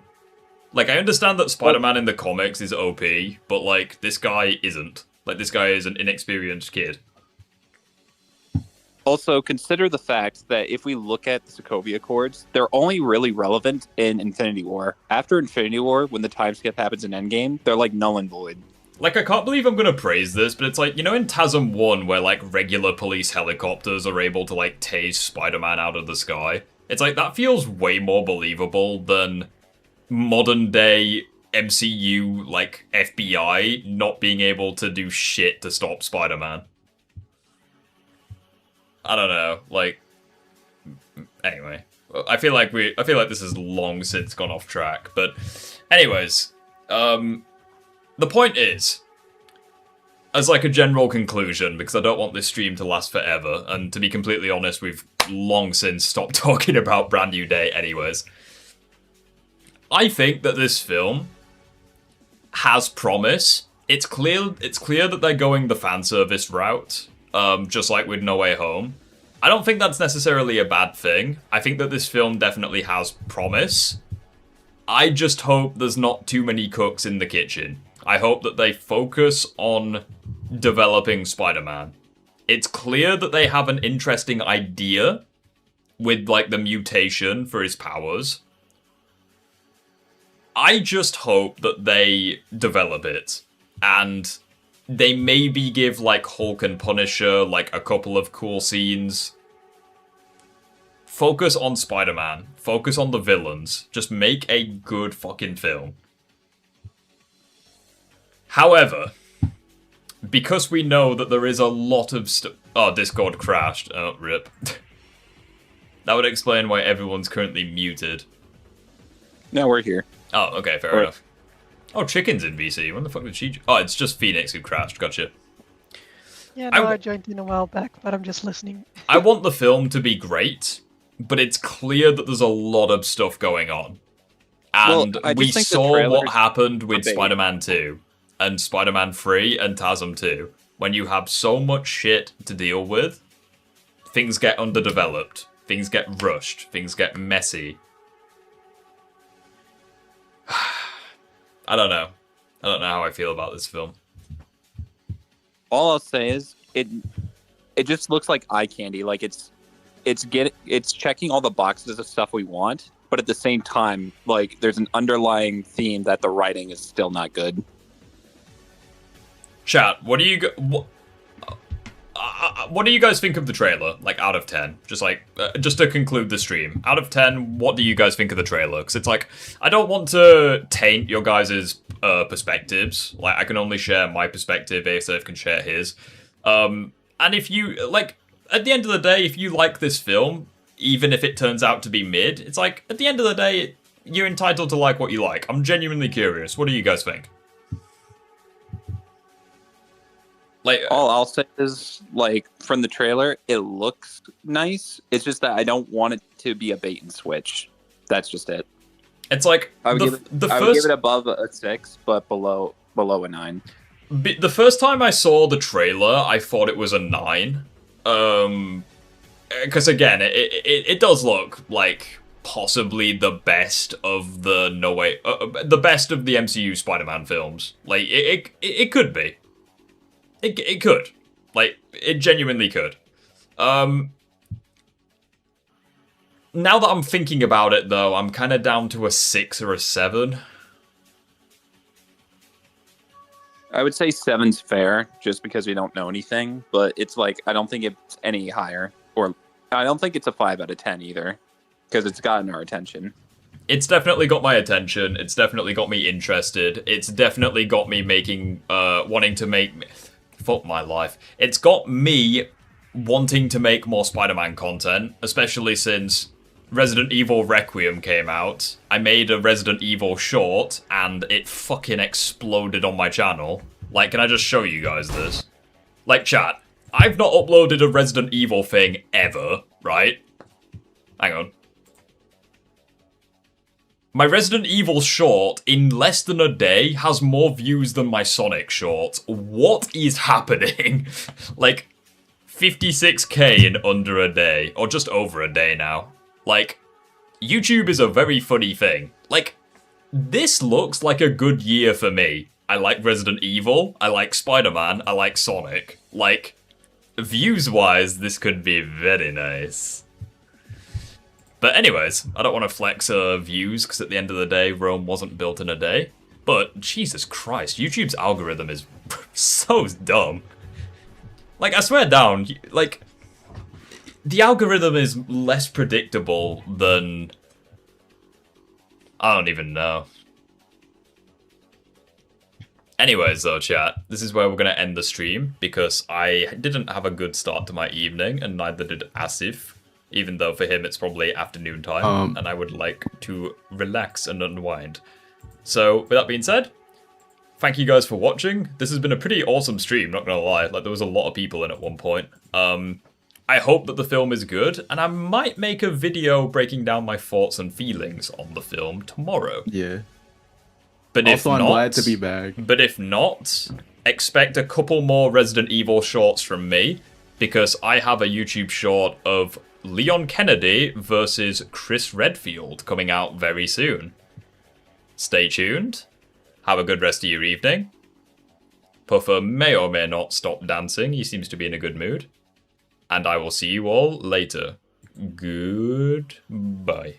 Like, I understand that Spider-Man in the comics is OP, but, like, this guy isn't. Like, this guy is an inexperienced kid. Also, consider the fact that if we look at the Sokovia Accords, they're only really relevant in Infinity War. After Infinity War, when the time skip happens in Endgame, they're, like, null and void. Like, I can't believe I'm gonna praise this, but it's like, you know in TASM 1, where, like, regular police helicopters are able to, like, tase Spider-Man out of the sky? It's like, that feels way more believable than modern day MCU like FBI not being able to do shit to stop Spider-Man. I don't know, like anyway. I feel like this has long since gone off track, but anyways, the point is, as like a general conclusion, because I don't want this stream to last forever, and to be completely honest, we've long since stopped talking about Brand New Day anyways. I think that this film has promise. It's clear that they're going the fan service route, just like with No Way Home. I don't think that's necessarily a bad thing. I think that this film definitely has promise. I just hope there's not too many cooks in the kitchen. I hope that they focus on developing Spider-Man. It's clear that they have an interesting idea with like the mutation for his powers. I just hope that they develop it, and they maybe give, like, Hulk and Punisher, like, a couple of cool scenes. Focus on Spider-Man. Focus on the villains. Just make a good fucking film. However, because we know that there is a lot of oh, Discord crashed. Oh, rip. That would explain why everyone's currently muted. No, we're here. Oh, okay, fair enough. Oh, Chicken's in VC. When the fuck did she... Oh, it's just Phoenix who crashed. Gotcha. Yeah, no, I joined in a while back, but I'm just listening. I want the film to be great, but it's clear that there's a lot of stuff going on. And we saw what happened with Spider-Man 2 and Spider-Man 3 and TASM 2. When you have so much shit to deal with, things get underdeveloped, things get rushed, things get messy. I don't know. I don't know how I feel about this film. All I'll say is it just looks like eye candy. Like it's checking all the boxes of stuff we want, but at the same time, like there's an underlying theme that the writing is still not good. Chat, what do you guys think of the trailer? Like out of 10, just like just to conclude the stream. Out of 10, what do you guys think of the trailer? Because it's like I don't want to taint your guys' perspectives. Like I can only share my perspective. ASF can share his. And if you like, at the end of the day, if you like this film, even if it turns out to be mid, it's like at the end of the day, you're entitled to like what you like. I'm genuinely curious. What do you guys think? Like, all I'll say is, like, from the trailer, it looks nice. It's just that I don't want it to be a bait and switch. That's just it. It's like I would give it above a 6, but below a 9. The first time I saw the trailer, I thought it was a 9. Because again, it does look like possibly the best of the the best of the MCU Spider-Man films. Like it could be. It could. Like, it genuinely could. Now that I'm thinking about it, though, I'm kind of down to a 6 or a 7. I would say 7's fair, just because we don't know anything. But it's like, I don't think it's any higher. Or I don't think it's a 5 out of 10 either. Because it's gotten our attention. It's definitely got my attention. It's definitely got me interested. It's definitely got me making, wanting to make... Fuck my life. It's got me wanting to make more Spider-Man content, especially since Resident Evil Requiem came out. I made a Resident Evil short, and it fucking exploded on my channel. Like, can I just show you guys this? Like, chat, I've not uploaded a Resident Evil thing ever, right? Hang on. My Resident Evil short, in less than a day, has more views than my Sonic short. What is happening? Like, 56k in under a day, or just over a day now. Like, YouTube is a very funny thing. Like, this looks like a good year for me. I like Resident Evil, I like Spider-Man, I like Sonic. Like, views-wise, this could be very nice. But anyways, I don't want to flex views, because at the end of the day, Rome wasn't built in a day. But, Jesus Christ, YouTube's algorithm is so dumb. Like, I swear down, like, the algorithm is less predictable than... I don't even know. Anyways, though, chat, this is where we're going to end the stream, because I didn't have a good start to my evening, and neither did Asif. Even though for him it's probably afternoon time, and I would like to relax and unwind. So, with that being said, thank you guys for watching. This has been a pretty awesome stream, not gonna lie. Like, there was a lot of people in at one point. I hope that the film is good, and I might make a video breaking down my thoughts and feelings on the film tomorrow. Yeah. But also, if not, I'm glad to be back. But if not, expect a couple more Resident Evil shorts from me, because I have a YouTube short of Leon Kennedy versus Chris Redfield coming out very soon. Stay tuned. Have a good rest of your evening. Puffer may or may not stop dancing. He seems to be in a good mood. And I will see you all later. Goodbye.